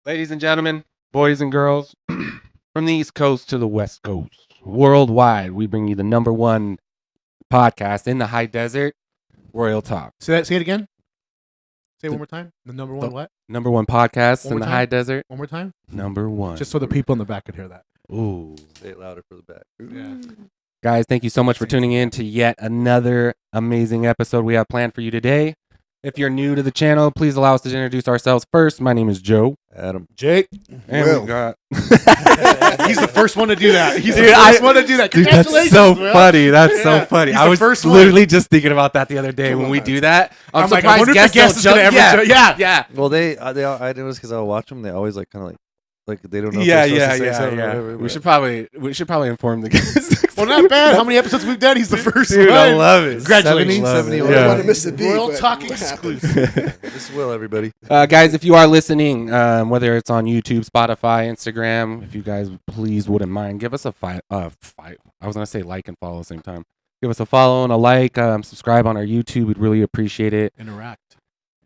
Ladies and gentlemen, boys and girls, from the East Coast to the West Coast, worldwide, we bring you the number one podcast in the high desert, Royal Talk. Say it again. Say it one more time. The number one what? Number one podcast One in more the time? high desert, One more time. number one. Just so the people in the back could hear that. Ooh. Say it louder for the back. Yeah. Guys, thank you so much for tuning in to yet another amazing episode we have planned for you today. If you're new to the channel, please allow us to introduce ourselves first. My name is Joe. Adam. Jake. And Will. we got... He's the first one to do that. He's Dude, the first one to do that. Dude, that's Congratulations, so Will. funny. That's so Yeah. funny. He's I the was first one. literally just thinking about that the other day when we do that. I'm like, I wonder if the guest is don't gonna ever yeah. show- yeah. Yeah. Well, I noticed because I'll watch them. They always like kind of like they don't know. Yeah, if they're yeah, supposed to say yeah, something or yeah. whatever, We should probably inform the guests. Well, not bad. How many episodes we've done? He's the first Dude, one. I love it. Congratulations. 70, Love it. 71. I Yeah. don't want to miss a beat. Royal but Talk what happened? exclusive. This will everybody. Guys, if you are listening, whether it's on YouTube, Spotify, Instagram, if you guys please wouldn't mind, give us a five. I was gonna say like and follow at the same time. Give us a follow and a like. Subscribe on our YouTube. We'd really appreciate it.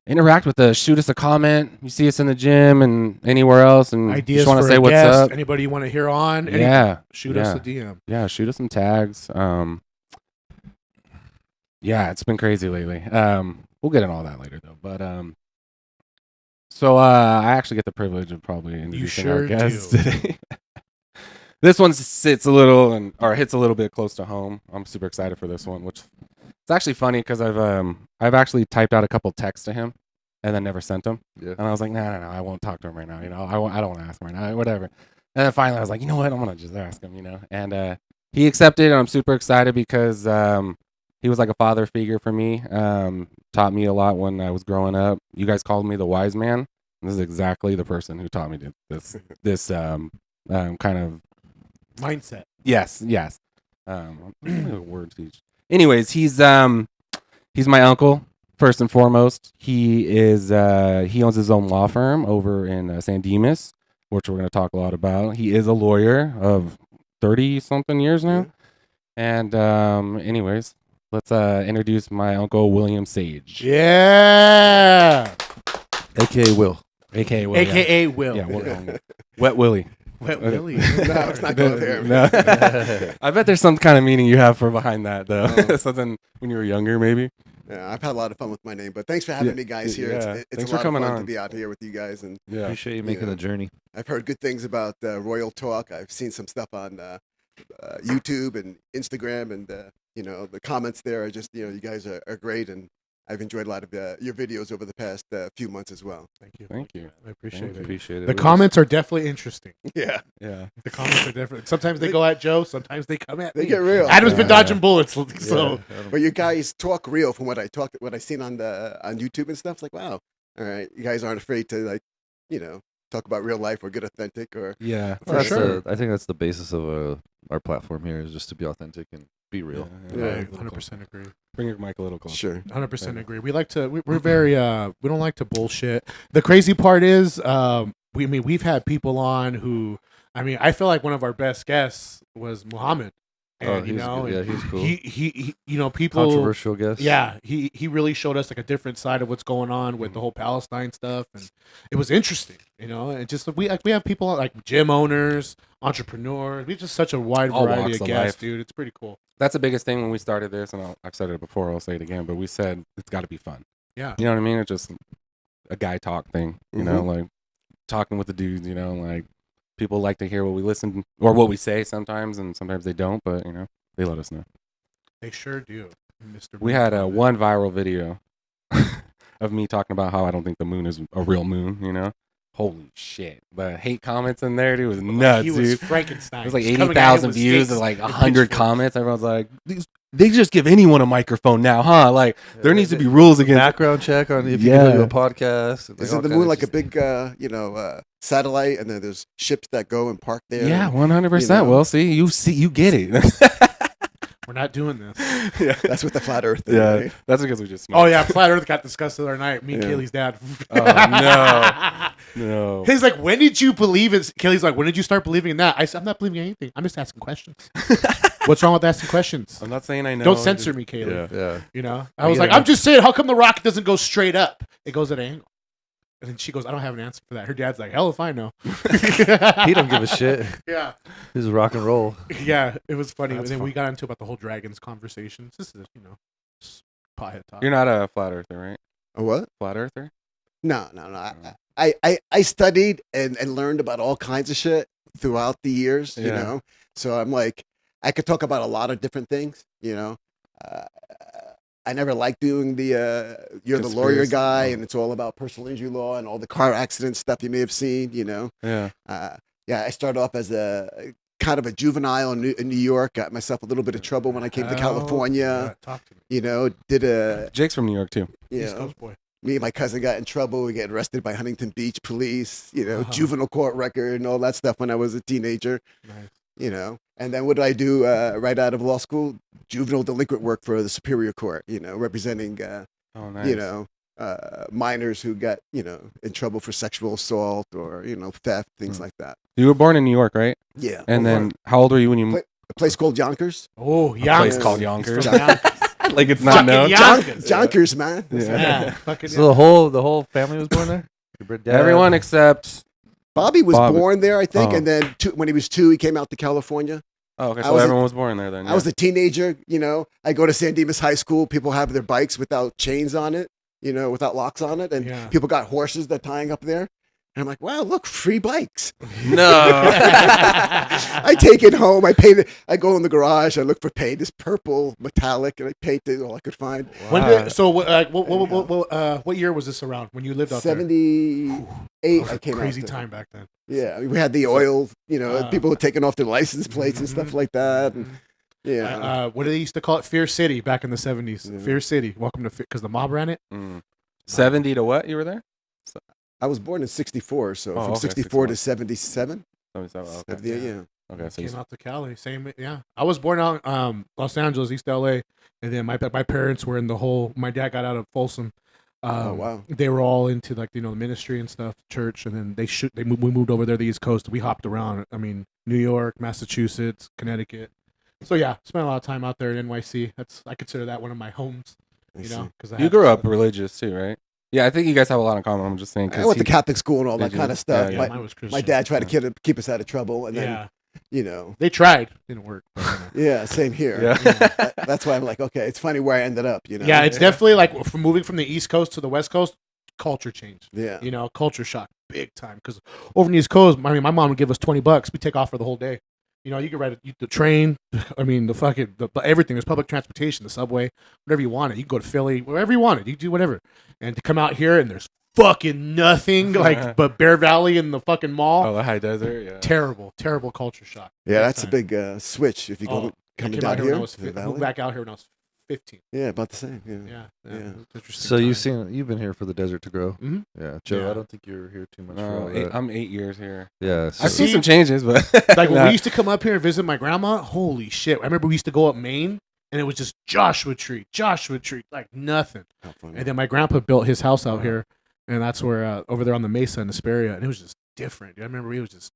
Interact with us. Shoot us a comment. You see us in the gym and anywhere else, and Ideas just want to for say a what's guest, up. Anybody you want to hear on? Anything, Yeah, Shoot yeah. us a DM. yeah. Shoot us some tags. Yeah, it's been crazy lately. We'll get into all that later though. But so I actually get the privilege of probably introducing our sure guest do. today. This one hits a little bit close to home. I'm super excited for this one, which it's actually funny because I've actually typed out a couple texts to him and then never sent them. Yeah. And I was like, no, I won't talk to him right now. I don't want to ask him right now. Whatever. And then finally I was like, you know what? I'm gonna just ask him. And he accepted, and I'm super excited because he was like a father figure for me. Taught me a lot when I was growing up. You guys called me the wise man. This is exactly the person who taught me this kind of Mindset. yes. Word teach. Anyways, he's my uncle first and foremost. He owns his own law firm over in San Dimas, which we're going to talk a lot about. He is a lawyer of 30 something years now. And anyways, let's introduce my uncle William Sayegh. Yeah. AKA Will. AKA Will. AKA Will. Yeah, Will. Wet Willie. Wet Willie. No, it's not going there. No. I bet there's some kind of meaning you have for behind that though. Something when you were younger, maybe. Yeah, I've had a lot of fun with my name, but thanks for having me, guys. Here, yeah. it's Thanks a for lot coming of fun on. to be out here with you guys, and Yeah. Appreciate you making Yeah. the journey. I've heard good things about Royal Talk. I've seen some stuff on YouTube and Instagram, and the comments there are just you guys are great, and I've enjoyed a lot of your videos over the past few months as well. Thank you. Thank you. I appreciate Thank it. you. Appreciate it. The comments are definitely interesting. Yeah, Yeah. The comments are different. Sometimes they go at Joe. Sometimes they come at they me. get real. Adam's been Yeah. dodging bullets. So But you guys talk real from what I seen on YouTube and stuff. It's like, wow, all right, you guys aren't afraid to talk about real life or get authentic or Yeah. For That's sure. I think that's the basis of our platform here is just to be authentic and be real. I 100% agree. Bring your mic a little closer. sure. 100% agree. We like to. We're very. We don't like to bullshit. The crazy part is, we've had people on who. I feel like one of our best guests was Muhammad. And, He's good. Yeah, he's cool. He people. Controversial guest. Yeah, he really showed us like a different side of what's going on with the whole Palestine stuff, and it was interesting, and just we have people like gym owners, entrepreneurs. We have just such a wide All variety walks of of guests, life. dude. It's pretty cool. That's the biggest thing when we started this, and I've said it before, I'll say it again, but we said it's got to be fun. Yeah, You know what I mean? It's just a guy talk thing, like talking with the dudes, like people like to hear what we listen or what we say sometimes, and sometimes they don't, but, they let us know. they sure do, Mr. We had one viral video of me talking about how I don't think the moon is a real moon, Holy shit. The hate comments in there, dude, was nuts, He was dude. Frankenstein. It was like Just coming at him 80,000 with views sticks and like and 100 pitchforks. comments. Everyone's like, they just give anyone a microphone now, huh? Like, there needs to be rules against Background check on if you Yeah. can do a podcast. and, Isn't all the kinda moon like a just- big satellite, and then there's ships that go and park there? Yeah, and 100%. know. Well, see, you get it. We're not doing this. yeah. that's with the flat Earth thing, Yeah, right? that's because we just Oh yeah, Flat Earth got discussed the other night. Me and Yeah. Kaylee's dad. Oh, no. He's like, when did you believe it? Kaylee's like, when did you start believing in that? I said, I'm not believing in anything. I'm just asking questions. What's wrong with asking questions? I'm not saying I know. Don't censor me, Kaylee. Yeah. Yeah. You know, I I was get like, it. I'm just saying, how come the rocket doesn't go straight up? It goes at an angle. And then she goes, I don't have an answer for that. Her dad's like, hell if I know. He don't give a shit. Yeah. He's rock and roll. Yeah, it was funny. That's and then fun. we got into about the whole dragons conversations. This is, pothead talk. You're not a flat earther, right? A what? Flat earther? No. I studied and learned about all kinds of shit throughout the years, you Yeah. know. So I'm like, I could talk about a lot of different things, you know. I never liked doing the you're the lawyer Conspiracy. guy, Oh. and it's all about personal injury law and all the car accident stuff you may have seen, you know. Yeah. Yeah, I started off as a kind of a juvenile in New York. Got myself a little bit of trouble when I came to California. Talk to me. You know, did a Jake's from New York too. you East know, Coast boy. me and my cousin got in trouble. We get arrested by Huntington Beach police. You know, Uh-huh. juvenile court record and all that stuff when I was a teenager. Nice. You know, and then what did I do right out of law school? Juvenile delinquent work for the Superior Court. You know, representing Oh, nice. you know minors who got in trouble for sexual assault or theft, things like that. You were born in New York, right? Yeah. And Well, then how old were you when you? Play- a place called Yonkers. Oh, A yeah. place Yeah. called Yonkers. Like it's Not known. Yonkers, man. Yeah. Fucking So the whole family was born there. Your dad? Everyone except. Bobby was Bobby. born there, I think, Oh. and then when he was 2, he came out to California. Oh, okay. I So was a- everyone was born there then. I was a teenager, I go to San Dimas High School. People have their bikes without chains on it, without locks on it. And Yeah. people got horses they're tying up there. And I'm like, wow, look, free bikes. No. I take it home. I paint it. I go in the garage. I look for paint. This purple metallic, and I paint it all I could find. When Wow. did, so what year was this around when you lived out there? 78, I came Crazy out there. time back then. Yeah, we had the oil, people were taking off their license plates and stuff like that. And, yeah. What did they used to call it? Fear City back in the 70s. Yeah. Fear City. Welcome to because the mob ran it. 70 to what? You were there? I was born in 64, so Oh, from okay, 64 to 77. 77. Okay. 78, yeah. Okay. So Came out to Cali. Same. Yeah. I was born out Los Angeles, East LA, and then my parents were in the whole. My dad got out of Folsom. Oh, wow. They were all into the ministry and stuff, church, and then we moved over there to the East Coast. We hopped around. I mean, New York, Massachusetts, Connecticut. So yeah, spent a lot of time out there in NYC. I consider that one of my homes. I see. Because you grew up religious too, right? Yeah, I think you guys have a lot in common. I'm just saying. I went to Catholic school and all that Did you? kind of stuff. Yeah, yeah. mine was Christian. My dad tried to keep us out of trouble, and then, Yeah, they tried, didn't work. But, yeah, same here. Yeah. That's why I'm like, okay, it's funny where I ended up, Yeah, it's definitely like from moving from the East Coast to the West Coast, culture change. Yeah. Culture shock, big time. Because over in the East Coast, I mean, my mom would give us $20. We take off for the whole day. You can ride the train. I mean, everything. There's public transportation, the subway, whatever you want it. You can go to Philly, wherever you want it. You can do whatever. And to come out here and there's fucking nothing but Bear Valley and the fucking mall. Oh, the high desert. Yeah. Terrible culture shock. Yeah, Big that's a time. big switch if you go I coming came out down here here. when I was to the moved valley. back out here when I was 15. Yeah, about the same. Yeah. Yeah. Yeah. It was interesting So time. you've been here for the desert to grow. Mhm. Yeah, Joe. Yeah. I don't think you were here too much. for No, all that. I'm 8 years here. Yeah, so I've seen See- some changes, but Like when Nah. we used to come up here and visit my grandma, holy shit. I remember we used to go up Maine and it was just Joshua Tree, like nothing. How funny. And then my grandpa built his house out here, and that's where over there on the Mesa in Hesperia, and it was just different. I remember it was just.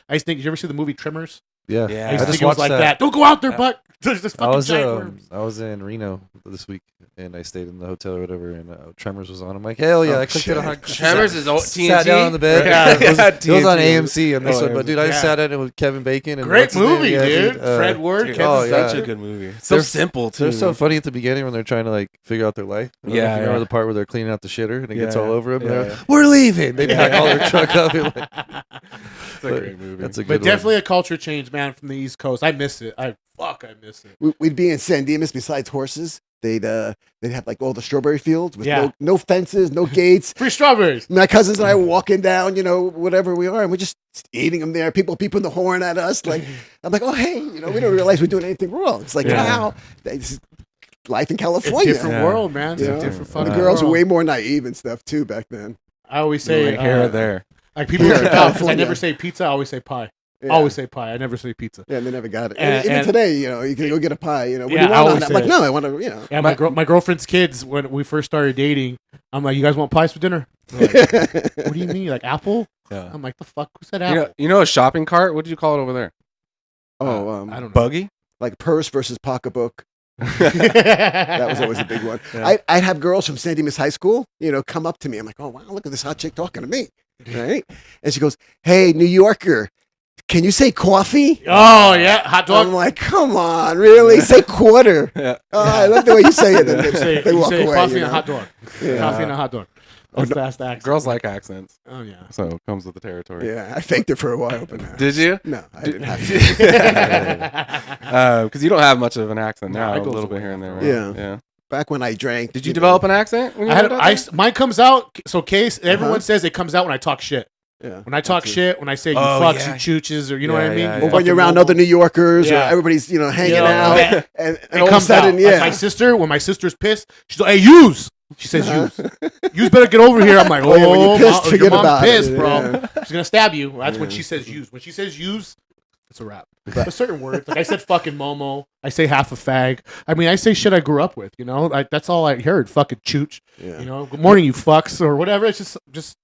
I used to think. Did you ever see the movie Tremors? yeah. Yeah. I used to just think it was watched like that. that. Don't go out there, Buck. There's just I fucking was giant worms. I was in Reno this week, and I stayed in the hotel or whatever, and Tremors was on. I'm like, hell yeah! Oh, I clicked it on. shit. Tremors is TNT. Sat down on the bed. Yeah. it was on TNT. AMC on this Oh, one, but dude, I just yeah. sat in it with Kevin Bacon. And Great what's his name? movie, Yeah, dude. Fred Ward, Dude, Kevin oh, yeah. such a good movie. So They're- simple too. They're so funny at the beginning when they're trying to like figure out their life. I don't know if Yeah, you remember yeah. the part where they're cleaning out the shitter and it gets Yeah, all over them. yeah, and they're yeah. like, we're leaving. They pack Yeah. all their truck up. You're like, It's a great movie. That's a good But one. definitely a culture change, man, from the East Coast. I miss it. I miss it. We'd be in San Dimas. Besides horses, they'd have like all the strawberry fields with Yeah. no fences, no gates. Free strawberries. My cousins and I were walking down, whatever we are, and we're just eating them there. People peeping the horn at us. Like, I'm like, oh, hey, we don't realize we're doing anything wrong. It's like, Yeah. wow, this is life in It's a California. different Yeah. world, man. It's You a know? different And fucking the girls were world. way more naive and stuff too back then. I always say like here or there. Like people Here in freak out 'cause I California. never say pizza. I always say pie. Yeah. Always say pie. I never say pizza. Yeah, and they never got it. And- Even and- today, you can go get a pie. What do Yeah, you I want on always it? I'm say like, it. no, I want to, Yeah, my girlfriend's kids, when we first started dating, I'm like, you guys want pies for dinner? They're like, what do you mean? Like apple? Yeah. I'm like, the fuck? Who said You apple? know, you know a shopping cart? What did you call it over there? Oh, I don't know. Buggy? like purse versus pocketbook. That was always a big one. Yeah. I'd have girls from St. Demas High School, come up to me. I'm like, oh, wow, look at this hot chick talking to me. Right? And she goes, hey, New Yorker, can you say coffee? Oh, yeah. Hot dog. I'm like, come on, really? Say quarter. Yeah. Oh, I love the way you say it. And You say, they you walk say away. coffee you and a know? hot dog. Yeah. Coffee and a hot dog. That's fast accent. Girls like accents, Oh, yeah. so it comes with the territory. Yeah, I faked it for a while, but no. Did you? No, I didn't have to. Because you don't have much of an accent No, now, it a goes little bit away here and there. Right? Yeah. Yeah. Back when I drank. Did you develop an accent? When you I had, lived out there? mine comes out. So, Case, everyone Uh-huh. says it comes out when I talk shit. Yeah. When I talk That's it. shit, when I say you Oh, fucks, yeah. you chooches, or you know Yeah, what I mean? yeah, You yeah. When you're fucking around mobile. other New Yorkers, Yeah. or everybody's hanging Yeah. out, Yeah. and It all of a comes sudden, out. yeah. Like my sister, when my sister's pissed, she's like, hey, use. She says use. Use better get over here. I'm like, Oh, yeah, when you're pissed, your forget mom's about it. pissed, bro. Yeah. She's going to stab you. That's when Yeah. she says use. When she says use, it's a wrap. But certain words, like I said fucking Momo. I say half a fag. I mean, I say shit I grew up with, Like, that's all I heard. Fucking chooch. Yeah. Good morning, you fucks, or whatever. It's just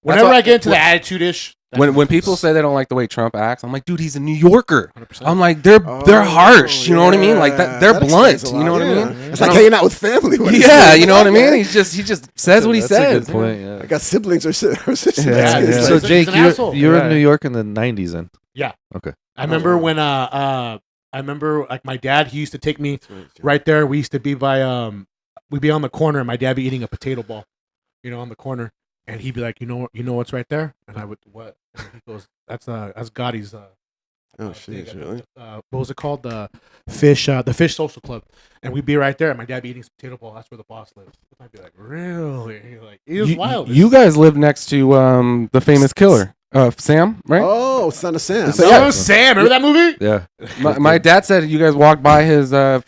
whenever why- I get into the attitude-ish. When people say they don't like the way Trump acts, I'm like, dude, he's a New Yorker. 100%. I'm like, they're harsh. You know what I mean? Like that, they're That blunt. explains a You know lot, what yeah. I mean? It's like hanging out with family. when it's Yeah, really you know what I like mean? that. He just says what he That's says. a good point. Yeah. I got siblings or sisters. Yeah, That's good. yeah. So He's an Jake, asshole. you were Yeah. in New York in the '90s, then? I remember when I remember like my dad, he used to take me right there. We used to be by we'd be on the corner and my dad be eating a potato ball, on the corner. And he'd be like, you know what's right there? And I would, what? And he goes, that's Gotti's Oh, thing. shit, really? What was it called? The fish social club. And we'd be right there and my dad be eating some potato ball. That's where the boss lives. I'd be like, really? And he's like, he was wild. You guys live next to the famous killer, Sam, right? Oh, Son of Sam. So, No, Sam, remember that movie? Yeah. My dad said you guys walk by his house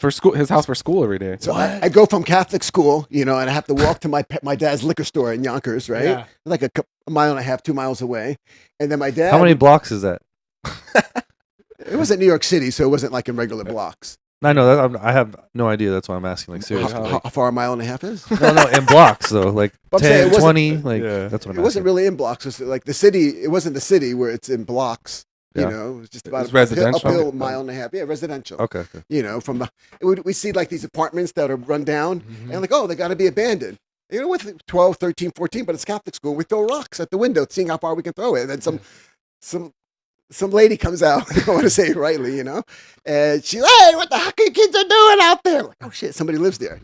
for school every day. So I go from Catholic school, and I have to walk to my dad's liquor store in Yonkers, right? Yeah. Like a mile and a half, 2 miles away. And then my dad. How many blocks is that? It was in New York City, so it wasn't like in regular blocks. I know that I have no idea. That's why I'm asking. Like seriously. How far a mile and a half is? No, in blocks though. Like But I'm saying 10, it wasn't- 20. Like Yeah. that's what I'm It wasn't asking. really in blocks. It was like the city. It wasn't the city where it's in blocks. Yeah. It was just about It's residential? uphill Okay. mile and a half. Yeah, residential. Okay. From the we see like these apartments that are run down Mm-hmm. and like, oh, they got to be abandoned. With 12, 13, 14, but it's Catholic school. We throw rocks at the window, seeing how far we can throw it. And then some lady comes out. I don't want to say it rightly, and she's, hey, what the heck are you kids are doing out there? I'm like, oh shit, somebody lives there,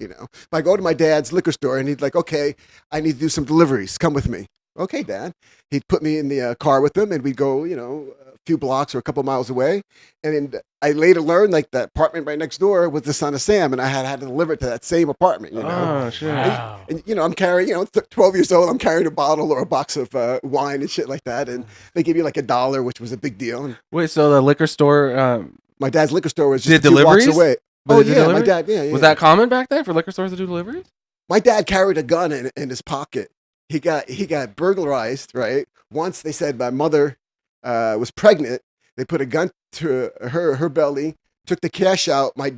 But I go to my dad's liquor store and he's like, okay, I need to do some deliveries. Come with me. Okay, Dad. He'd put me in the car with him and we'd go, a few blocks or a couple miles away. And then I later learned like the apartment right next door was the Son of Sam, and I had to deliver it to that same apartment, Oh shit! Wow. And I'm carrying, 12 years old, I'm carrying a bottle or a box of wine and shit like that. And they give you like $1, which was a big deal. And Wait, so the liquor store my dad's liquor store was just Did a few blocks deliveries? away. But Oh they did yeah, my deliveries? dad. Yeah, yeah. was that common back then for liquor stores to do deliveries? My dad carried a gun in his pocket. He got burglarized. Right. Once they said my mother was pregnant. They put a gun to her belly. Took the cash out. As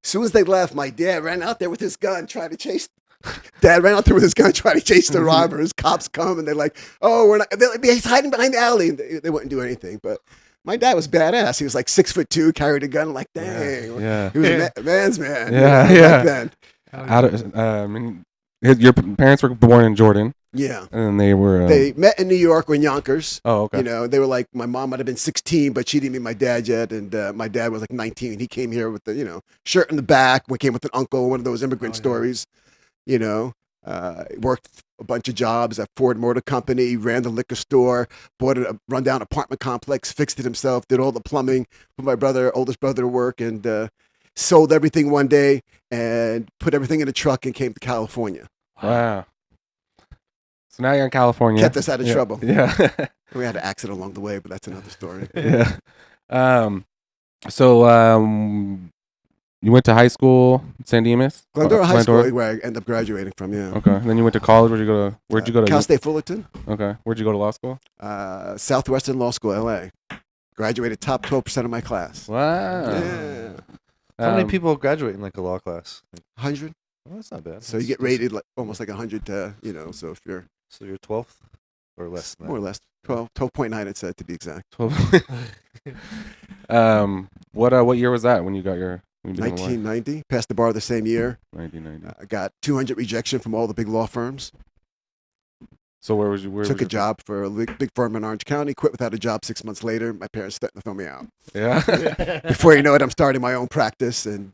soon as they left, my dad ran out there with his gun, trying to chase. Dad ran out there with his gun, trying to chase the robbers. Cops come and they're like, "Oh, we're not." He's hiding behind the alley. And they wouldn't do anything. But my dad was badass. He was like 6'2", carried a gun. I'm like, dang, Yeah. he was a man's man. Yeah, back yeah. then. Out of, your parents were born in Jordan, Yeah. and then they were. They met in New York or in Yonkers. Oh, okay. They were like, my mom might have been 16, but she didn't meet my dad yet. And my dad was like 19. He came here with the, shirt in the back. We came with an uncle, one of those immigrant stories, worked a bunch of jobs at Ford Motor Company, ran the liquor store, bought a rundown apartment complex, fixed it himself, did all the plumbing, put my oldest brother to work, and sold everything one day and put everything in a truck and came to California. Wow. So now you're in California. Kept us out of trouble. Yeah. We had an accident along the way, but that's another story. Yeah. So you went to high school, San Dimas? Glendora High Glendora? School, where I ended up graduating from, yeah. Okay. And then you went to college. Where'd you go to? Cal State Fullerton, Okay. Where'd you go to law school? Southwestern Law School, LA. Graduated top 12% of my class. Wow. Yeah. How many people graduate in like a law class? 100. Well, that's not bad. So you get rated like almost like 100 to, so if you're So you're 12th or less than that? more or less 12.9, it said to be exact. 12. What year was that when you We've been alive. 1990. Passed the bar the same year. 1990. I got 200 rejection from all the big law firms. So where was you? Where Took was a job for a big firm in Orange County. Quit without a job 6 months later. My parents threatened to throw me out. Yeah. Before you know it, I'm starting my own practice, and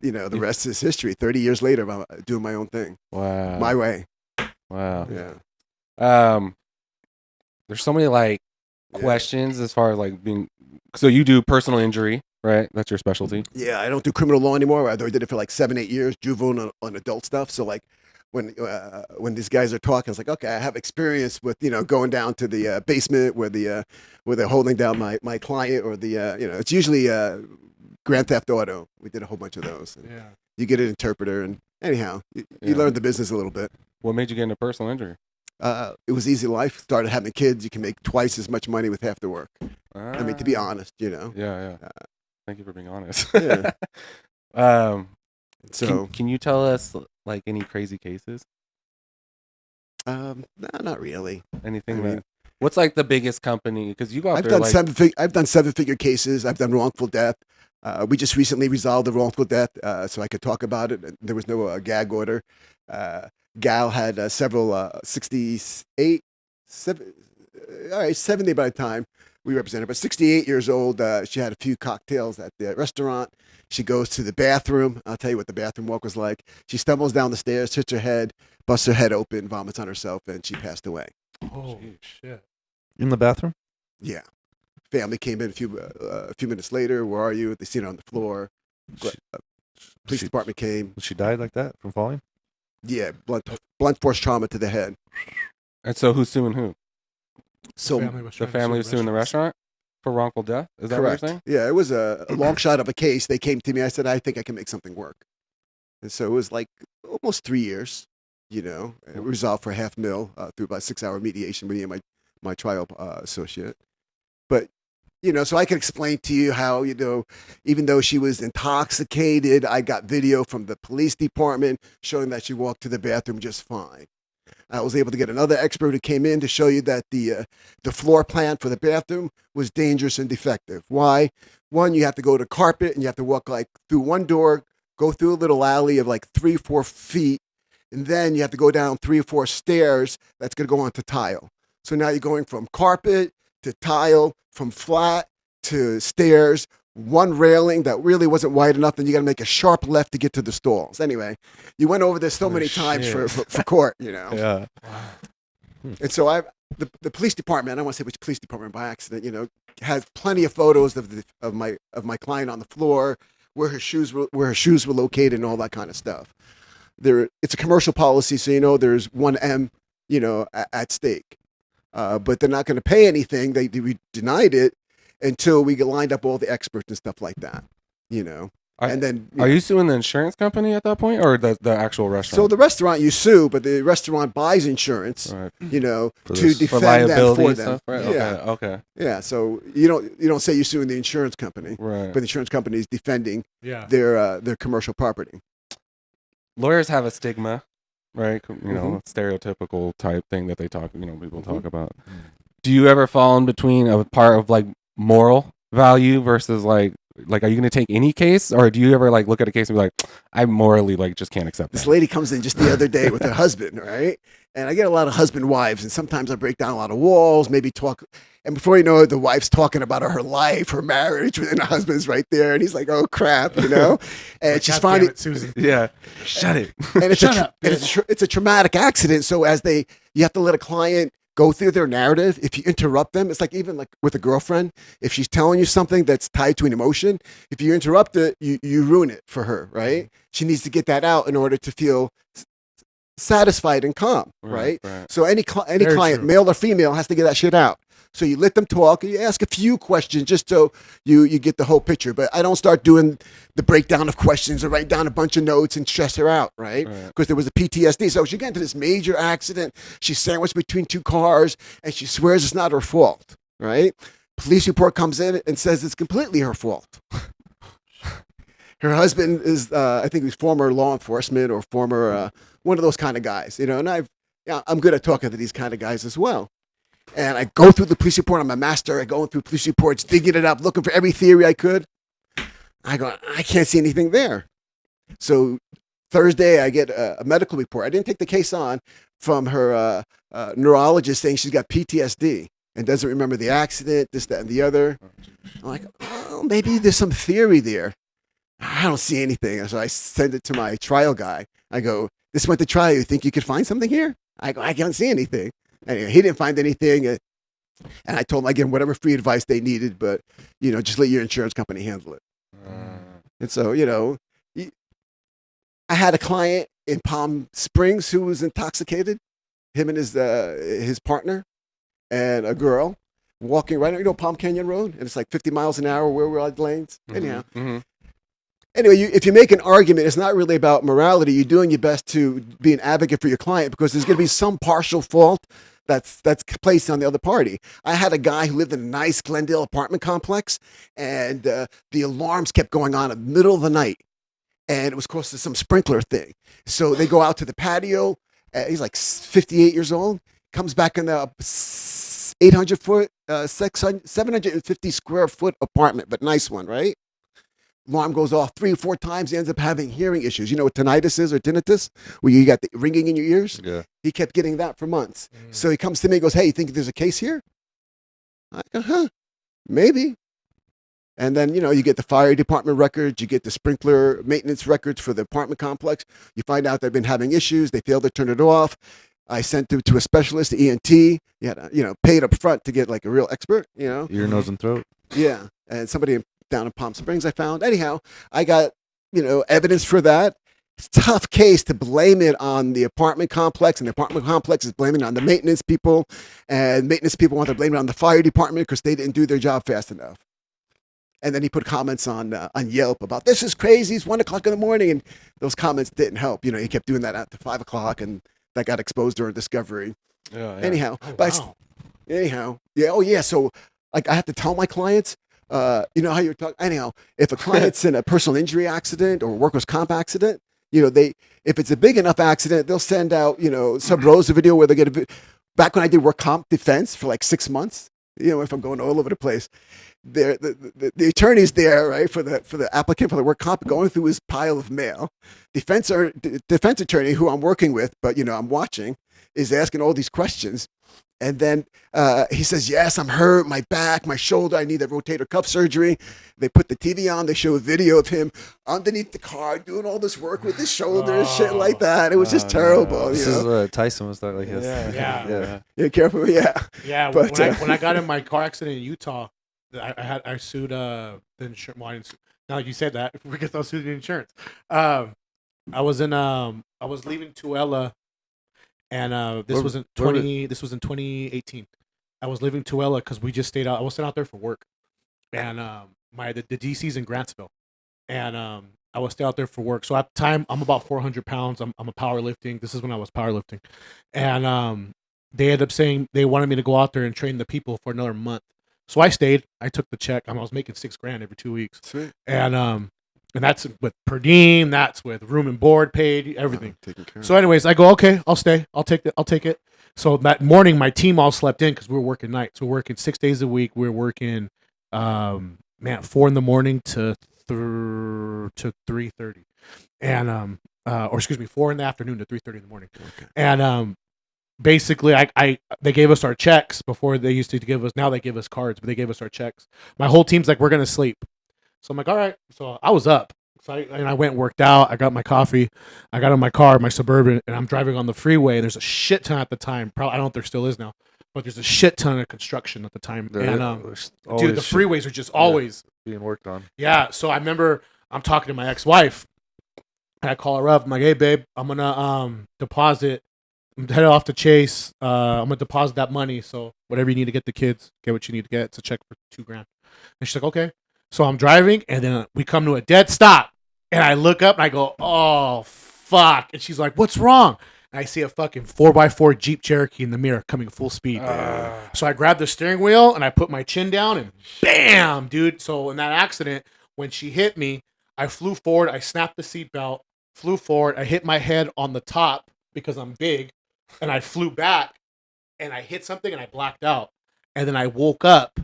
you know, the rest is history. 30 years later, I'm doing my own thing, Wow. my way. Wow. Yeah. There's so many like questions as far as like being. So you do personal injury, right? That's your specialty. Yeah, I don't do criminal law anymore. I did it for like 7-8 years, juvenile on adult stuff. So like when these guys are talking, it's like, okay, I have experience with, you know, going down to the basement where they're holding down my client, or the you know, it's usually Grand Theft Auto. We did a whole bunch of those. Yeah. You get an interpreter, and anyhow, you learn the business a little bit. What made you get into personal injury? It was easy life. Started having kids. You can make twice as much money with half the work. I mean, to be honest, you know. Yeah. Thank you for being honest. Yeah. So can you tell us like any crazy cases? no, not really. Anything I that? mean, What's like the biggest company? Because you got I've there done like I've done 7-figure cases. I've done wrongful death. We just recently resolved the wrongful death, so I could talk about it. There was no gag order. Gal had several 68, 70 by the time we represented, but 68 years old. She had a few cocktails at the restaurant. She goes to the bathroom. I'll tell you what the bathroom walk was like. She stumbles down the stairs, hits her head, busts her head open, vomits on herself, and she passed away. Oh shit! In the bathroom? Yeah. Family came in a few minutes later. Where are you? They seen her on the floor. Police department came. She died like that from falling? Yeah, blunt force trauma to the head. And so who's suing who? So The family was suing the restaurant for wrongful death. Is that correct. what you're saying? Yeah, it was a long shot of a case. They came to me. I said, I think I can make something work. And so it was like almost 3 years. You know, it resolved for $500,000 through about 6-hour mediation with me and my trial associate. But you know, so I can explain to you how, you know, even though she was intoxicated, I got video from the police department showing that she walked to the bathroom just fine. I was able to get another expert who came in to show you that the floor plan for the bathroom was dangerous and defective. Why? One, you have to go to carpet and you have to walk like through one door, go through a little alley of like 3-4 feet, and then you have to go down 3 or 4 stairs that's going to go onto tile. So now you're going from carpet to tile, from flat to stairs, one railing that really wasn't wide enough, then you got to make a sharp left to get to the stalls. Anyway, you went over this so many times for court, you know. Yeah. And so the police department, I don't want to say which police department by accident, you know, has plenty of photos of my client on the floor, where her shoes were located, and all that kind of stuff. It's a commercial policy, so you know there's 1M, you know, at stake. But they're not going to pay anything. We denied it until we get lined up all the experts and stuff like that, you know. And then Are you suing the insurance company at that point, or the actual restaurant? So the restaurant you sue, but the restaurant buys insurance, Right. you know, For to this. For defend them liability for and them. stuff, right? Yeah, Okay. yeah. So you don't say you're suing the insurance company, Right. but the insurance company is defending Yeah. their commercial property. Lawyers have a stigma, right? You Mm-hmm. know, stereotypical type thing that they talk, you know, people talk about. Do you ever fall in between a part of like moral value versus like are you going to take any case, or do you ever like look at a case and be like, I morally like just can't accept This that? lady comes in just the other day with her husband, right? And I get a lot of husband wives, and sometimes I break down a lot of walls, maybe talk. And before you know it, the wife's talking about her life, her marriage, and the husband's right there, and he's like, "Oh crap," you know. And Like, she's God damn finding, it, Susan. Yeah. Shut it. and it's Shut up, it's a traumatic accident. So you have to let a client go through their narrative. If you interrupt them, it's like even like with a girlfriend, if she's telling you something that's tied to an emotion, if you interrupt it, you ruin it for her, right? She needs to get that out in order to feel satisfied and calm, right? So any Very client, true. male or female, has to get that shit out. So you let them talk, you ask a few questions just so you get the whole picture. But I don't start doing the breakdown of questions or write down a bunch of notes and stress her out, right? Because there was a PTSD. So she got into this major accident. She's sandwiched between 2 cars, and she swears it's not her fault, right? Police report comes in and says it's completely her fault. Her husband is, I think he's former law enforcement or former one of those kind of guys, you know. And I'm good at talking to these kind of guys as well. And I go through the police report. I'm a master at going through police reports, digging it up, looking for every theory I could. I go, I can't see anything there. So Thursday, I get a medical report. I didn't take the case on from her neurologist saying she's got PTSD and doesn't remember the accident, this, that, and the other. I'm like, oh, maybe there's some theory there. I don't see anything. So I send it to my trial guy. I go, this went to trial. You think you could find something here? I go, I can't see anything. Anyway, he didn't find anything. And I told him, I gave him whatever free advice they needed, but, just let your insurance company handle it. And so, I had a client in Palm Springs who was intoxicated, him and his partner and a girl walking right, Palm Canyon Road, and it's like 50 miles an hour where we're on lanes. Anyhow. Anyway, if you make an argument, it's not really about morality. You're doing your best to be an advocate for your client because there's going to be some partial fault that's placed on the other party. I had a guy who lived in a nice Glendale apartment complex, and the alarms kept going on in the middle of the night, and it was close to some sprinkler thing. So they go out to the patio. He's like 58 years old. Comes back in the 800-foot, 750 square foot apartment, but nice one, right? Alarm goes off 3 or 4 times. He ends up having hearing issues. You know what tinnitus is, or tinnitus, where you got the ringing in your ears? Yeah. He kept getting that for months. So he comes to me and goes, hey, you think there's a case here? I go, maybe. And then, you get the fire department records, you get the sprinkler maintenance records for the apartment complex. You find out they've been having issues. They failed to turn it off. I sent them to a specialist, the ENT. You had to, paid up front to get like a real expert, Ear, nose, and throat. Yeah. And somebody down in Palm Springs I found. Anyhow, I got, evidence for that. It's a tough case to blame it on the apartment complex, and the apartment complex is blaming it on the maintenance people, and maintenance people want to blame it on the fire department because they didn't do their job fast enough. And then he put comments on Yelp about, this is crazy, it's 1 o'clock in the morning, and those comments didn't help. He kept doing that after 5 o'clock, and that got exposed during discovery. Yeah. Anyhow, wow. Yeah. So like I have to tell my clients, you know how you're talking. Anyhow, if a client's in a personal injury accident or workers' comp accident, if it's a big enough accident, they'll send out, sub Rosa video where they get back when I did work comp defense for like 6 months, if I'm going all over the place, the attorney's there, right, for the applicant for the work comp, going through his pile of mail. Defense attorney who I'm working with, but I'm watching, is asking all these questions. And then he says, yes, I'm hurt, my back, my shoulder, I need that rotator cuff surgery. They put the TV on, they show a video of him underneath the car doing all this work with his shoulder and shit like that. It was just terrible. This is what Tyson was like this. Yeah. Yeah, careful, yeah. Yeah, But, when I got in my car accident in Utah, I sued the insurance. Well, now that you said that, because I was suing the insurance. I was leaving Tooele, and this was in 2018. I was leaving Tooele because we just stayed out. I was sent out there for work, and the DC's in Grantsville, and I was stay out there for work. So at the time, I'm about 400 pounds. I'm a powerlifting. This is when I was powerlifting, and they ended up saying they wanted me to go out there and train the people for another month. So I stayed. I took the check. I was making $6,000 every 2 weeks. Sweet. And that's with per diem. That's with room and board paid, everything. Taken care of. So, anyways, I go, okay, I'll stay. I'll take it. So that morning, my team all slept in because we were working nights. We were working 6 days a week. We were working, 4 in the morning to 3:30, and 4 in the afternoon to 3:30 in the morning. Okay. And basically, they gave us our checks before. They used to give us, now they give us cards, but they gave us our checks. My whole team's like, we're gonna sleep. So I'm like, all right. So I was up. So I went and worked out. I got my coffee. I got in my car, my Suburban, and I'm driving on the freeway. There's a shit ton at the time. Probably, I don't know if there still is now, but there's a shit ton of construction at the time. Dude, the freeways are just always being worked on. Yeah. So I remember I'm talking to my ex-wife, and I call her up. I'm like, hey, babe, I'm gonna deposit. I'm headed off to Chase. I'm gonna deposit that money. So whatever you need to get the kids, get what you need to get. It's a check for $2,000. And she's like, okay. So I'm driving, and then we come to a dead stop, and I look up and I go, oh fuck! And she's like, what's wrong? And I see a fucking 4x4 Jeep Cherokee in the mirror coming full speed. So I grabbed the steering wheel and I put my chin down, and bam, dude. So in that accident, when she hit me, I flew forward. I snapped the seatbelt, flew forward. I hit my head on the top because I'm big, and I flew back, and I hit something and I blacked out. And then I woke up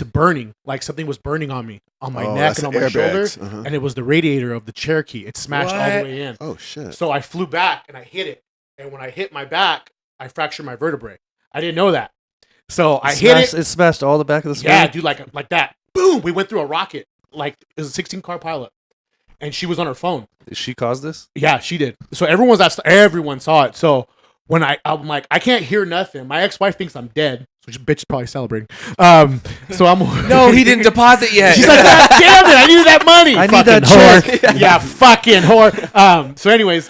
to burning, like something was burning on me, on my Oh, neck that's and on the my shoulder, airbags. Uh-huh. and it was the radiator of the Cherokee. It smashed all the What? way in. Oh shit. So I flew back and I hit it, and when I hit my back, I fractured my vertebrae. I didn't know that, so I hit it. It smashed all the back of the skull. Yeah, dude, like that. Boom! We went through a rocket. Like it was a 16-car pilot, and she was on her phone. Did she caused this? Yeah, she did. So everyone saw it. So when I'm like, I can't hear nothing. My ex-wife thinks I'm dead. So bitch is probably celebrating. So I'm No, he didn't deposit yet. She's like, God damn it! I need that money. I need Fucking that whore. check. Yeah, fucking whore. So anyways,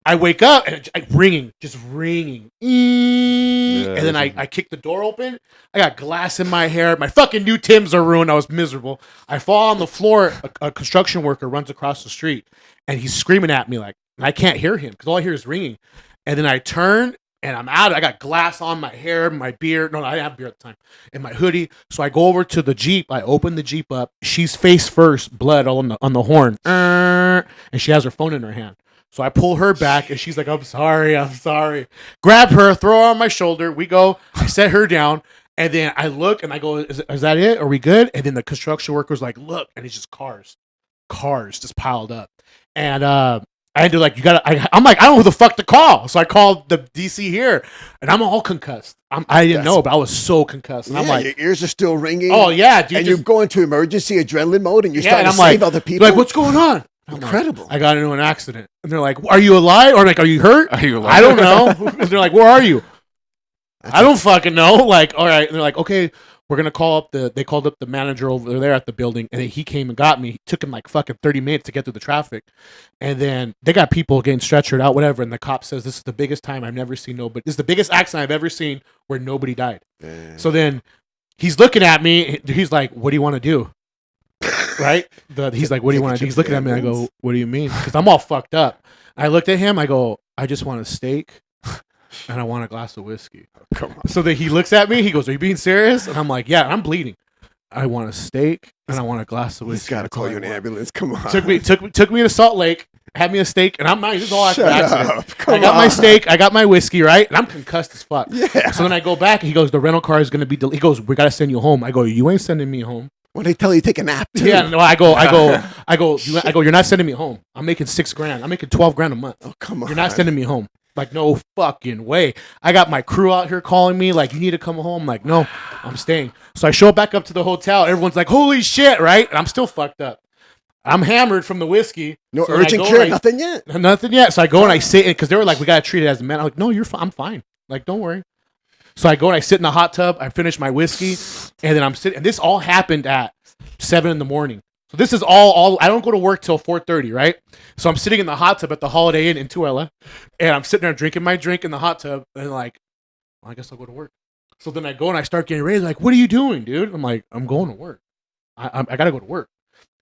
I wake up and it's ringing. And then I kick the door open. I got glass in my hair. My fucking new Timbs are ruined. I was miserable. I fall on the floor. A construction worker runs across the street, and he's screaming at me like, and I can't hear him because all I hear is ringing. And then I turn, and I'm out. I got glass on my hair, my beard. No, I didn't have beard at the time. And my hoodie. So I go over to the Jeep. I open the Jeep up. She's face first, blood all on the horn. And she has her phone in her hand. So I pull her back, and she's like, I'm sorry. Grab her, throw her on my shoulder. We go. I set her down, and then I look, and I go, is that it? Are we good? And then the construction worker's like, look, and it's just cars just piled up. And I had to like, I'm like, I don't know who the fuck to call. So I called the DC here, and I'm all concussed. I didn't know, but I was so concussed. And Yeah, I'm like, your ears are still ringing. oh yeah, dude. And you're going to emergency adrenaline mode, and you're starting and to I'm save like, other people. like, what's going on? I'm like, Incredible. I got into an accident. And they're like, are you alive? Or like, are you hurt? Are you alive? I don't know. And they're like, where are you? I don't fucking know. Like, all right. And they're like, okay, we're going to call up they called up the manager over there at the building, and he came and got me. It took him like fucking 30 minutes to get through the traffic. And then they got people getting stretchered out, whatever. And the cop says, this is the biggest time I've never seen nobody. This is the biggest accident I've ever seen where nobody died. Damn. So then he's looking at me. He's like, what do you want to do? Right? He's like, what do you want to do? He's looking at me. I go, what do you mean? Because I'm all fucked up. I looked at him. I go, I just want a steak and I want a glass of whiskey. Come on. So then he looks at me. He goes, are you being serious? And I'm like, yeah, I'm bleeding. I want a steak and I want a glass of He's whiskey. got to That's call all you I an want. ambulance. Come on. Took me to Salt Lake, had me a steak, and I'm not. This is all after Shut accident. up. Come I got on. my steak, I got my whiskey, right? And I'm concussed as fuck. Yeah. So then I go back and he goes, the rental car is going to be he goes, we got to send you home. I go, you ain't sending me home. When they tell you to take a nap, too. Yeah, no, I go, you're not sending me home. I'm making $6,000. I'm making $12,000 a month. Oh, come on. You're not sending me home. Like, no fucking way. I got my crew out here calling me, like, you need to come home. I'm like, no, I'm staying. So I show back up to the hotel. Everyone's like, holy shit, right? And I'm still fucked up. I'm hammered from the whiskey. No So then I urgent go care, and nothing yet. Nothing yet. So I go and I sit in, because they were like, we got to treat it as a man. I'm like, no, you're fine. I'm fine. Like, don't worry. So I go and I sit in the hot tub. I finish my whiskey. And then I'm sitting. And this all happened at 7 in the morning. So this is all I don't go to work till 4:30, right? So I'm sitting in the hot tub at the Holiday Inn in Tooele, and I'm sitting there drinking my drink in the hot tub, and like, well, I guess I'll go to work. So then I go and I start getting ready. They're like, what are you doing, dude? I'm like, I'm going to work. I got to go to work.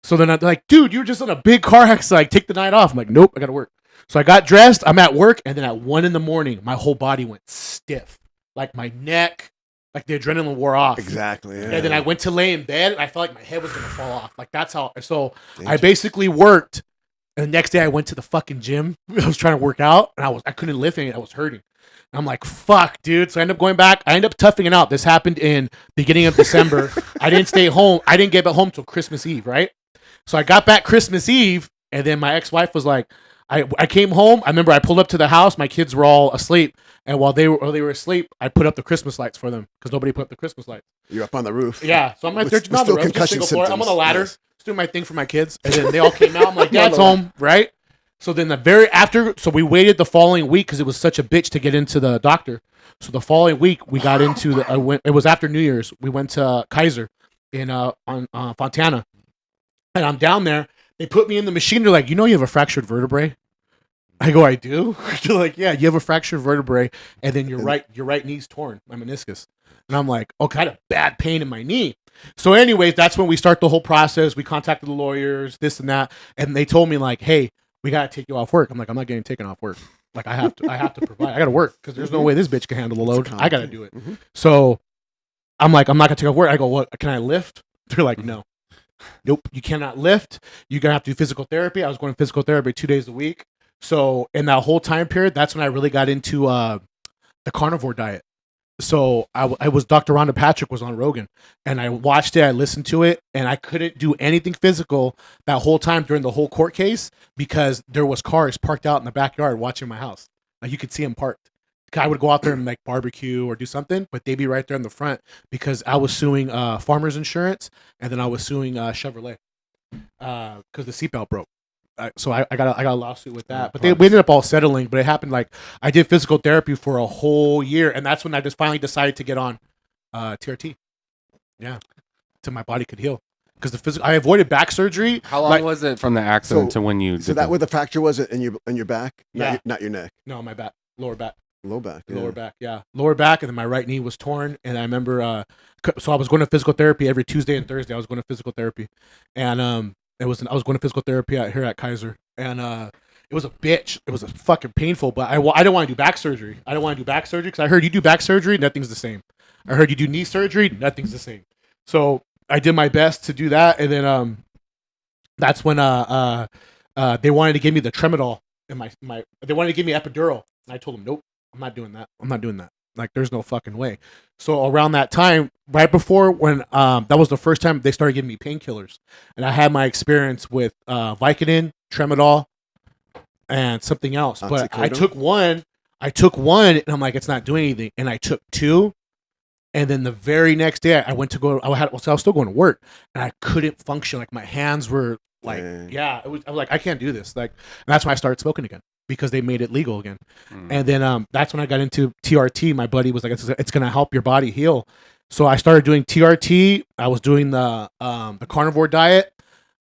So then I'm like, dude, you were just in a big car accident. Like, take the night off. I'm like, nope, I got to work. So I got dressed. I'm at work, and then at 1 in the morning, my whole body went stiff, like my neck. Like the adrenaline wore off. Exactly. Yeah. And then I went to lay in bed and I felt like my head was going to fall off. Like that's how. So I Dangerous. basically worked. And the next day I went to the fucking gym. I was trying to work out and I couldn't lift anything. I was hurting. And I'm like, fuck, dude. So I ended up going back. I ended up toughing it out. This happened in beginning of December. I didn't stay home. I didn't get back home till Christmas Eve, right? So I got back Christmas Eve and then my ex-wife was like, I came home. I remember I pulled up to the house. My kids were all asleep. And while they were asleep, I put up the Christmas lights for them because nobody put up the Christmas lights. You're up on the roof. Yeah, so I'm like, With- they're with not on the still roof, just concussion single floor. I'm on the symptoms. ladder, Yes. just doing my thing for my kids. And then they all came out. I'm like, Dad's You're on home, right? So then so we waited the following week because it was such a bitch to get into the doctor. So the following week we got into it was after New Year's. We went to Kaiser in on Fontana, and I'm down there. They put me in the machine. They're like, you have a fractured vertebrae. I go, I do? They're like, yeah, you have a fractured vertebrae, and then your right knee's torn, my meniscus. And I'm like, oh, kind of bad pain in my knee. So anyways, that's when we start the whole process. We contacted the lawyers, this and that, and they told me like, hey, we got to take you off work. I'm like, I'm not getting taken off work. Like I have to provide. I got to work because there's no way this bitch can handle the load. I got to do it. Mhm. So I'm like, I'm not going to take off work. I go, what? Can I lift? They're like, no. Nope, you cannot lift. You're going to have to do physical therapy. I was going to physical therapy 2 days a week. So in that whole time period, that's when I really got into the carnivore diet. So I was Dr. Rhonda Patrick was on Rogan, and I watched it. I listened to it, and I couldn't do anything physical that whole time during the whole court case because there was cars parked out in the backyard watching my house. Like you could see them parked. I would go out there and like barbecue or do something, but they'd be right there in the front because I was suing Farmers Insurance, and then I was suing Chevrolet because the seatbelt broke. So I got a lawsuit with that, but we ended up all settling. But it happened like I did physical therapy for a whole year, and that's when I just finally decided to get on TRT. Yeah, till my body could heal because I avoided back surgery. How long was it from the accident to when you? So that where the fracture was in your back, not your neck. No, my back, lower back. Low back, lower back, lower back, and then my right knee was torn. And I remember, so I was going to physical therapy every Tuesday and Thursday. I was going to physical therapy, and I was going to physical therapy here at Kaiser, and it was a bitch. It was a fucking painful, but I didn't want to do back surgery. I didn't want to do back surgery because I heard you do back surgery, nothing's the same. I heard you do knee surgery, nothing's the same. So I did my best to do that, and then that's when they wanted to give me the Tramadol and they wanted to give me epidural, and I told them nope. I'm not doing that. Like, there's no fucking way. So around that time, right before when that was the first time they started giving me painkillers, and I had my experience with Vicodin, Tramadol, and something else. But I took one, and I'm like, it's not doing anything. And I took two, and then the very next day, I went to go. I was still going to work, and I couldn't function. Like my hands were like, I was like, I can't do this. Like, and that's when I started smoking again. Because they made it legal again. And then that's when I got into TRT. My buddy was like, it's going to help your body heal. So I started doing TRT. I was doing the carnivore diet,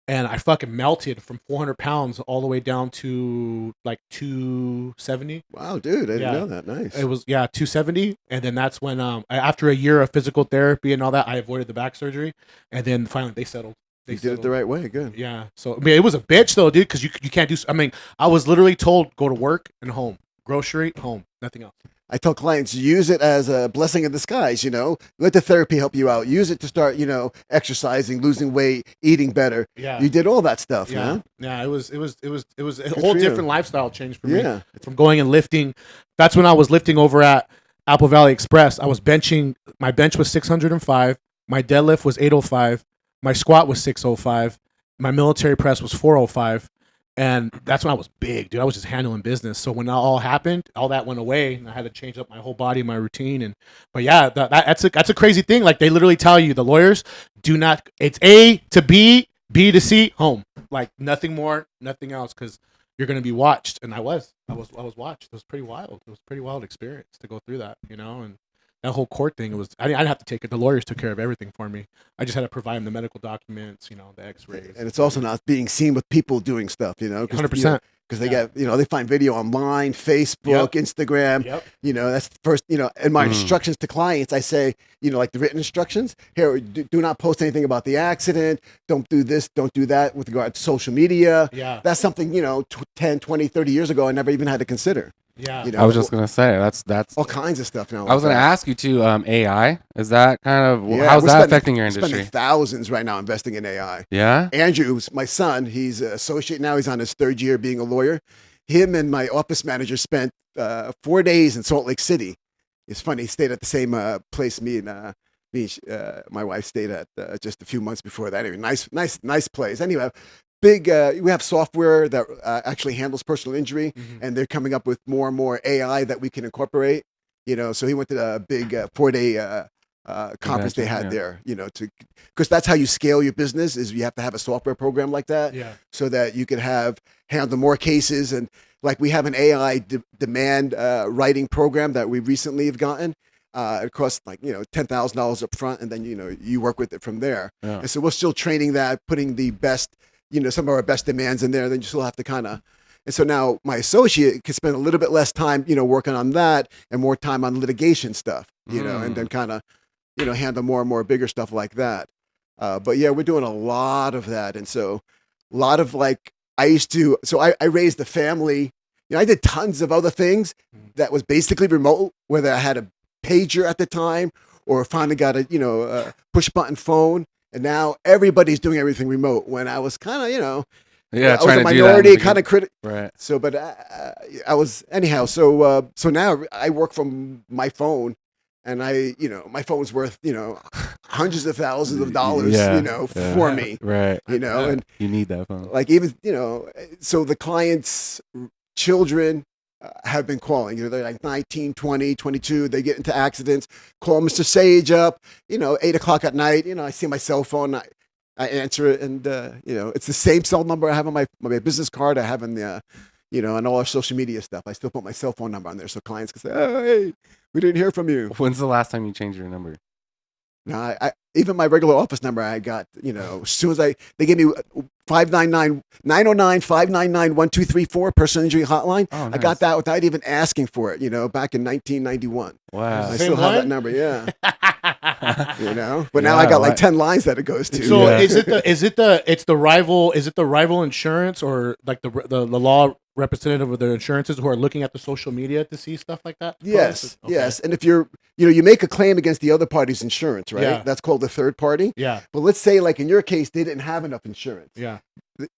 and I fucking melted from 400 pounds all the way down to like 270. Wow, dude, I didn't know that. Nice. It was 270, and then that's when after a year of physical therapy and all that, I avoided the back surgery, and then finally they settled. You did it the right way. Good. Yeah. So, I mean, it was a bitch, though, dude, because you can't do... I mean, I was literally told, go to work and home. Grocery, home. Nothing else. I tell clients, use it as a blessing in disguise, Let the therapy help you out. Use it to start, exercising, losing weight, eating better. Yeah. You did all that stuff, man. Yeah, it was a Good whole for different you. lifestyle change for me. From going and lifting. That's when I was lifting over at Apple Valley Express. I was benching... My bench was 605. My deadlift was 805. My squat was 605. My military press was 405. And that's when I was big, dude. I was just handling business. So when that all happened, all that went away, and I had to change up my whole body, my routine. But yeah, that's a crazy thing. Like, they literally tell you, the lawyers, do not. It's A to B, B to C, home. Like, nothing more, nothing else, because you're gonna be watched. And I was watched. It was pretty wild. It was a pretty wild experience to go through that, And that whole court thing, I didn't have to take it. The lawyers took care of everything for me. I just had to provide them the medical documents, the x-rays. And it's also not being seen with people doing stuff, 100%. Because they get, they find video online, Facebook, Instagram. That's the first, in my instructions to clients, I say, like the written instructions, here, do not post anything about the accident. Don't do this, don't do that with regard to social media. Yeah. That's something, 10, 20, 30 years ago, I never even had to consider. Yeah. I was just gonna say that's all kinds of stuff now. I was gonna ask you too. AI, is that kind of how's that affecting your industry? Spending thousands right now investing in AI. Yeah. Andrew, my son, he's an associate now. He's on his third year being a lawyer. Him and my office manager spent 4 days in Salt Lake City. It's funny. He stayed at the same place me and my wife stayed at just a few months before that. Anyway, nice place. Anyway. We have software that actually handles personal injury, and they're coming up with more and more AI that we can incorporate. So he went to a big 4-day conference they had there. Because that's how you scale your business is you have to have a software program like that, so that you can handle more cases. And like we have an AI demand writing program that we recently have gotten. It costs like $10,000 up front, and then you work with it from there. And so we're still training that, putting the best. Some of our best demands in there, then you still have to kind of, and so now my associate can spend a little bit less time, working on that and more time on litigation stuff, and then kind of, handle more and more bigger stuff like that. But yeah, we're doing a lot of that. And so a lot of like, I raised a family, I did tons of other things that was basically remote, whether I had a pager at the time or finally got a push button phone. And now everybody's doing everything remote. When I was kind of, I was a minority, kind of critical. Right. So, but I was anyhow. So now I work from my phone, and my phone's worth, hundreds of thousands of dollars, for me, Right. and You need that phone. like even, so the clients' children have been calling, they're like 19, 20, 22, they get into accidents, call Mr. Sayegh up, 8 o'clock at night, I see my cell phone, I answer it, and it's the same cell number I have on my business card. I have in the, on all our social media stuff. I still put my cell phone number on there so clients can say, "Oh, hey, we didn't hear from you." When's the last time you changed your number? No, I even my regular office number I got, as soon as they gave me 909-599-1234 personal injury hotline. Oh, nice. I got that without even asking for it, back in 1991. Wow. I Same still have line? that number, yeah. But now I got like 10 lines that it goes to. So Yeah. is it the rival insurance or like the law representative of the insurances who are looking at the social media to see stuff like that? Yes, Okay. yes. And if you make a claim against the other party's insurance, right? Yeah. That's called the third party. Yeah. But let's say, like in your case, they didn't have enough insurance. Yeah.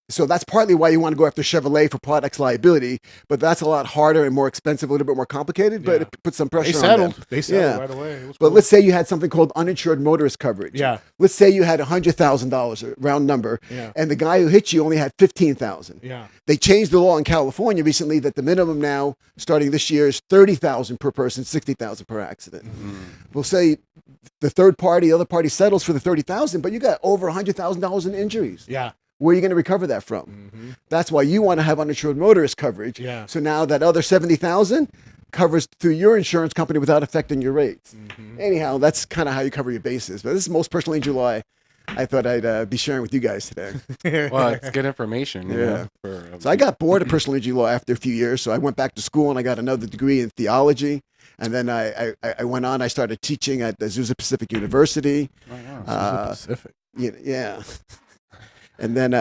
So that's partly why you want to go after Chevrolet for products liability, but that's a lot harder and more expensive, a little bit more complicated, but Yeah. it puts some They pressure on settled. them. They settled Yeah. right away. It was But cool. let's say you had something called uninsured motorist coverage. Yeah. Let's say you had $100,000, a round number, Yeah. and the guy who hit you only had 15,000. Yeah. They changed the law in California recently that the minimum now, starting this year, is 30,000 per person, 60,000 per accident. We'll say the third party, the other party settles for the 30,000, but you got over $100,000 in injuries. Yeah. Where are you going to recover that from? That's why you want to have uninsured motorist coverage. Yeah. So now that other 70,000 covers through your insurance company without affecting your rates. Anyhow, that's kind of how you cover your bases. But this is most personal injury law I thought I'd be sharing with you guys today. Well, it's good information. Yeah. For, So I got bored of personal injury law after a few years. So I went back to school and I got another degree in theology. And then I went on. I started teaching at the Azusa Pacific University. Oh, wow. Pacific. Yeah. And then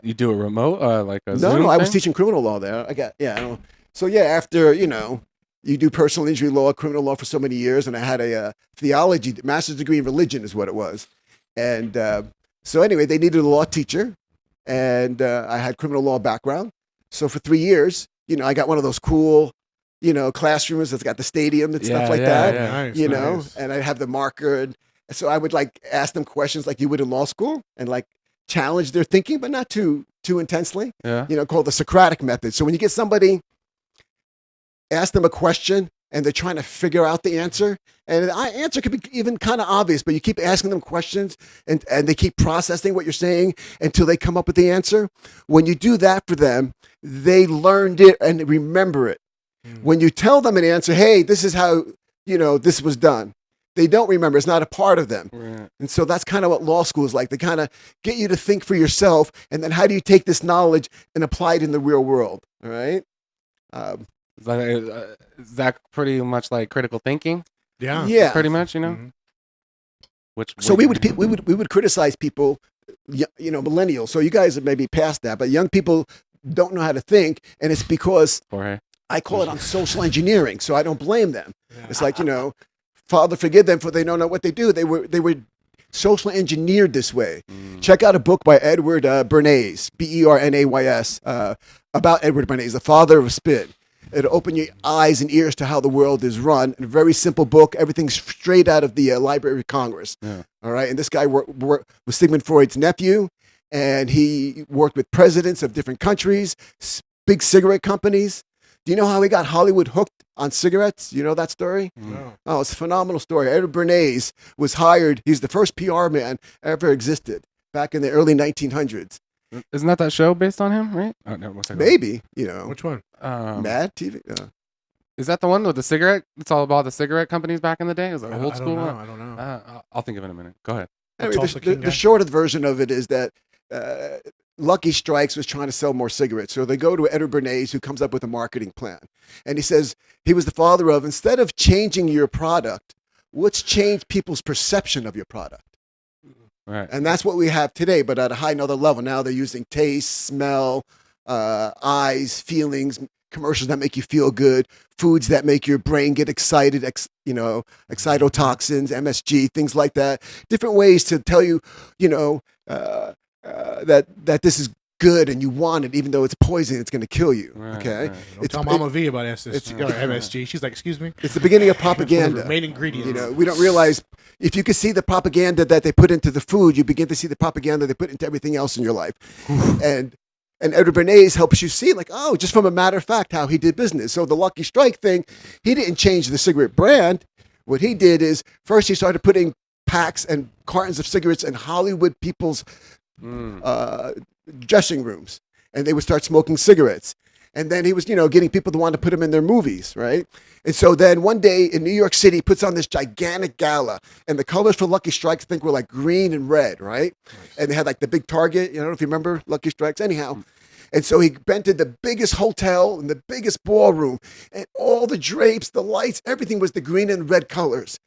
You do it remote, like a no, Zoom I was thing? teaching criminal law there. So yeah, after you do personal injury law, criminal law for so many years, and I had a theology master's degree in religion is what it was. And so anyway, they needed a law teacher, and I had criminal law background. So for 3 years, I got one of those cool, classrooms that's got the stadium and stuff like that. Nice. Nice. And I'd have the marker, and so I would like ask them questions like you would in law school, and like challenge their thinking, but not too intensely. Yeah. Called the Socratic method. So when you get somebody, ask them a question and they're trying to figure out the answer, and the answer could be even kind of obvious, but you keep asking them questions and they keep processing what you're saying until they come up with the answer. When you do that for them, they learned it and remember it. When you tell them an answer, hey, this is how, this was done, they don't remember. It's not a part of them. Right. And so that's kind of what law school is like. They kind of get you to think for yourself, and then how do you take this knowledge and apply it in the real world? All right. Is that pretty much like critical thinking? Yeah. Yeah. Pretty much, Mhm. Which So we would criticize people, millennials. So you guys are maybe past that, but young people don't know how to think, and it's because Jorge. I call it on social engineering. So I don't blame them. It's like, Father, forgive them for they don't know what they do. They were social engineered this way. Check out a book by Edward Bernays, Bernays, about Edward Bernays, the father of spin. It'll open your eyes and ears to how the world is run. A very simple book. Everything's straight out of the Library of Congress. Yeah. All right. And this guy was Sigmund Freud's nephew, and he worked with presidents of different countries, big cigarette companies. Do you know how he got Hollywood hooked on cigarettes? You know that story? No. Oh, it's a phenomenal story. Edward Bernays was hired. He's the first PR man ever existed back in the early 1900s. Isn't that show based on him, right? Oh, no, one second. Maybe, Which one? Mad TV. Is that the one with the cigarette? It's all about the cigarette companies back in the day? It was like I old school one? I don't know. I'll think of it in a minute. Go ahead. Anyway, Tulsa King guy? the shorter version of it is that Lucky Strikes was trying to sell more cigarettes. So they go to Edward Bernays, who comes up with a marketing plan. And he says, he was the father of, instead of changing your product, let's change people's perception of your product. Right. And that's what we have today, but at a high another level. Now they're using taste, smell, eyes, feelings, commercials that make you feel good, foods that make your brain get excited, excitotoxins, MSG, things like that. Different ways to tell you, that this is good and you want it, even though it's poison, it's going to kill you. Right, Okay, right. Don't tell Mama V about MSG. She's like, excuse me. it's the beginning of One of the propaganda. main ingredients. You know, we don't realize if you can see the propaganda that they put into the food, you begin to see the propaganda they put into everything else in your life. and Edward Bernays helps you see, like, oh, just from a matter of fact, how he did business. So the Lucky Strike thing, he didn't change the cigarette brand. What he did is first he started putting packs and cartons of cigarettes in Hollywood people's dressing rooms, and they would start smoking cigarettes. And then he was, getting people to want to put them in their movies, right? And so then one day in New York City, he puts on this gigantic gala, and the colors for Lucky Strikes, I think, were like green and red, right? And they had like the big Target. I don't know if you remember Lucky Strikes. Anyhow, and so he rented the biggest hotel and the biggest ballroom, and all the drapes, the lights, everything was the green and red colors,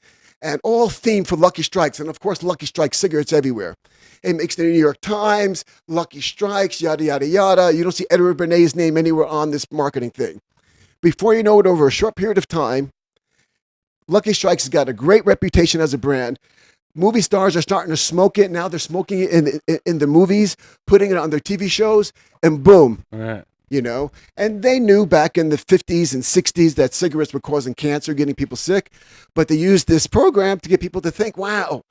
and all themed for Lucky Strikes. And of course, Lucky Strike cigarettes everywhere. It makes the New York Times, Lucky Strikes, yada, yada, yada. You don't see Edward Bernays' name anywhere on this marketing thing. Before you know it, over a short period of time, Lucky Strikes has got a great reputation as a brand. Movie stars are starting to smoke it. Now they're smoking it in the movies, putting it on their TV shows, and boom, Right. And they knew back in the 50s and 60s that cigarettes were causing cancer, getting people sick, but they used this program to get people to think, wow,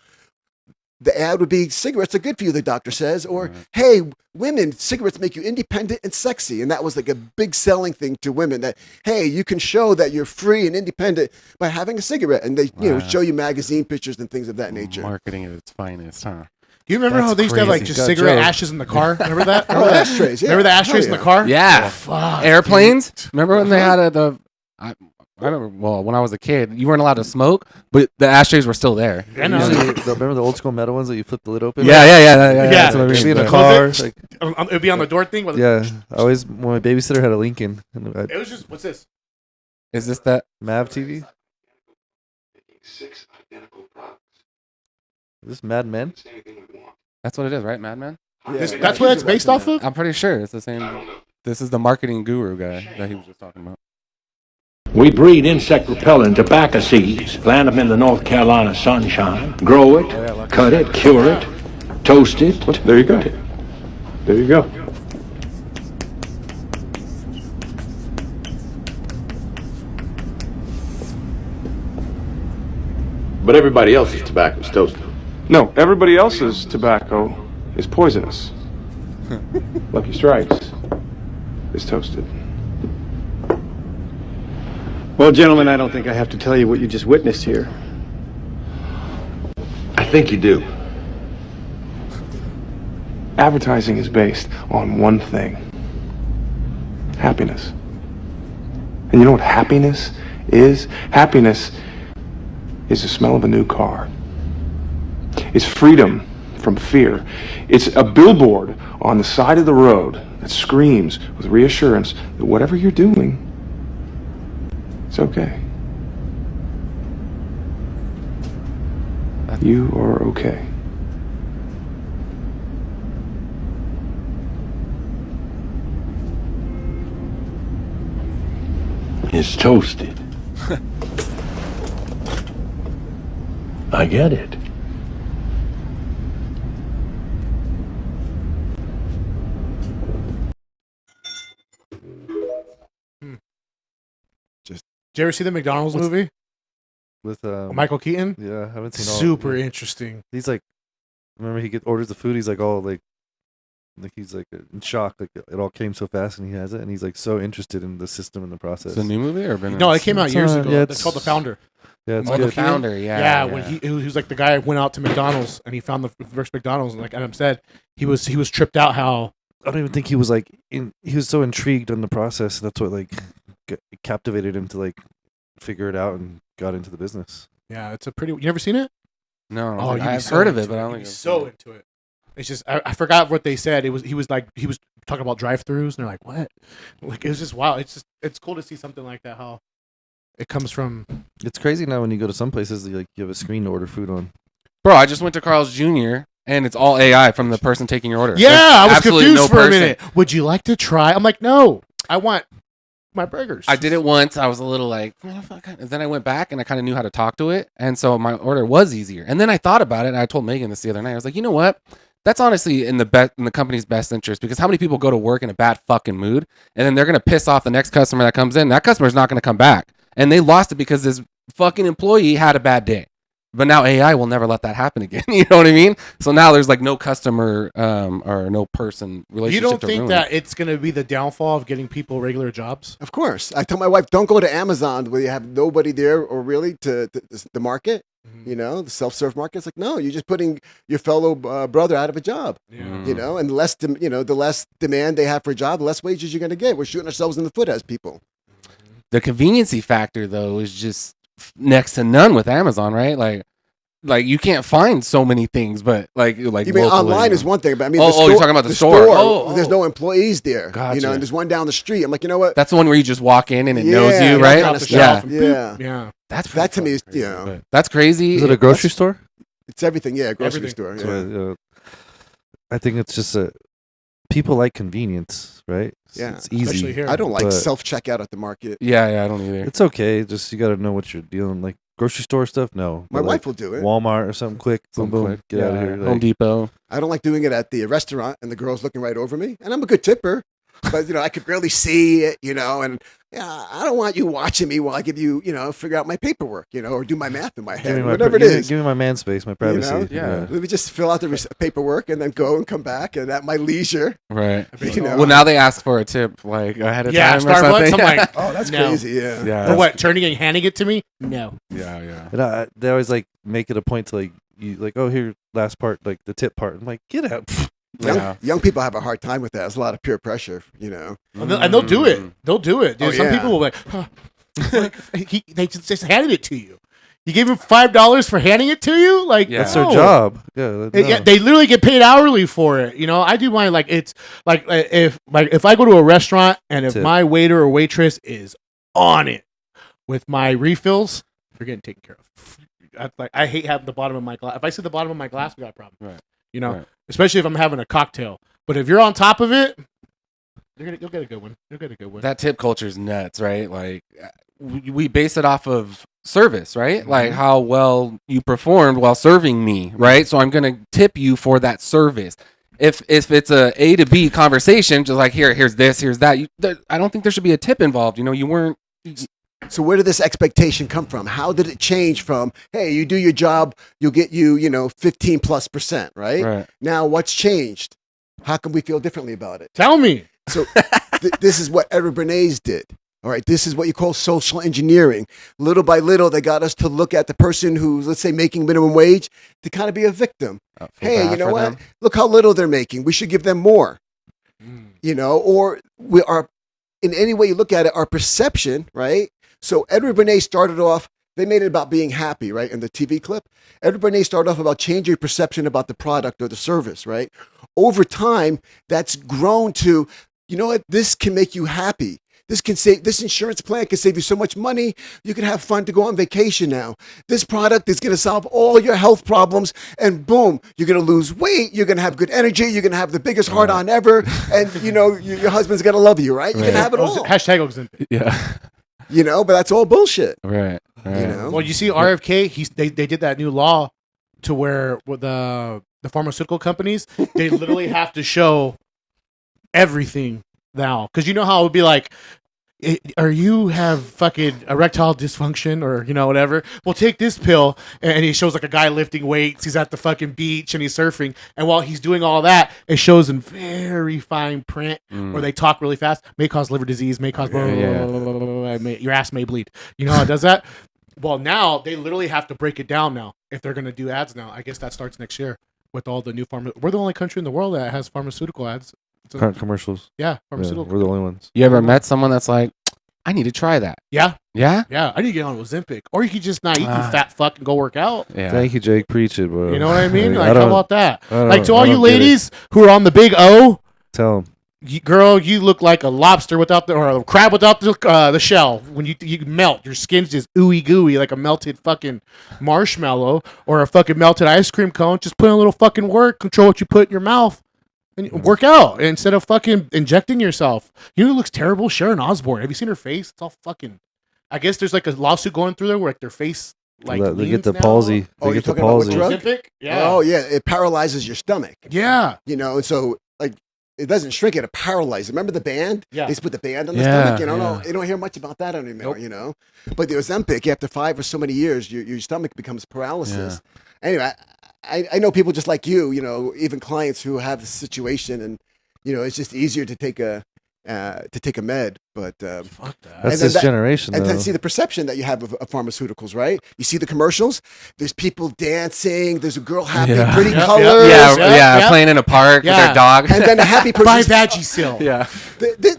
the ad would be, cigarettes are good for you, the doctor says, or, hey, women, cigarettes make you independent and sexy. And that was like a big selling thing to women, that, hey, you can show that you're free and independent by having a cigarette. And they, show you magazine pictures and things of that nature. Marketing at its finest, huh? Do you remember how they used to have like crazy. just Got cigarette Joe. ashes in the car? Remember that? Oh, ashtrays, yeah. Remember the ashtrays in Hell the yeah. car? Yeah. Fuck. Airplanes. Remember when they had I remember, well, when I was a kid, you weren't allowed to smoke, but the ashtrays were still there. I know. Remember the old school metal ones that you flip the lid open? Yeah. Yeah. That's what I mean. See in a But- car. Was Like, It'd be on the door thing. With yeah. I always, when my babysitter had a Lincoln, and It was just, what's this? Is this that? Mav TV. Is this Mad Men? That's what it is, right, Madman? That's what it's based off of? I'm pretty sure it's the same. This is the marketing guru guy that he was just talking about. We breed insect repellent tobacco seeds, plant them in the North Carolina sunshine, grow it, cut it, cure it, toast it. There you go. There you go. But everybody else's tobacco is toasted. No, everybody else's tobacco is poisonous. Lucky Strikes is toasted. Well, gentlemen, I don't think I have to tell you what you just witnessed here. I think you do. Advertising is based on one thing: happiness. And you know what happiness is? Happiness is the smell of a new car. It's freedom from fear. It's a billboard on the side of the road that screams with reassurance that whatever you're doing, it's okay. You are okay. It's toasted. I get it. Did you ever see the McDonald's movie? With Michael Keaton? Yeah, I haven't seen all. Super interesting. He's like, remember he orders the food. He's like all like he's like in shock. Like it all came so fast, and he has it, and he's like so interested in the system and the process. It's a new movie or been? No, it came out years ago. yeah, It's called The Founder. Yeah, it's Oh, the good. founder. Yeah. Yeah, when he was like the guy who went out to McDonald's and he found the first McDonald's, and like Adam said, he was tripped out how I don't even think he was like he was so intrigued on the process. That's what like captivated him to like figure it out and got into the business. yeah, it's a pretty. You never seen it? No, Oh, you'd be I've so heard of into it, but I You'd don't be think so into it. It's just I forgot what they said. He was talking about drive-throughs, and they're like, what? Like it was just wow. It's cool to see something like that. How it comes from. It's crazy now when you go to some places you have a screen to order food on. Bro, I just went to Carl's Jr. and it's all AI from the person taking your order. Yeah, There's I was absolutely confused no for a person. minute. Would you like to try? I'm like, no, I want my burgers. I did it once. I was a little like, and then I went back and I kind of knew how to talk to it. And so my order was easier. And then I thought about it and I told Megan this the other night. I was like, you know what? that's honestly in the company's best interest, because how many people go to work in a bad fucking mood and then they're gonna piss off the next customer that comes in? That customer's not gonna come back, and they lost it because this fucking employee had a bad day. But now AI will never let that happen again. You know what I mean? So now there's like no customer or no person relationship. You don't to think ruin that it. it's going to be the downfall of getting people regular jobs? Of course. I tell my wife, don't go to Amazon where you have nobody there or really to the market. You know, the self-serve market. It's like, no, you're just putting your fellow brother out of a job. Yeah. You know, and the less demand they have for a job, the less wages you're going to get. We're shooting ourselves in the foot as people. The conveniency factor though is just next to none with Amazon, right? Like you can't find so many things, but like You mean locally, online is one thing, but I mean, you're talking about the store. There's no employees there. Gotcha. You know, and there's one down the street. I'm like, you know what? That's the one where you just walk in and it Yeah, knows you, that right? kind of Yeah, stuff. Yeah. Yeah. that's That to me is, crazy, you know, but that's crazy. Is it a grocery store? it's everything. Yeah, grocery Everything. store. Yeah. So, I think it's just people like convenience, right? Yeah. It's easy. Especially here. I don't like But- self checkout at the market. Yeah, I don't either. It's okay. Just you got to know what you're dealing. Like grocery store stuff, no. My But, wife like, will do it. Walmart or something quick, boom, Something boom, quick. get out of here. Home Like, Depot. I don't like doing it at the restaurant and the girl's looking right over me. And I'm a good tipper, but, you know, I could barely see it, you know, and I don't want you watching me while I give you, you know, figure out my paperwork, you know, or do my math in my give head, me my, whatever it give me- is. Give me my man space, my privacy. know? Yeah. Let me just fill out the paperwork and then go and come back and at my leisure. Right. You know? Well, now they ask for a tip like ahead of Yeah, time or Starbucks. something. I'm like, Oh, that's No. crazy. Yeah. yeah. for what? Turning and handing it to me? No. Yeah. And they always like make it a point to like you like, oh, here last part, like the tip part. I'm like, get out. Yeah. Young people have a hard time with that. There's a lot of peer pressure, you know. And they'll do it. They'll do it. Dude. Oh, Some yeah. people will be like, huh. They just handed it to you. You gave him $5 for handing it to you? Like, Yeah. That's their no. job. Yeah, Yeah, they literally get paid hourly for it. You know, I do mine like it's like if I go to a restaurant and if Tip. my waiter or waitress is on it with my refills, you're getting taken care of. I hate having the bottom of my glass. If I see the bottom of my glass, we got a problem. Right. You know, Right. especially if I'm having a cocktail. But if you're on top of it, you'll get a good one. You'll get a good one. That tip culture is nuts, right? Like we base it off of service, right? Like how well you performed while serving me, right? So I'm gonna tip you for that service. If it's a to B conversation, just like here's this, here's that. I don't think there should be a tip involved. You know, you weren't. So where did this expectation come from? How did it change from, hey, you do your job, you'll get you know, 15+%, right? Right. Now what's changed? How can we feel differently about it? Tell me. So this is what Edward Bernays did. All right, this is what you call social engineering. Little by little, they got us to look at the person who's, let's say, making minimum wage to kind of be a victim. Feel Hey, bad you know for what? them. Look how little they're making. We should give them more. You know, or we are, in any way you look at it, our perception, right? So Edward Bernays started off, they made it about being happy, right? In the TV clip, Edward Bernays started off about changing your perception about the product or the service, right? Over time, that's grown to, you know what? This can make you happy. This insurance plan can save you so much money. You can have fun to go on vacation now. This product is going to solve all your health problems, and boom, you're going to lose weight. You're going to have good energy. You're going to have the biggest heart on ever, and you know your husband's going to love you, right? You're going to have it all. Hashtag Ozempic. Yeah. You know, but that's all bullshit. Right. You know. Well, you see, RFK, they did that new law to where with the pharmaceutical companies, they literally have to show everything now. Because you know how it would be like, or you have fucking erectile dysfunction or, you know, whatever. Well, take this pill. And he shows like a guy lifting weights. He's at the fucking beach and he's surfing. And while he's doing all that, it shows in very fine print where they talk really fast. May cause liver disease, may cause blah, blah, blah, blah, blah, blah, blah, your ass may bleed. You know how it does that? Well, now they literally have to break it down now if they're going to do ads now. I guess that starts next year with all the new We're the only country in the world that has pharmaceutical ads. Commercials. Yeah, Yeah, pharmaceutical. we're the only ones. You ever met someone that's like, I need to try that? Yeah, Yeah. yeah. I need to get on Ozempic. Or you could just not eat, you fat fuck, and go work out. Yeah. Thank you, Jake. Preach it, bro. You know what I mean? Like, Like, how about that? I Like, to don't- all I you don't get it. ladies who are on the big O, Tell them. girl, you look like a lobster without or a crab without the shell. When you melt, your skin's just ooey gooey like a melted fucking marshmallow or a fucking melted ice cream cone. Just put in a little fucking work, control what you put in your mouth, and work out instead of fucking injecting yourself. You know who looks terrible? Sharon Osbourne. Have you seen her face? It's all fucking. I guess there's like a lawsuit going through there where like their face like They leans get the now. palsy. Oh, They you're get the talking about what palsy. drug? Ozempic? Yeah. Oh yeah, it paralyzes your stomach. Yeah. You know, and so like it doesn't shrink it paralyzes. Remember the band? Yeah. They used to put the band on the Yeah, stomach. You don't know. yeah. You don't hear much about that anymore. Nope. You know, but the Ozempic, after 5 or so many years, your stomach becomes paralysis. Anyway, I know people just like you. You know, even clients who have the situation, and you know, it's just easier to take a med. But Fuck that. That's And then this that- generation, and though. then see the perception that you have of pharmaceuticals, right? You see the commercials. There's people dancing. There's a girl happy, Yeah. pretty Yep, yep. colors. Yeah. Playing in a park with Yeah. their dog. And then a happy Buy person. Vagisil. yeah.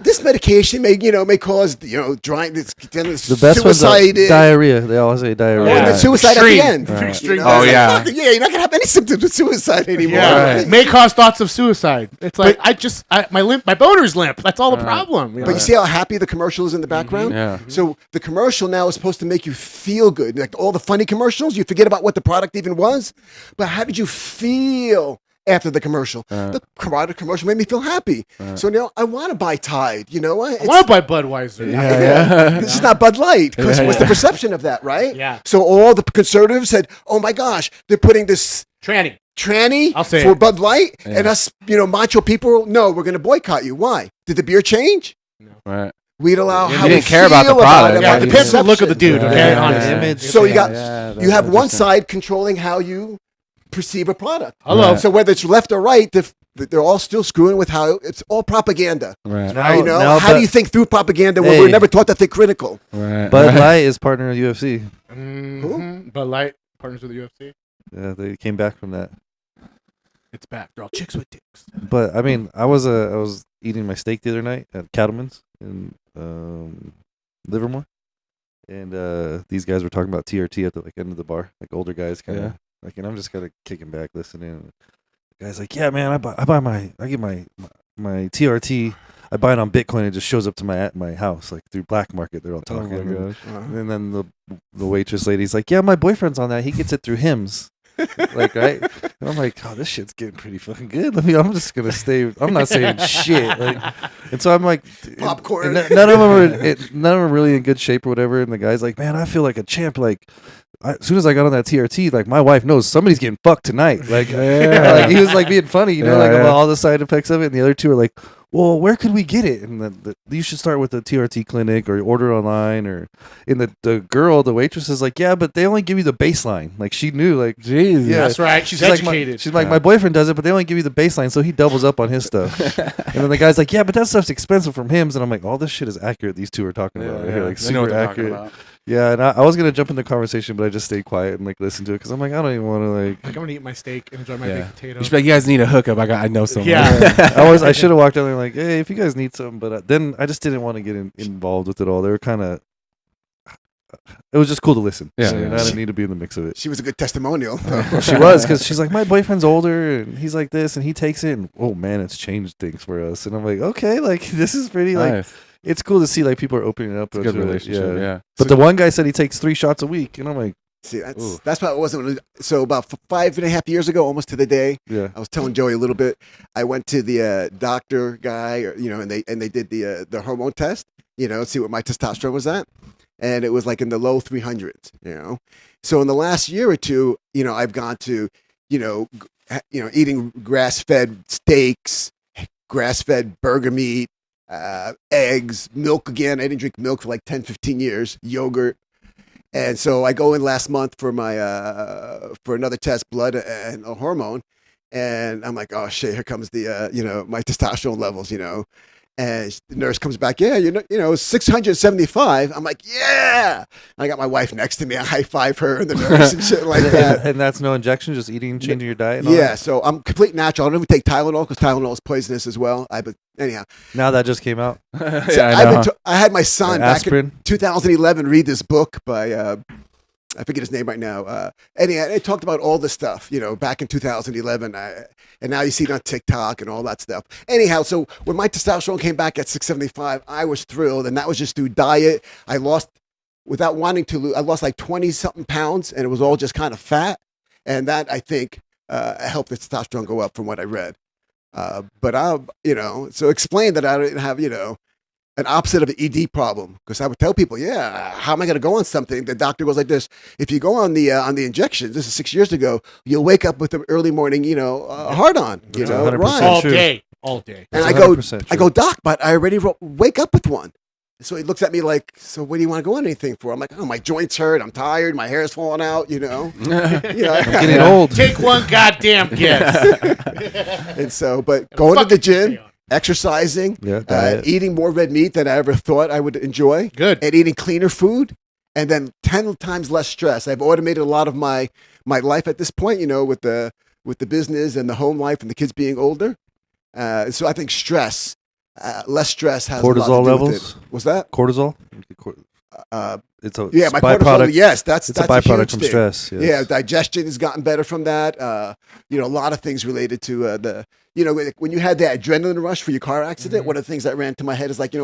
This medication may cause drying. The best one's suicide. diarrhea. They always say diarrhea. And then suicide Extreme. at the end. Right. Extreme. You know, Oh, it's like, yeah. fuck it, you're not gonna have any symptoms of suicide anymore. Yeah. Right. May cause thoughts of suicide. It's like my boner's limp. That's all the problem. But you see how happy the commercial is in the background? Yeah. So the commercial now is supposed to make you feel good. Like all the funny commercials, you forget about what the product even was. But how did you feel after the commercial? The product commercial made me feel happy. So now I want to buy Tide. You know what? I want to buy Budweiser. This is not Bud Light. Because what's the perception of that, right? Yeah. So all the conservatives said, "Oh my gosh, they're putting this Tranny. tranny I'll say for it. Bud Light," and us, macho people. No, we're going to boycott you. Why? Did the beer change? Right. We'd allow You how didn't we care about the feel product. it, Yeah, about it the depends on the look of the perception. dude. Okay, Yeah. honestly. Yeah. It's- So you got Yeah, you have one 100%. side controlling how you perceive a product. Hello. Right. So whether it's left or right, they're all still screwing with how it's all propaganda. Right. Now- You know, now how do Bud- you think through propaganda when Hey. we're never taught to think critical? Right. Bud right. Light is partner of UFC. Mhm. Bud Light partners with the UFC. Yeah, they came back from that. It's back. They're all chicks with dicks. But I mean, I was eating my steak the other night at Cattleman's in Livermore, and these guys were talking about TRT at the end of the bar, like older guys, kind of Yeah. and I'm just kind of kicking back listening. And the guy's like, "Yeah, man, I get my TRT. I buy it on Bitcoin. It just shows up to my house like through black market. They're all Oh talking. my and, gosh. and then the waitress lady's like, "Yeah, my boyfriend's on that. He gets it through Hims." Like, right? And I'm like, "Oh, this shit's getting pretty fucking good. I'm just gonna stay. I'm not saying shit." Like, and so I'm like, Popcorn. and none of them are really in good shape or whatever. And the guy's like, "Man, I feel like a champ. Like, as soon as I got on that TRT, like my wife knows somebody's getting fucked tonight." Like, Yeah. like he was like being funny, Yeah, like yeah. about all the side effects of it. And the other two are like, "Well, where could we get it?" And you should start with the TRT clinic or order online. Or in the waitress is like, "Yeah, but they only give you the baseline." Like she knew, like, Jeez. Yeah. That's right. She's like, educated. she's like, "My boyfriend does it, but they only give you the baseline, so he doubles up on his stuff." And then the guy's like, "Yeah, but that stuff's expensive from Hims." And I'm like, "All this shit is accurate. These two are talking about right here, like They know what super they're talking accurate." about. Yeah, and I was gonna jump in the conversation, but I just stayed quiet and like listened to it because I'm like, I don't even want to Like, I'm gonna eat my steak and enjoy my Yeah. baked potato. You should be like, you guys need a hookup. I know someone. Yeah. I should have walked down there like, "Hey, if you guys need something," but then I just didn't want to get involved with it all. They were kind of. It was just cool to listen. Yeah, So, yeah. and I didn't need to be in the mix of it. She was a good testimonial. She was, because she's like, "My boyfriend's older and he's like this and he takes it, and oh man, it's changed things for us." And I'm like, okay, like this is pretty like Nice. it's cool to see like people are opening up. It's a good to it. relationship. Yeah. But the one guy said he takes 3 shots a week, and I'm like, See, Ooh. that's why it wasn't. So about 5.5 years ago, almost to the day, yeah, I was telling Joey a little bit. I went to the doctor guy, and they did the hormone test, see what my testosterone was at, and it was like in the low 300s, So in the last year or two, I've gone to, eating grass-fed steaks, grass-fed burger meat, eggs, milk again. I didn't drink milk for like 10, 15 years, yogurt. And so I go in last month for my for another test, blood and a hormone, and I'm like, oh shit, here comes the my testosterone levels, And the nurse comes back, yeah, 675. I'm like, yeah. I got my wife next to me. I high five her and the nurse and shit like that. and that's no injection, just eating, changing your diet. And all Yeah, that? so I'm complete natural. I don't even take Tylenol because Tylenol is poisonous as well. Anyhow, Now that just came out. so Yeah, I know. I had my son back in Aspirin. 2011 read this book by I forget his name right now. Anyhow, it talked about all this stuff, back in 2011, and now you see it on TikTok and all that stuff. Anyhow, so when my testosterone came back at 675, I was thrilled, and that was just through diet. I lost, without wanting to lose, I lost like 20 something pounds, and it was all just kind of fat, and that I think helped the testosterone go up from what I read. But so explain that I didn't have, an opposite of an ED problem, because I would tell people, how am I going to go on something? The doctor goes like this: if you go on the injections, this is 6 years ago, you'll wake up with an early morning, hard on, That's 100% right? all day. And That's 100% I go, doc, but I already wake up with one. So he looks at me like, so what do you want to go on anything for? I'm like, oh, my joints hurt. I'm tired. My hair's falling out, I'm getting old. Take one goddamn guess. And so, but going to the gym, exercising, diet. eating more red meat than I ever thought I would enjoy. Good. And eating cleaner food, and then 10 times less stress. I've automated a lot of my life at this point, with the business and the home life and the kids being older. So I think less stress has Cortisol a lot to do levels. with it. What's that? Cortisol. It's a My cortisol. Yes, that's a huge byproduct from thing. stress. Yes. Yeah, digestion has gotten better from that. A lot of things related to when you had that adrenaline rush for your car accident. One of the things that ran to my head is like,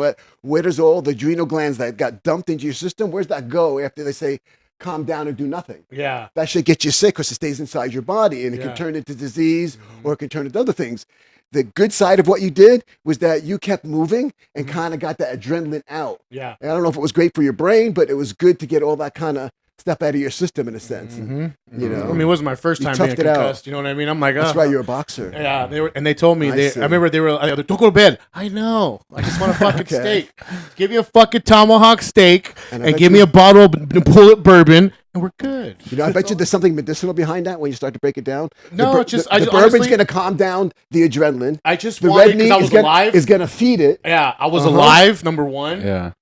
where does all the adrenal glands that got dumped into your system? Where's that go after they say calm down and do nothing? Yeah, that should get you sick because it stays inside your body and it can turn into disease or it can turn into other things. The good side of what you did was that you kept moving and kind of got that adrenaline out. Yeah. And I don't know if it was great for your brain, but it was good to get all that kind of stuff out of your system in a sense. I mean, it wasn't my first time being concussed. You know what I mean? I'm like, that's right. You're a boxer. Yeah. They told me. I remember they were like, don't go to bed. I know. I just want a fucking steak. Give me a fucking tomahawk steak and give me a bottle of bullet bourbon. And we're good. I bet you there's something medicinal behind that when you start to break it down. No, the bourbon's going to calm down the adrenaline. I just wanted because I was alive. Is going to feed it. Yeah, I was alive. Number one. Yeah.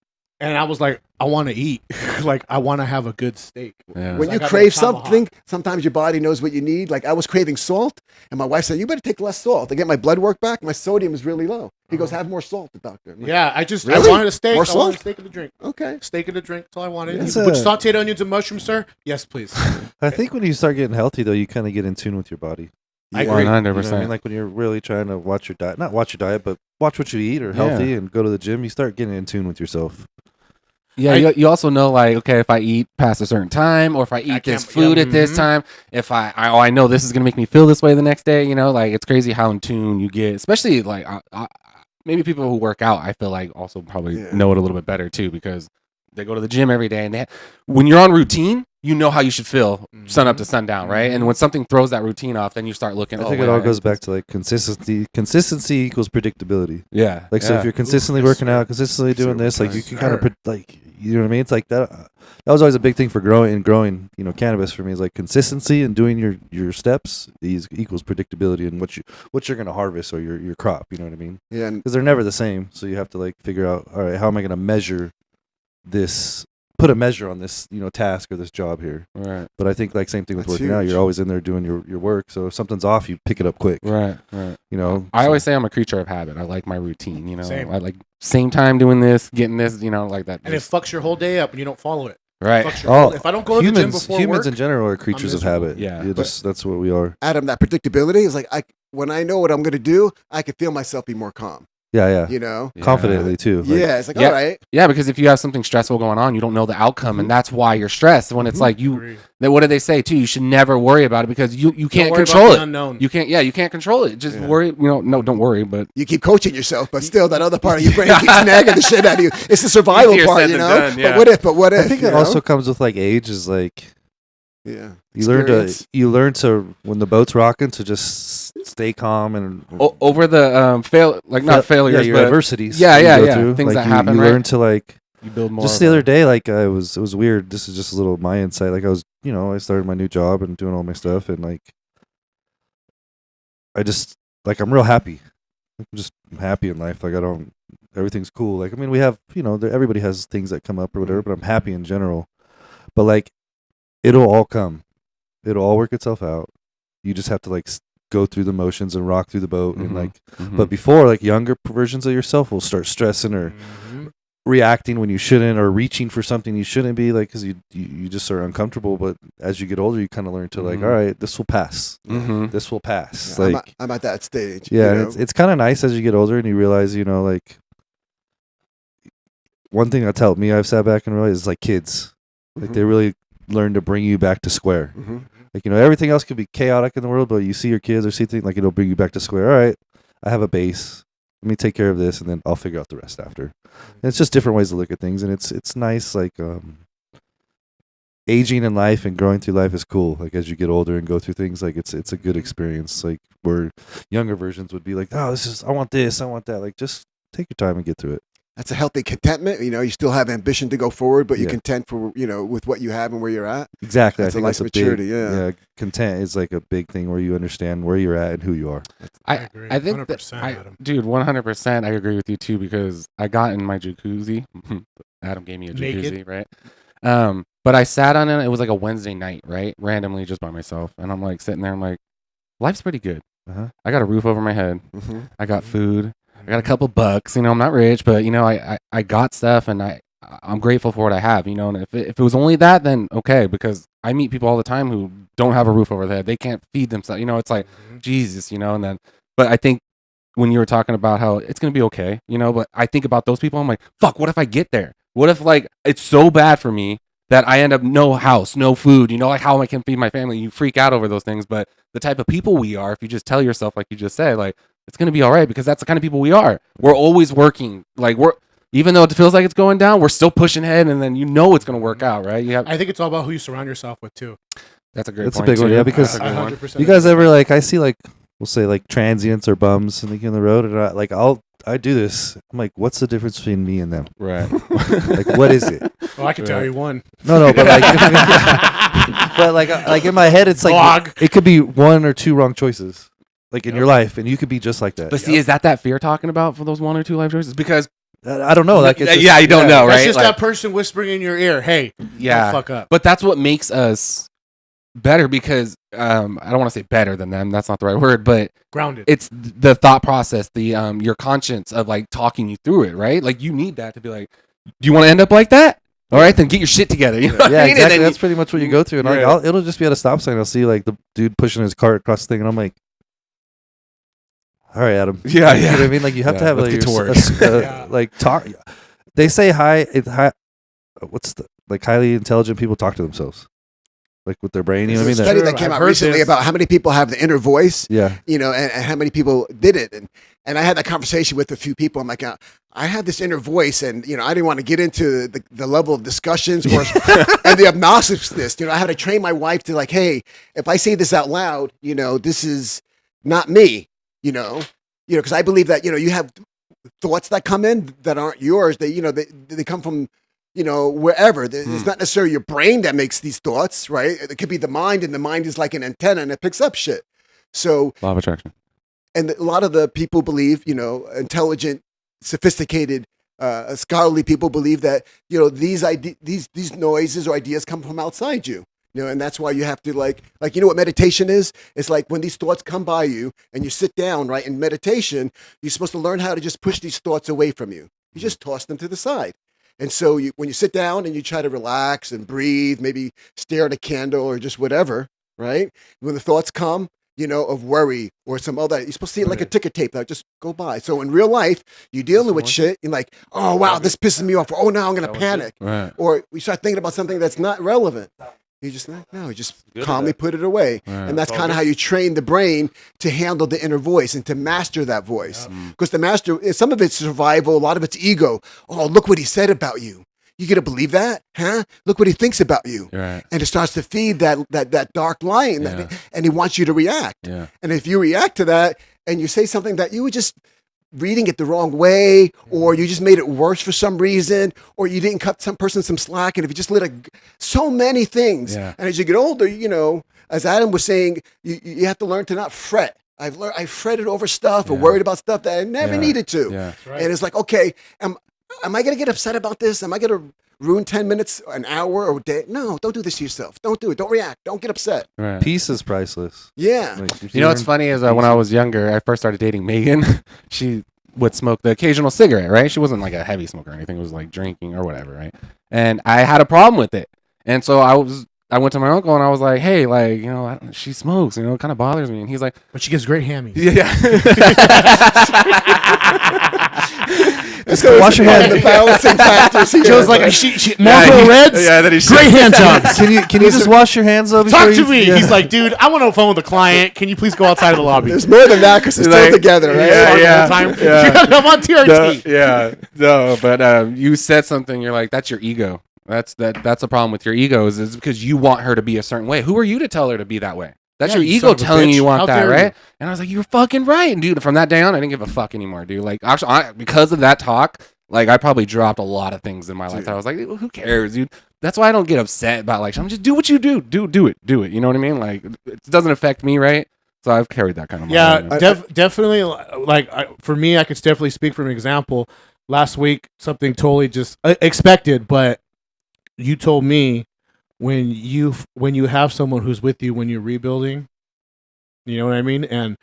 And I was like, I want to eat. Like, I want to have a good steak. Yeah. When you crave something, sometimes your body knows what you need. Like I was craving salt, and my wife said, "You better take less salt." I get my blood work back. My sodium is really low. He goes, "Have more salt," the doctor. Like, I really? wanted a steak. More I wanted salt? a steak and a drink. Okay. Steak and a drink. That's all I wanted. Yes, Would sauteed onions and mushrooms, sir? Yes, please. I think when you start getting healthy, though, you kind of get in tune with your body. I agree. 100%. You know what I mean? Like when you're really trying to watch your diet, not watch your diet, but watch what you eat or healthy and go to the gym, you start getting in tune with yourself. Yeah, you also know, like, okay, if I eat past a certain time, or if I eat this food at this time, if I know this is gonna make me feel this way the next day, like it's crazy how in tune you get. Especially like maybe people who work out, I feel like also probably know it a little bit better too, because they go to the gym every day, and when you're on routine, you know how you should feel sun up to sundown, right? And when something throws that routine off, then you start looking. I think it all goes back to like consistency. Consistency equals predictability. Yeah. Like so, if you're consistently working out, consistently doing this, like you can kind of like, you know what I mean? It's like that. That was always a big thing for growing. Cannabis for me is like consistency and doing your steps equals predictability and what you're gonna harvest or your crop. You know what I mean? Yeah. Because they're never the same. So you have to like figure out, all right, how am I gonna measure this? Put a measure on this, task or this job here. Right. But I think like same thing with That's working out. huge. You're always in there doing your work. So if something's off, you pick it up quick. Right. I always say I'm a creature of habit. I like my routine. Same. I like same time doing this, getting this, like that. And it fucks your whole day up when you don't follow it. Right. If I don't go to the gym before humans work, in general are creatures of habit. Yeah. That's what we are. Adam, that predictability is like when I know what I'm going to do, I can feel myself be more calm. Yeah. Yeah. Confidently too. Yeah. It's like, all right. Yeah, because if you have something stressful going on, you don't know the outcome, and that's why you're stressed. When it's like what do they say too? You should never worry about it because you can't control it. Unknown. You can't control it. Just worry. No, don't worry. But you keep coaching yourself, but still that other part of your brain keeps nagging the shit out of you. It's the survival Easier part, said than done, yeah. But what if? I think it also comes with like age. Is like you learn to when the boat's rocking to just stay calm and over the failures, your but adversities. Yeah. Things like that happen. You right? learn to like. You build more. Just the other day, like it was weird. This is just a little my insight. Like I was, I started my new job and doing all my stuff, and like I just like I'm real happy. I'm happy in life. Like everything's cool. Like I mean, we have everybody has things that come up or whatever, but I'm happy in general. But like it'll all come. It'll all work itself out. You just have to like go through the motions and rock through the boat and like. But before, like younger versions of yourself will start stressing or reacting when you shouldn't or reaching for something you shouldn't be, like because you just are uncomfortable. But as you get older, you kind of learn to like, all right, this will pass. This will pass. Yeah, like I'm at that stage. Yeah, it's kind of nice as you get older and you realize, like one thing that's helped me, I've sat back and realized is like kids, like they really learn to bring you back to square. Like everything else can be chaotic in the world, but you see your kids or see things like it'll bring you back to square. All right, I have a base. Let me take care of this, and then I'll figure out the rest after. And it's just different ways to look at things, and it's nice. Like aging in life and growing through life is cool. Like as you get older and go through things, like it's a good experience. Like where younger versions would be like, oh, I want this, I want that. Like just take your time and get through it. That's a healthy contentment. You still have ambition to go forward, but you're Yeah. content for with what you have and where you're at. Exactly. That's I think a nice that's maturity. big, Yeah. Content is like a big thing where you understand where you're at and who you are. I agree. I think 100%, Adam. dude, 100%. I agree with you too because I got in my jacuzzi. Adam gave me a jacuzzi, Naked? right? But I sat on it. It was like a Wednesday night, right? Randomly, just by myself, and I'm like sitting there. I'm like, life's pretty good. Uh-huh. I got a roof over my head. Mm-hmm. I got food. I got a couple bucks. I'm not rich, but I got stuff, and I'm grateful for what I have. And if it was only that, then okay, because I meet people all the time who don't have a roof over their head. They can't feed themselves. It's like Jesus, and then. But I think when you were talking about how it's gonna be okay, but I think about those people. I'm like, fuck. What if I get there? What if like it's so bad for me that I end up no house, no food? Like how I can feed my family. You freak out over those things, but the type of people we are, if you just tell yourself, like you just said, like. It's going to be all right because that's the kind of people we are. We're always working. Like even though it feels like it's going down, we're still pushing ahead, and then it's going to work out, right? I think it's all about who you surround yourself with too. That's a great That's point. a big one, too. yeah, because That's a good one. 100%. You guys ever I see we'll say transients or bums and on the road, and I do this. I'm like, what's the difference between me and them? Right. What is it? Well, I can tell you one. No, but but in my head, it's like it could be one or two wrong choices. In your life, and you could be just like that. But see, is that fear talking about for those one or two life choices? Because I don't know. It's just, you don't know, right? That's just that person whispering in your ear, "Hey, don't fuck up." But that's what makes us better because I don't want to say better than them. That's not the right word, but Grounded. It's the thought process, the your conscience of talking you through it, right? Like you need that to be like, do you want to end up like that? All right, then get your shit together. You know what I mean? Exactly. That's pretty much what you go through. And Right. it'll just be at a stop sign. I'll see the dude pushing his cart across the thing, and I'm like, all right, Adam. Yeah, You know yeah. what I mean? You have to have let's get to work. talk. They say what's highly intelligent people talk to themselves, with their brain. You know what I mean? There's a study True, that came I've out heard recently this. about how many people have the inner voice. Yeah. And how many people did it. And I had that conversation with a few people. I'm like, I had this inner voice, and I didn't want to get into the level of discussions or and the obnoxiousness. I had to train my wife to hey, if I say this out loud, this is not me. Because I believe that you have thoughts that come in that aren't yours. They come from wherever. It's not necessarily your brain that makes these thoughts, right? It could be the mind, and the mind is like an antenna, and it picks up shit. So Law of attraction. and a lot of the people believe, intelligent, sophisticated, scholarly people believe that these noises or ideas come from outside you. And that's why you have to what meditation is? It's like when these thoughts come by you and you sit down, right? In meditation, you're supposed to learn how to just push these thoughts away from you. You just toss them to the side. And so when you sit down and you try to relax and breathe, maybe stare at a candle or just whatever, right? When the thoughts come, of worry or some other, you're supposed to see it like a ticker tape that just go by. So in real life, you're dealing with shit. You're like, oh, wow, this pisses me off. Or, oh, now I'm going to panic. Right. Or we start thinking about something that's not relevant. You just calmly put it away. Right. And that's kind of how you train the brain to handle the inner voice and to master that voice. Because some of it's survival, a lot of it's ego. Oh, look what he said about you. You gonna believe that? Huh? Look what he thinks about you. Right. And it starts to feed that dark lion, and he wants you to react. Yeah. And if you react to that and you say something that you were just reading it the wrong way, or you just made it worse for some reason, or you didn't cut some person some slack, and if you just so many things. Yeah. And as you get older, as Adam was saying, you have to learn to not fret. I fretted over stuff or worried about stuff that I never needed to. Yeah. Right. And it's like, okay, am I going to get upset about this? Am I going to ruin 10 minutes, an hour, or a day? No, don't do this to yourself. Don't do it. Don't react. Don't get upset. Right. Peace is priceless. Yeah. If You know what's learn funny is peace when I was younger, I first started dating Megan. She would smoke the occasional cigarette, right? She wasn't like a heavy smoker or anything. It was like drinking or whatever, right? And I had a problem with it. And so I went to my uncle and I was like, hey, like, you know, she smokes, you know, it kind of bothers me. And he's like, But she gives great hammies. yeah. Just wash your hands. The balancing factors here. Joe's like, she Marlboro Reds, Yeah, then he great hand jobs. Can you just wash your hands though? Talk before to me. yeah. He's like, dude, I want to phone with a client. Can you please go outside of the lobby? There's more than that because it's still together, right? Yeah, The whole time. yeah. I'm on TRT. No, but you said something. You're like, that's your ego. That's a problem with your ego is because you want her to be a certain way. Who are you to tell her to be that way? That's Yeah, your you ego son of a telling bitch. you want How that, dare right? you. And I was like, you're fucking right. And dude, from that day on, I didn't give a fuck anymore, dude. Like, actually, because of that talk, like, I probably dropped a lot of things in my life. That I was like, who cares, dude? That's why I don't get upset about, like, I'm just do what you do. Do it. You know what I mean? Like, it doesn't affect me, right? So I've carried that kind of Yeah, mindset. definitely. Like for me, I could definitely speak from an example. Last week, something totally just expected, but you told me when you have someone who's with you when you're rebuilding, you know what I mean? And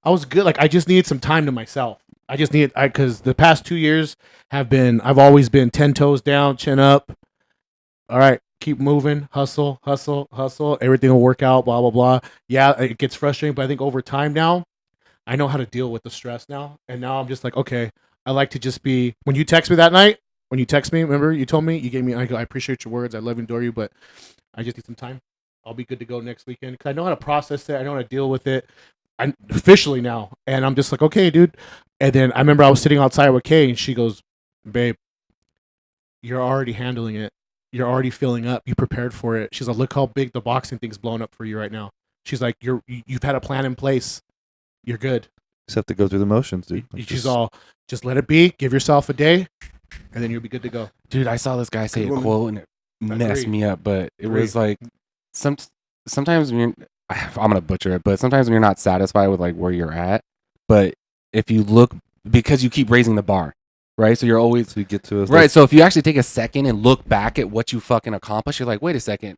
I was good. Like I just needed some time to myself. I just needed because the past 2 years I've always been 10 toes down, chin up. All right, keep moving, hustle. Everything will work out. Blah blah blah. Yeah, it gets frustrating, but I think over time now, I know how to deal with the stress now. And now I'm just like, okay, I like to just be. When you text me that night, when you text me, remember you told me you gave me. I go, I appreciate your words. I love and adore you, but I just need some time. I'll be good to go next weekend because I know how to process it. I know how to deal with it. I'm officially now, and I'm just like, okay, dude. And then I remember I was sitting outside with Kay, and she goes, "Babe, you're already handling it. You're already filling up. You prepared for it." She's like, "Look how big the boxing thing's blown up for you right now." She's like, "You've had a plan in place. You're good." Just have to go through the motions, dude. She's all, just let it be. Give yourself a day, and then you'll be good to go. Dude, I saw this guy say a Good woman. quote and it messed Agreed. me up, but it Agreed. was like sometimes when you're, I'm gonna butcher it, but sometimes when you're not satisfied with like where you're at, but if you look because you keep raising the bar, right? So you're always So you get to right. So if you actually take a second and look back at what you fucking accomplished, you're like, wait a second.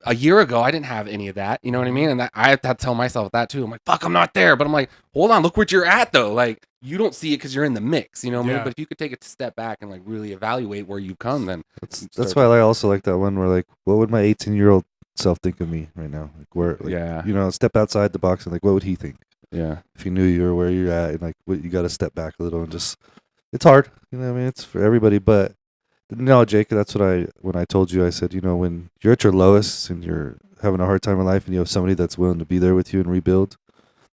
A year ago, I didn't have any of that. You know what I mean? And that, I have to tell myself that too. I'm like, fuck, I'm not there. But I'm like, hold on, look where you're at though. Like, you don't see it because you're in the mix. You know what I mean? Yeah. But if you could take a step back and like really evaluate where you've come, then That's why I also like that one where like, what would my 18-year-old self think of me right now? Like where, like, yeah, you know, step outside the box and like, what would he think yeah. if he knew you or where you're at? And like, what you got to step back a little and just, it's hard. You know what I mean? It's for everybody, but no, Jake, that's what when I told you, I said, you know, when you're at your lowest and you're having a hard time in life and you have somebody that's willing to be there with you and rebuild,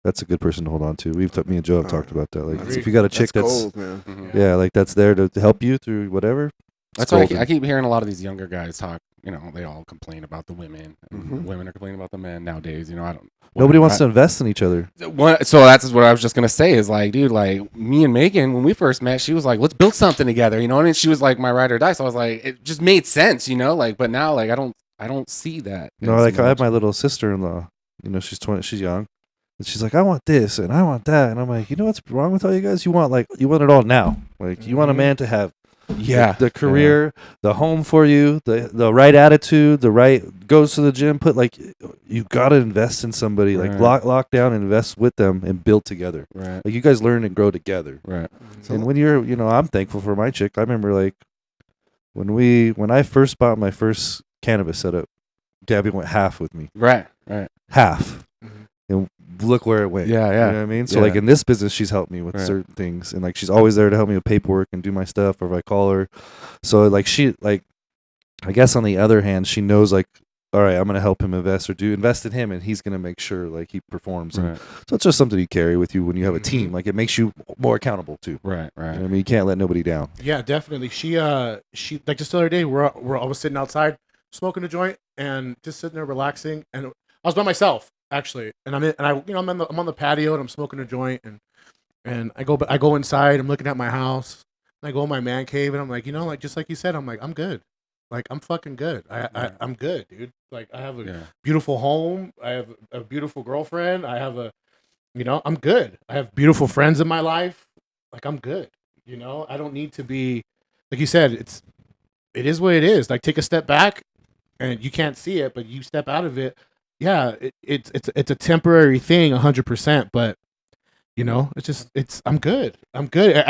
that's a good person to hold on to. Me and Joe have talked about that. Like, Agreed. if you got a chick that's gold, man. Mhm. yeah, like that's there to help you through whatever. That's why I keep hearing a lot of these younger guys talk. You know, they all complain about the women, and the women are complaining about the men nowadays. You know, I don't. Nobody wants to invest in each other. So that's what I was just gonna say is like, dude, like me and Megan when we first met, she was like, let's build something together. You know what I mean? She was like my ride or die. So I was like, it just made sense. You know, like, but now like I don't see that. No, as like I have much. my little sister-in-law. You know, she's 20. She's young, and she's like, I want this and I want that, and I'm like, you know what's wrong with all you guys? You want it all now. Like you want a man to have the career, the home for you, the right attitude, the right goes to the gym. Put like you got to invest in somebody. Like Right. lock down and invest with them and build together. Right. Like you guys learn and grow together. Right. And when you're, you know, I'm thankful for my chick. I remember like when I first bought my first cannabis setup, Gabby went half with me. Right. Right. Half. Mhm. And look where it went. Yeah, yeah. You know what I mean? So Yeah. like in this business, she's helped me with Right. certain things. And like she's always there to help me with paperwork and do my stuff or if I call her. So like I guess on the other hand, she knows like, all right, I'm gonna help him invest in him and he's gonna make sure like he performs. And Right. so it's just something you carry with you when you have a team. Like it makes you more accountable too. Right. You know Right. what I mean, you can't let nobody down. Yeah, definitely. She like just the other day, I was sitting outside smoking a joint and just sitting there relaxing, and I was by myself actually, and I'm on the patio and I'm smoking a joint, and I go inside, I'm looking at my house, and I go in my man cave, and I'm like, you know, like just like you said, I'm like, I'm good, like I'm fucking good, I'm good, dude. Like I have a Yeah. beautiful home, I have a beautiful girlfriend, I'm good. I have beautiful friends in my life, like I'm good. You know, I don't need to be, like you said, it is what it is. Like take a step back, and you can't see it, but you step out of it. Yeah, it's a temporary thing, 100%. But you know, I'm good. I'm good.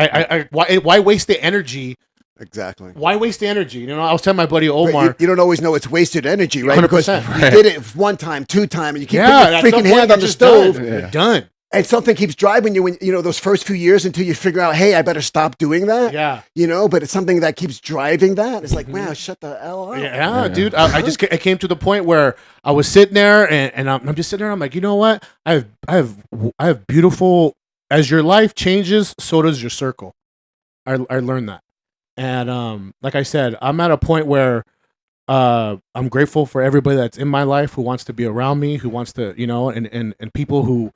Why waste the energy Exactly. Why waste energy? You know, I was telling my buddy But Omar. you don't always know it's wasted energy, right? 100%. Because you did it one time, 2 times, and you keep Yeah, putting your freaking hand on the stove, Done. You're done. and something keeps driving you when those first few years until you figure out, hey, I better stop doing that. Yeah. But it's something that keeps driving that. It's like, wow, shut the hell up. Yeah, dude. I came to the point where I was sitting there and I'm just sitting there. I'm like, you know what? I have beautiful. As your life changes, so does your circle. I learned that, and like I said, I'm at a point where I'm grateful for everybody that's in my life who wants to be around me, who wants to, and people who,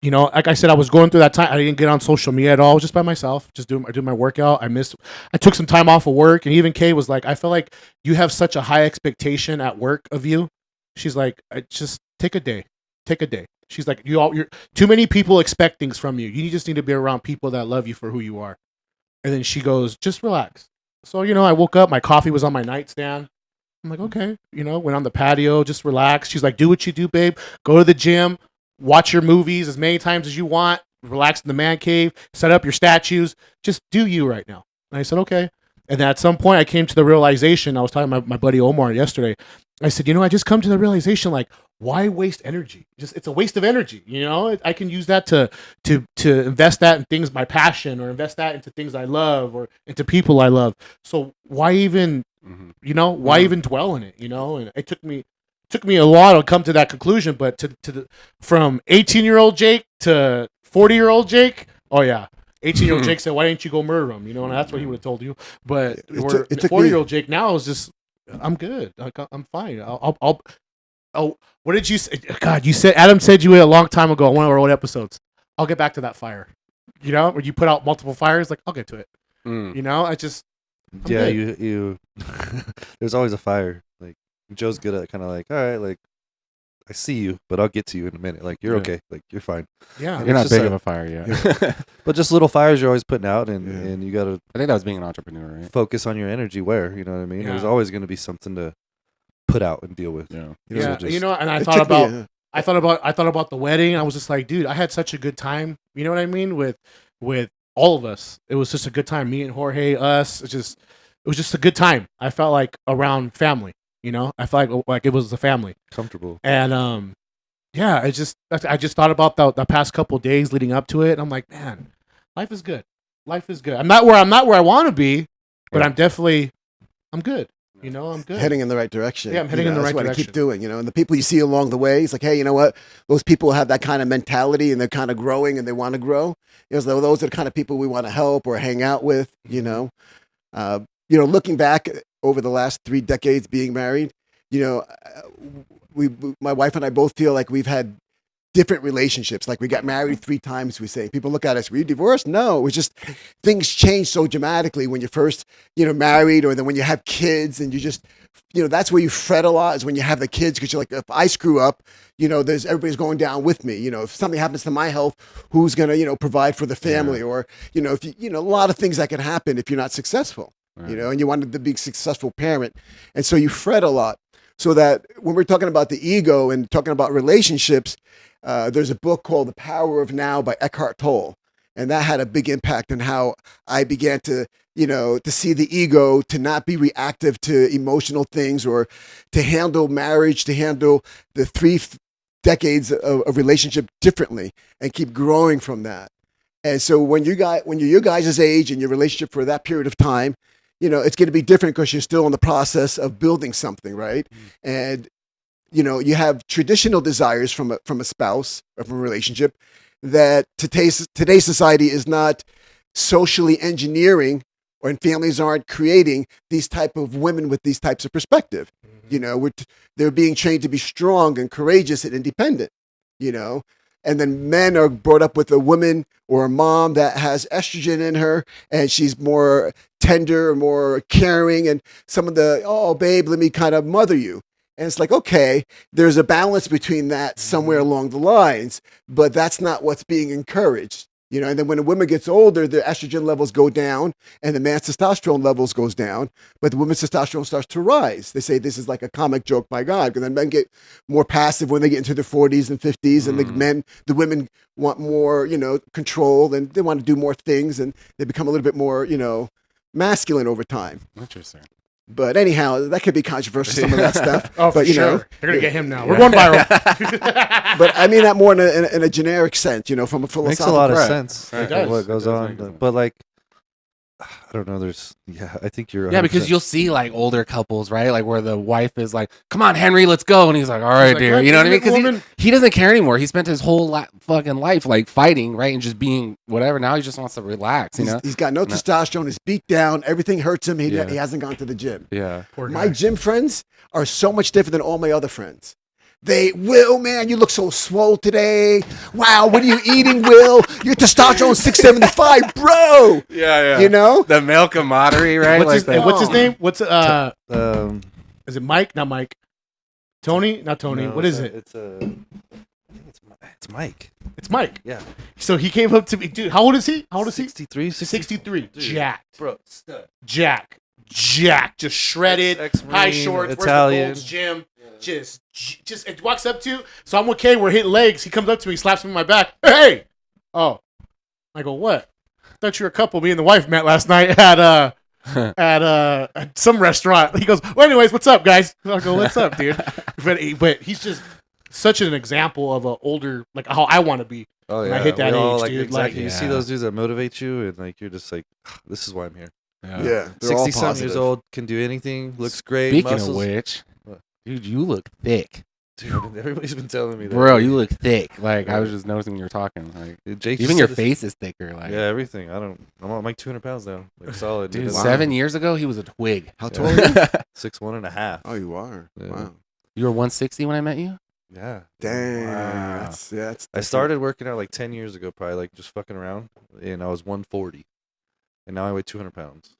like I said, I was going through that time. I didn't get on social media at all. I was just by myself, just doing my workout. I took some time off of work, and even Kay was like, I feel like you have such a high expectation at work of you. She's like, just take a day. She's like, you're too many people expect things from you. You just need to be around people that love you for who you are. And then she goes, just relax. So, I woke up, my coffee was on my nightstand. I'm like, okay, went on the patio, just relax. She's like, do what you do, babe. Go to the gym, watch your movies as many times as you want, relax in the man cave, set up your statues. Just do you right now. And I said, okay. And then at some point I came to the realization, I was talking to my buddy Omar yesterday. I said, I just come to the realization, like, why waste energy? It's a waste of energy. I can use that to invest that in things, my passion, or invest that into things I love or into people I love. So why even, why even dwell in it? And it took me a while to come to that conclusion, but from 18-year-old Jake to 40-year-old Jake, oh yeah. 18-year-old Jake said, why didn't you go murder him? And that's what he would have told you. But It took 40-year-old Jake now is just, I'm good. I'm fine. Oh, what did you say? God, Adam said you a long time ago on one of our old episodes. I'll get back to that fire. Where you put out multiple fires, like, I'll get to it. I'm yeah, good. you there's always a fire. Like, Joe's good at kind of like, all right, like, I see you, but I'll get to you in a minute. Like, you're okay. Like, you're fine. Yeah. You're not just big a- of a fire yet. But just little fires you're always putting out, and you got to I think that was being an entrepreneur, right? focus on your energy where, you know what I mean? Yeah. There's always going to be something to put out and deal with. Yeah. Yeah, just- and I It thought took me about a- I thought about the wedding. I was just like, dude, I had such a good time. You know what I mean? With all of us. It was just a good time. Me and Jorge, us. It was just a good time. I felt like around family. I felt like it was a family. Comfortable. And yeah, I just thought about the past couple of days leading up to it. And I'm like, man, life is good. Life is good. I'm not where I want to be, but I'm good. I'm good. Heading in the right direction. Yeah, I'm heading in the right That's what I direction. keep doing, and the people you see along the way, it's like, hey, you know what? Those people have that kind of mentality, and they're kind of growing, and they want to grow. So those are the kind of people we want to help or hang out with. Looking back over the last 3 decades being married, my wife and I both feel like we've had different relationships. Like, we got married 3 times, we say. People look at us, were you divorced? No, it was just things change so dramatically when you're first, married, or then when you have kids, and you just, that's where you fret a lot, is when you have the kids, because you're like, if I screw up, everybody's going down with me. If something happens to my health, who's going to, provide for the family? Yeah. Or, if a lot of things that can happen if you're not successful, Right. and you wanted to be a successful parent. And so you fret a lot. So that when we're talking about the ego and talking about relationships, there's a book called The Power of Now by Eckhart Tolle. And that had a big impact on how I began to, to see the ego, to not be reactive to emotional things, or to handle marriage, to handle the 3 decades of relationship differently, and keep growing from that. And so when you're your guys' age and your relationship for that period of time, it's going to be different because you're still in the process of building something, right? And you have traditional desires from a spouse or from a relationship that today's society is not socially engineering, or families aren't creating these type of women with these types of perspective. They're being trained to be strong and courageous and independent, and then men are brought up with a woman or a mom that has estrogen in her, and she's more tender, more caring, and some of the, oh, babe, let me kind of mother you. And it's like, okay, there's a balance between that somewhere along the lines, but that's not what's being encouraged. And then when a woman gets older, the estrogen levels go down and the man's testosterone levels goes down, but the woman's testosterone starts to rise. They say this is like a comic joke, by God, because then men get more passive when they get into their 40s and 50s, and the women want more, control, and they want to do more things, and they become a little bit more, masculine over time. Interesting. But anyhow, that could be controversial, some of that stuff. Oh, for but, you sure. know, They're going to get him now. We're going viral. but I mean that more in a generic sense, you know, from a Makes philosophical. a lot of Right. sense. Right. Like, It does. what goes It does on, make sense. but like, I don't know. I think you're. Yeah, because 100%. you'll see like older couples, right? Like where the wife is like, "Come on, Henry, let's go," and he's like, "All right, like, dear." "Right, You know what I mean? isn't it, Because woman?" he doesn't care anymore. He spent his whole fucking life like fighting, right, and just being whatever. Now he just wants to relax. You know? He's got no testosterone. He's beat down. Everything hurts him. He Yeah. hasn't gone to the gym. Yeah. Poor My guy. gym friends are so much different than all my other friends. Will, man, you look so swole today. Wow, what are you eating, Will? Your testosterone 675, bro. Yeah. You know? The male camaraderie, right? What's his name? What's Um, is it Mike? Not Mike. Tony? Not Tony. no, What is it? It's I think it's Mike. It's Mike. Yeah, So he came up to me, dude. How old is he? 63, 63. Jacked. bro. Stud. Jack. Just shredded. Ex-Marine, High shorts. Italian. Where's the Gold's Gym? Just it walks up to. So I'm okay. We're hitting legs. He comes up to me, slaps me on my back. Hey. Oh. I go, what? I thought you were a couple. Me and the wife met last night at some restaurant. He goes, well, anyways, what's up, guys? I go, what's up, dude? But he's just such an example of a older, like how I want to be. Oh When yeah, I hit that we all, age, like, dude, Exactly. like- you see Yeah. those dudes that motivate you, and like you're just like, this is why I'm here. Yeah. They're all 60-some years positive. old, can do anything, looks great. Speaking muscles. of which, What? dude, you look thick, Dude, everybody's been telling me that. bro. You look thick. Like I was just noticing when you were talking. Like Jake even just your said this- face is thicker. Like Yeah, everything. I'm like 200 pounds now, like solid. dude, It's Wow. 7 years ago he was a twig. How tall are you? 6'1.5". Oh, you are. Yeah. Wow. You were 160 when I met you. Yeah. Dang. Wow. That's I started working out like 10 years ago, probably like just fucking around, and I was 140, and now I weigh 200 pounds.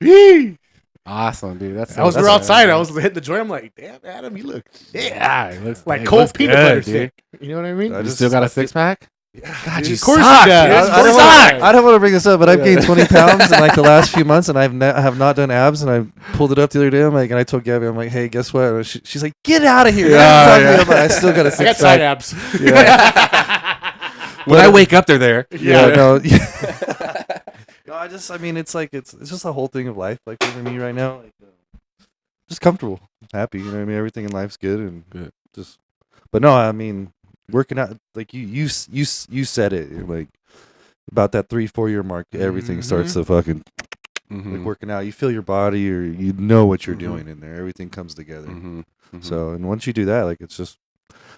Awesome, dude. That's I was that's outside. I was hitting the joint. I'm like, damn, Adam, you look thick. yeah, it looks Like it cold looks peanut good, butter dude. thick. You know what I mean? I You just- still got I a feel- 6-pack? Yeah, God, dude. you Of course he suck, does. dude. Of I course don't he wanna- does. I don't want to bring this up, but I've gained 20 pounds in like the last few months, and I have not done abs. And I pulled it up the other day. I'm like, and I told Gabby, I'm like, hey, guess what? And she's like, get out of here. Yeah, I'm yeah. like, I still got a I got side six-pack. abs. When I wake up, they're there. Yeah, no. No, I mean, it's like it's just a whole thing of life. Like for me right now, like just comfortable, happy. You know what I mean? Everything in life's good and Good. just. But no, I mean, working out like you said it. You're like about that 3-4 year mark, everything starts to fucking Mhm. like working out. You feel your body, or you know what you're Mhm. doing in there. Everything comes together. Mhm. Mhm. So, and once you do that, like it's just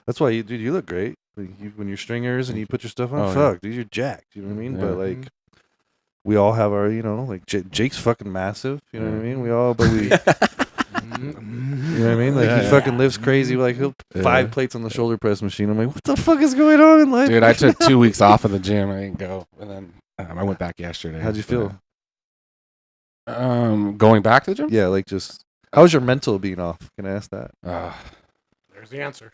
that's why you, dude, you look great. Like when you're stringers and you put your stuff on, Oh, yeah. fuck, dude, you're jacked. You know what I mean? But Yeah. like, we all have our, you know, like Jake's fucking massive. You know what I mean? We all, but we, you know what I mean? Like Yeah, he yeah. fucking lives crazy. Like he'll Yeah. 5 plates on the shoulder press machine. I'm like, what the fuck is going on in life? Dude, I took 2 weeks off of the gym. I didn't go, and then I went back yesterday. How'd you feel? Going back to the gym? Yeah, like just how was your mental being off? Can I ask that? There's the answer.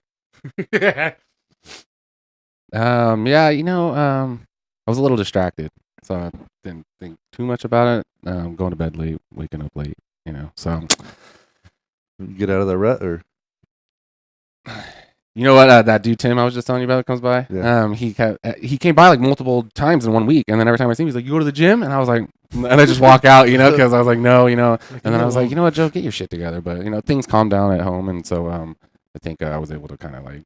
Yeah, you know, I was a little distracted, so I didn't think too much about it. Going to bed late, waking up late, you know. So, You get out of that rut, or you know what? That dude Tim I was just telling you about comes by. Yeah. He came by like multiple times in 1 week, and then every time I see him, he's like, "You go to the gym?" And I was like, and I just walk out, you know, because I was like, "No," you know. And then I was like, "You know what, Joe? Get your shit together." But you know, things calmed down at home, and so I think I was able to kind of like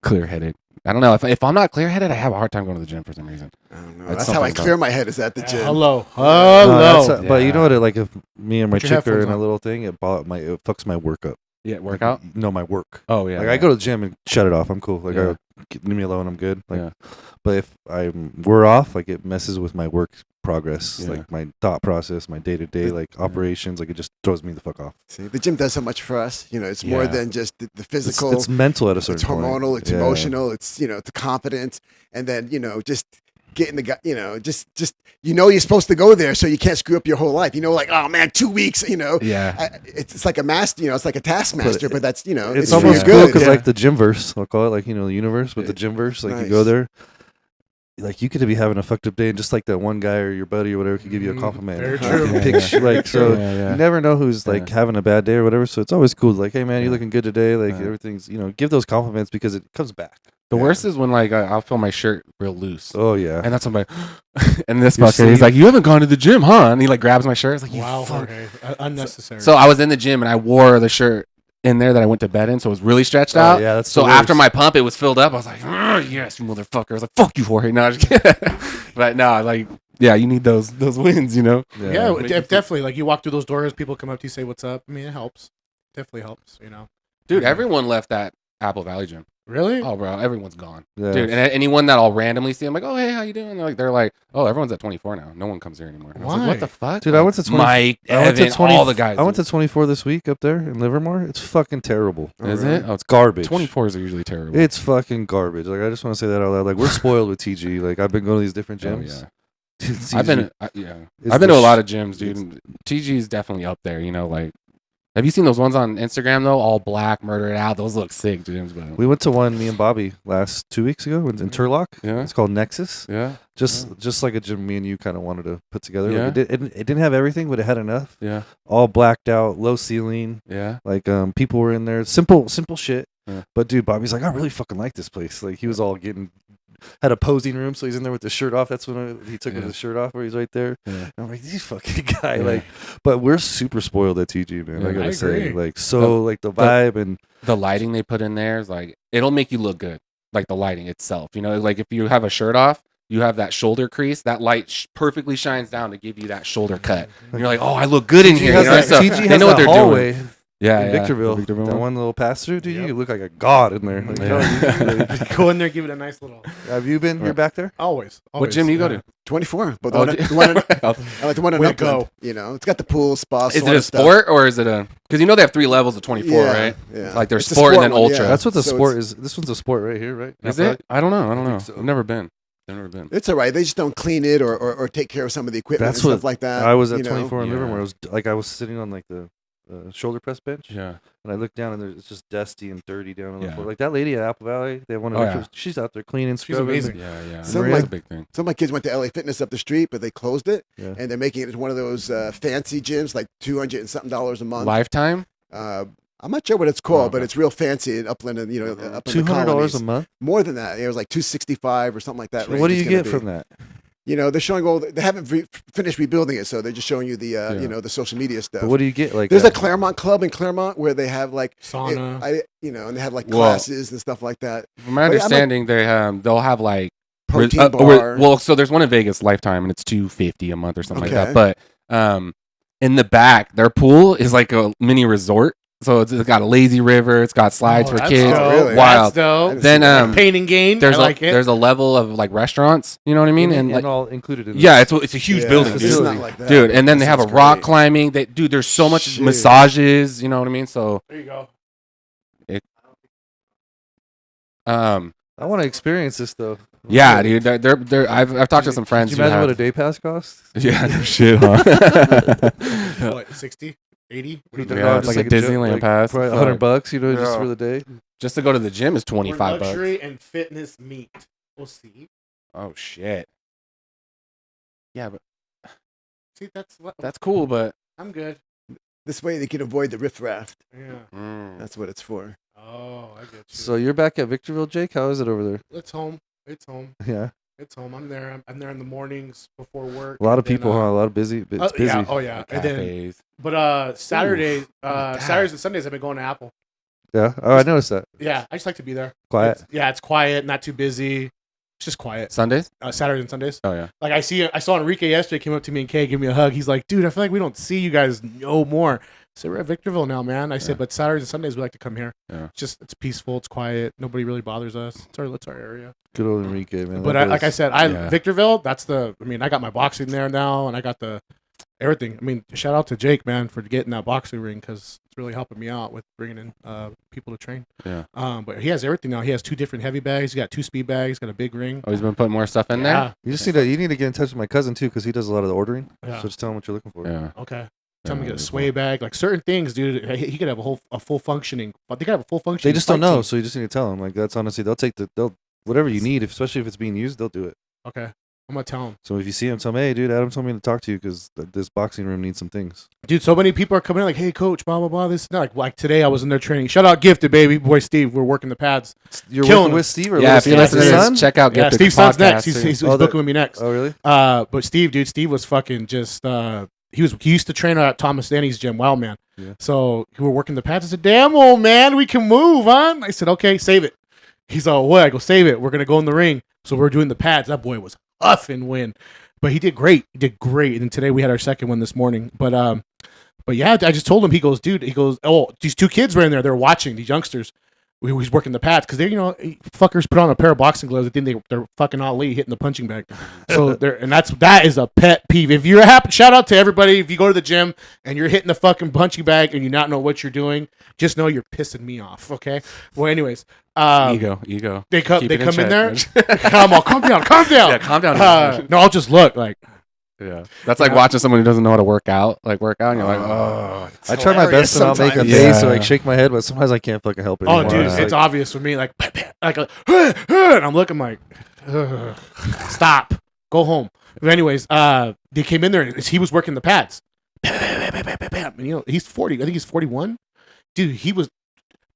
clear-headed. I don't know if I'm not clear-headed, I have a hard time going to the gym for some reason. I don't know. That's That's how I something clear my head is at the gym. Hello. No, that's Hello. but you know Yeah. what? Like if me and my Put your chick are headphones in a on. little thing, it fucks my work up. Yeah, workout. No, my work. Oh yeah. Like I go to the gym and shut it off. I'm cool. Like Yeah. leave me alone. I'm good. Like, Yeah. but if we're off, like it messes with my work progress, Yeah. like my thought process, my day to day, like operations. Like it just throws me the fuck off. See, the gym does so much for us. You know, it's more Yeah. than just the It's, physical. it's mental at a certain It's hormonal. point. It's Yeah. emotional. It's the confidence, and then just getting the guy. Just you're supposed to go there, so you can't screw up your whole life. Like, oh man, 2 weeks. Yeah. It's like a master. It's like a taskmaster, but that's It's it's almost for cool your because good. like the Gymverse, I'll call it like the universe, but the Gymverse, like you go Nice. there. Like you could be having a fucked up day, and just like that one guy or your buddy or whatever could give you a compliment. Very You true. can pick like so. Yeah, yeah. You never know who's like having a bad day or whatever. So it's always cool. Like, hey man, you're Yeah. looking good today. Like Yeah. everything's give those compliments because it comes back. The Yeah. worst is when like I'll feel my shirt real loose, Oh yeah. and that's when and this Your fucker, he's sleeve? like, "You haven't gone to the gym, huh?" And he like grabs my shirt. It's like, "You Wow, fuck." Jorge. Unnecessary. So I was in the gym and I wore the shirt in there that I went to bed in, so it was really stretched Oh, out. yeah, that's so the after worst. my pump, it was filled up. I was like, "Yes, you motherfucker!" I was like, "Fuck you, Jorge." No, I'm just kidding. But no, like, yeah, you need those wins, you know. yeah, Make you feel- definitely. Like you walk through those doors, people come up to you, say what's up. I mean, it helps. Definitely helps. You know. Dude, everyone left that Apple Valley gym. Really? Oh, bro, everyone's gone. Yeah. Dude, and anyone that I'll randomly see, I'm like, "Oh, hey, how you doing?" They're like, "Oh, everyone's at 24 now. No one comes here anymore." And I was like, Why? "What the fuck?" Dude, I went to 20, Mike, I went Evan, to 20, all the guys. I went to 24 this week up there in Livermore. It's fucking terrible. Is it? Oh, it's Garbage. 24s are usually terrible. It's fucking garbage. Like I just want to say that out loud. Like we're spoiled with TG. Like I've been going to these different Oh, gyms. yeah. TG I've been is I've been the to a lot sh- of gyms, dude. And TG is definitely up there. You know, like, have you seen those ones on Instagram though? All black, murder it out. Those look sick gyms, but We went to one, me and Bobby, last 2 weeks ago in Turlock. Yeah. It's called Nexus. yeah, Just like a gym me and you kind of wanted to put together. Yeah. Like it didn't have everything, but it had enough. yeah, All blacked out, low ceiling. yeah. Like people were in there. Simple shit. Yeah. But dude, Bobby's like, I really fucking like this place. Like he was all had a posing room, so he's in there with the shirt off. That's when he took Yeah. his shirt off, where he's right there. Yeah. And I'm like, these fucking guy. Yeah. Like, but we're super spoiled at TG, man. Yeah. I gotta I say, agree. like, so like the vibe and The lighting they put in there is like, it'll make you look good. Like the lighting itself, you know, like if you have a shirt off, you have that shoulder crease, that light perfectly shines down to give you that shoulder cut. And you're like, oh, I look good in TG here. has You know? that, So TG they has know what that they're hallway doing. Yeah, in yeah. Victorville. The Victorville That one. one little pass through, dude. Yep. You look like a god in there. Like, Yeah. Go in there, give it a nice little. have you been? You're back there? Always. What gym do you go to? 24, but Oh, the one in, I like the one in Way to Upland. go. You know, it's got the pool, spa, Is it sauna a stuff. sport or is it a? Because you know they have 3 levels of 24, Yeah, right? yeah. Like there's It's a sport and then one, ultra. yeah. That's what the So sport it's- is. This one's a sport right here, right? Is it? I don't know. I don't know. think so. I've never been. I've never been. It's all right. They just don't clean it or take care of some of the equipment That's and what stuff like that. I was at you know. 24 in Yeah. Livermore. I was sitting on like the shoulder press bench, Yeah. and I looked down and it's just dusty and dirty down on the Yeah. floor. Like that lady at Apple Valley, they wanted. Oh, yeah. She's out there cleaning. She's scrubbing. amazing. Yeah, yeah. Some That's like- a big thing. Some of my kids went to LA Fitness up the street, but they closed it, Yeah. and they're making it into one of those fancy gyms, like $200 and something a month. Lifetime? I'm not sure what it's called, Oh, but okay. it's real fancy in Upland, and up in the $200 colonies. a month. More than that, it was like $265 or something like that. What do range you it's gonna get be. from that? You know, they're showing they haven't finished rebuilding it, so they're just showing you the Yeah. the social media stuff. But what do you get? Like There's a Claremont Club in Claremont where they have like Sauna. and they have like Well- classes and stuff like that. From my But yeah, I'm understanding, they'll have like Protein bar. well, so there's one in Vegas, Lifetime, and it's $250 a month or something like Okay. that. But in the back, their pool is like a mini resort. So it's got a lazy river. It's got slides for that's kids. dope. Really? Wild. That's dope. Then Pain and gain. there's I like it. there's a level of like restaurants. You know what I mean? And like, all included in. yeah, it's a huge Yeah, building, it's dude. not like that. Dude, and then they have a Sounds rock great. climbing. Dude, there's so much Shit. massages. You know what I mean? So There you go. I want to experience this though. yeah, dude. They're I've talked to some friends. Can you who imagine what a have- day pass costs? Yeah, no shit, huh? What, 60? 80? Yeah, No, it's just like a joke, Disneyland pass. Probably It's $100, like- you know, just Yeah. for the day. Just to go to the gym is Where $25. luxury and fitness meet. We'll see. Oh shit. Yeah, but See, that's cool. But I'm good. This way they can avoid the riffraff. Yeah. That's what it's for. Oh, I get you. So you're back at Victorville, Jake. How is it over there? It's home. It's home. Yeah, It's home. I'm there. I'm there in the mornings before work. a lot of and then, people, huh? A lot of busy. It's busy. Yeah. Oh yeah. And then, cafes. but Saturdays, that. Saturdays and Sundays I've been going to Apple. Yeah. Oh, I noticed that. Yeah, I just like to be there. Quiet. It's quiet, not too busy. It's just quiet. Sundays? Saturdays and Sundays. Oh yeah. Like I saw Enrique yesterday. Came up to me and Kay, give me a hug. He's like, "Dude, I feel like we don't see you guys no more." I said, "We're at Victorville now, man." I said, Yeah. "But Saturdays and Sundays we like to come here. Yeah. It's peaceful. It's quiet. Nobody really bothers us. It's our area." Good old Enrique, man. But That like I guy's- said, Yeah. Victorville. I got my boxing there now, and I got the everything. I mean, shout out to Jake, man, for getting that boxing ring because it's really helping me out with bringing in people to train. Yeah. But he has everything now. He has 2 different heavy bags. He got 2 speed bags. Got a big ring. Oh, he's been putting more stuff in there. you just you need to get in touch with my cousin too, because he does a lot of the ordering. Yeah. So just tell him what you're looking for. Yeah. Okay. Tell him to Yeah, get a really sway bag, like certain things, dude. He could have a full functioning, but they could have a full functioning. They just don't fight know, team. so you just need to tell them. Like that's honestly, they'll whatever you need, especially if it's being used, they'll do it. Okay. I'm gonna tell him. So if you see him, tell him, hey, dude, Adam told me to talk to you because this boxing room needs some things. Dude, so many people are coming in like, hey, coach, blah, blah, blah. This is not like today I was in their training. Shout out Gifted, baby. Boy, Steve, we're working the pads. You're Killing working him. with Steve or Yeah, with if you're listening to Steve's son? this, check out Yeah, Gifted Steve's son's podcast. next. He's booking with me next. Oh, really? But Steve, dude, Steve was fucking just, he used to train at Thomas Danny's gym, Wild Man. Yeah. So we were working the pads. I said, damn, old man, we can move, huh? I said, okay, save it. He's all, what? I go, save it. We're going to go in the ring. So we're doing the pads. That boy was huffing win. But he did great. He did great. And today we had our second one this morning. But yeah, I just told him, he goes, dude, oh, these two kids were in there. They're watching, these youngsters. He's working the pads because they, fuckers put on a pair of boxing gloves. They think they're fucking Ali hitting the punching bag. So that is a pet peeve. If you're happy, shout out to everybody. If you go to the gym and you're hitting the fucking punching bag and you not know what you're doing, just know you're pissing me off. Okay. Well, anyways, Ego. They come Keep it in check, there. man. Come on, calm down. Yeah, calm down. No, I'll just look like. Yeah, that's like watching someone who doesn't know how to work out, and you're like, oh. I try my best to not make a sometimes. face or Yeah. like shake my head, but sometimes I can't fucking help it. Oh, anymore. dude, It's it's like, obvious for me. Like, and I'm looking like, stop, go home. But anyways, they came in there and he was working the pads. And, he's 40. I think he's 41. Dude, he was.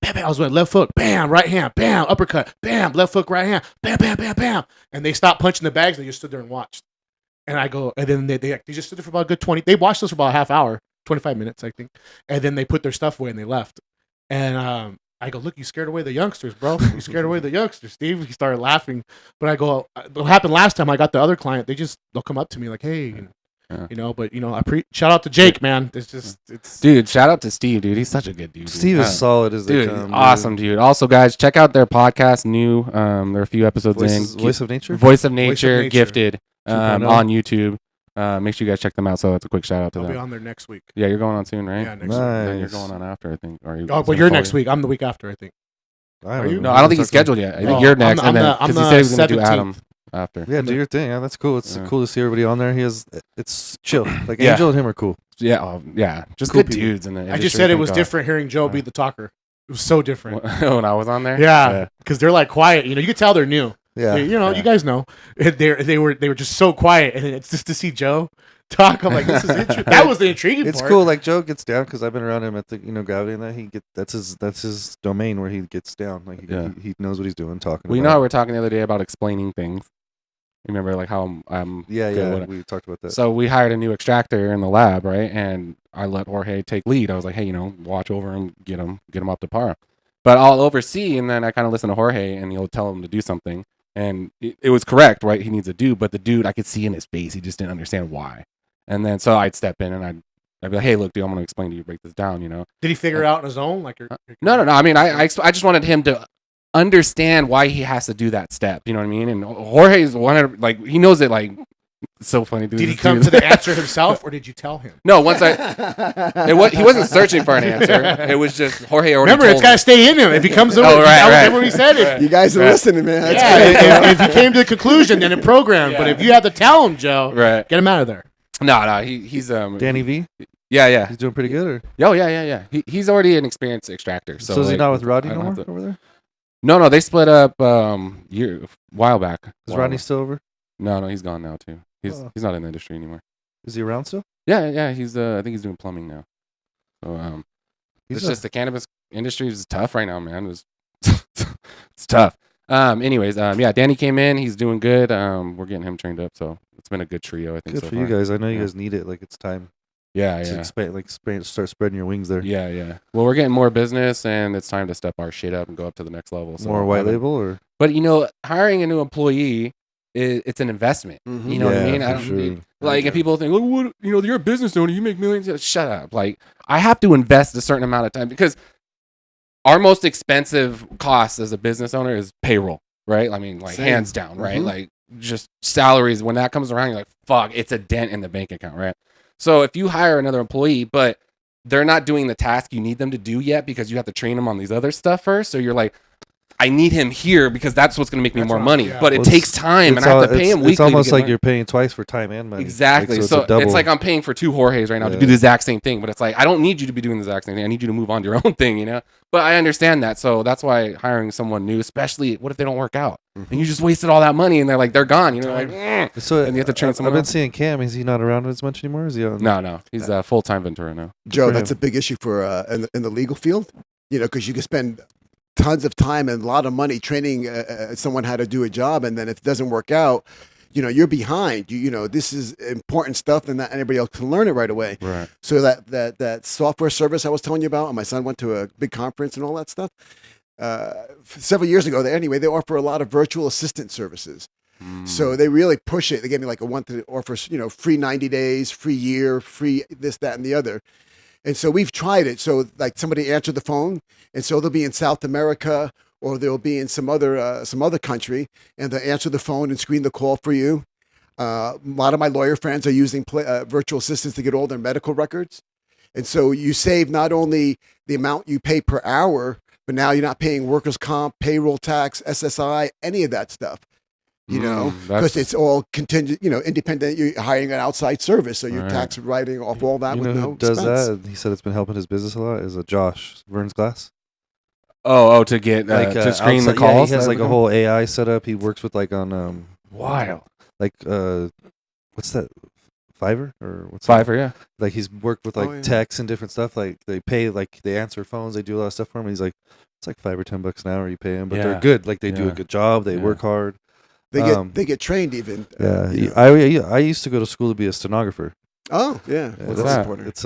I was going left hook, bam, right hand, bam, uppercut, bam, left hook, right hand, bam, bam, bam, bam. And they stopped punching the bags. They just stood there and watched. And I go, and then they just stood there for about a good 20. They watched us for about a half hour, 25 minutes, I think. And then they put their stuff away and they left. And I go, look, you scared away the youngsters, bro. You scared away the youngsters, Steve. He started laughing. But I go, what happened last time I got the other client, they'll come up to me like, hey, shout out to Jake, man. Dude, shout out to Steve, dude. He's such a good dude. Steve is solid as they dude. come. Awesome, dude. Also, guys, check out their podcast. New, there are a few episodes Voice of Nature. Voice of Nature, Gifted, 2.0. on YouTube. Make sure you guys check them out. So that's a quick shout out to I'll them. be on there next week. Yeah, you're going on soon, right? Yeah, next Nice. week. Then you're going on after, I think. Or But you're next week. I'm the week after, I think. Are you? No, I don't think he's scheduled yet. I think you're next. I'm Because he the said he was going to do 17th. Adam after. Yeah, do your thing. Yeah, that's cool. It's Yeah. cool to see everybody on there. It's chill. Like Yeah. Angel and him are cool. Yeah, yeah. Just Cool good people. dudes in the I industry, just said it thank was God. different hearing Joe be the talker. It was so different. When I was on there? Yeah, because they're like quiet. You could tell they're new. Yeah. You guys know. They were just so quiet, and it's just to see Joe talk. I'm like, this is interesting. That was the intriguing It's part. cool. Like Joe gets down because I've been around him at the Gravity and that that's his domain where he gets down. Like he knows what he's doing, talking. Well, you about. know how we were talking the other day about explaining things. Remember, like how I'm Yeah, good yeah. with it? We talked about that. So we hired a new extractor in the lab, right? And I let Jorge take lead. I was like, hey, watch over him, get him up to par. But I'll oversee, and then I kind of listen to Jorge, and he'll tell him to do something. And it was correct, right? He needs to do, but the dude, I could see in his face, he just didn't understand why. And then so I'd step in and I'd be like, hey, look, dude, I'm going to explain to you, break this down, Did he figure it out on his own? Like, No. I mean, I just wanted him to understand why he has to do that step. You know what I mean? And Jorge's he knows it. Like, it's so funny. Dude, did he come to the answer himself, or did you tell him? No, he wasn't searching for an answer. It was just Jorge already. Remember, it's got to stay in him. If he comes over, right. remember he said it. You guys are listening, man. That's Yeah, great. if he came to the conclusion, then it programmed. But if you have to tell him, Joe, Right. get him out of there. No, he's Danny V. Yeah. He's doing pretty good. Or Oh yeah. He's already an experienced extractor. So is he like, not with Rodney I no don't more have to- over there? No, they split up while back. Is Rodney still over? No, he's gone now too. He's Oh. not in the industry anymore. Is he around still? Yeah. He's I think he's doing plumbing now. So it's just the cannabis industry is tough right now, man. It's tough. Anyways, Danny came in. He's doing good. We're getting him trained up, so it's been a good trio. I think. Good so for far. you guys. I know you Yeah. guys need it. Like it's time Yeah. to expand, start spreading your wings there. Yeah. Well, we're getting more business, and it's time to step our shit up and go up to the next level. So More white label or But hiring a new employee, it's an investment. You know what I Yeah, mean? I for don't sure. need, like, and people think, oh, what, you're a business owner, you make millions. Shut up! Like, I have to invest a certain amount of time because our most expensive cost as a business owner is payroll, right? I mean, like Same. hands down, right? Like just salaries. When that comes around, you're like, fuck, it's a dent in the bank account, right? So if you hire another employee, but they're not doing the task you need them to do yet because you have to train them on these other stuff first, so you're like, I need him here because that's what's going to make me more money. yeah. But it Well, takes time, and I have to pay him weekly. It's almost to get like money. you're paying twice for time and money. Exactly. Like, so it's a double. it's like I'm paying for 2 Jorges right now to do the exact same thing. But it's like, I don't need you to be doing the exact same thing. I need you to move on to your own thing, you know? But I understand that. So that's why hiring someone new, especially what if they don't work out? And you just wasted all that money and they're gone. You know, like, So and you have to train I've someone been else. seeing Cam. Is he not around as much anymore? Is he on? No. He's a full-time Ventura now. Joe, for that's him. a big issue for in the legal field. You know, because you can spend tons of time and a lot of money training someone how to do a job, and then if it doesn't work out, you know, you're behind. You know, this is important stuff, and not anybody else can learn it right away. Right. So that software service I was telling you about, and my son went to a big conference and all that stuff. Several years ago, they offer a lot of virtual assistant services. So they really push it. They gave me like a one that offers, you know, free 90 days, free year, free this, that, and the other. And so we've tried it. So like somebody answered the phone, and so they'll be in South America or they'll be in some other country, and they'll answer the phone and screen the call for you. A lot of my lawyer friends are using virtual assistants to get all their medical records. And so you save not only the amount you pay per hour, but now you're not paying workers' comp, payroll tax, SSI, any of that stuff. You know, because it's all contingent, you know, independent. You're hiring an outside service, so your tax writing off all that You with know no who does expense. that? He said it's been helping his business a lot. Is Josh Vern's Glass? Oh, to get to screen the outside- calls. Yeah, he has like a whole AI setup. He works with like on wild. like what's that? Fiverr or what's that? Fiverr, yeah. Like he's worked with like yeah. techs and different stuff. Like they pay, like they answer phones, they do a lot of stuff for him. He's like, it's like $5 or $10 an hour you pay him, but they're Yeah. good. Like they do a Yeah. good job. They Yeah. work hard. They get trained even. Yeah, you know. I used to go to school to be a stenographer. Oh yeah. Yeah, What's that's- that? Reporter. It's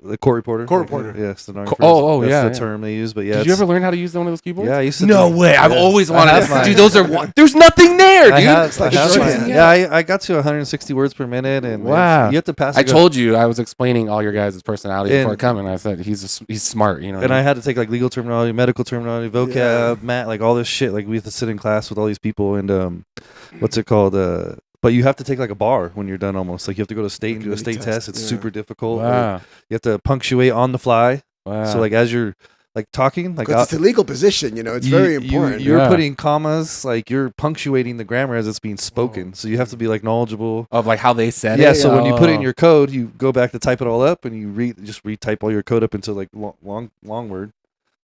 the court reporter. Court reporter. Yeah, stenographer. Oh, that's yeah, the yeah. term they use. But yeah, Did you ever learn how to use one of those keyboards? Yeah, I used to. No do- way. I've yeah. always I wanted have to. mine. Dude, those are. There's nothing there, dude. I have, It's like I have a mine. dream. Yeah, I got to 160 words per minute, and Wow. you have to pass. I like, told you I was explaining all your guys' personality And- before coming. I said he's smart, you know. and I had to take like legal terminology, medical terminology, vocab, Yeah. math, like all this shit. Like we have to sit in class with all these people, and what's it called? But you have to take like a bar when you're done almost. Like you have to go to state and do a state test. It's yeah. super difficult. Like, Wow. you have to punctuate on the fly. Wow. So like as you're like talking, like Because it's a legal position, you know. It's very important. You're Yeah. putting commas, like you're punctuating the grammar as it's being spoken. So you have to be like knowledgeable. of like how they said Yeah. it. So when you put it in Oh. your code, you go back to type it all up, and you just retype all your code up into like long word,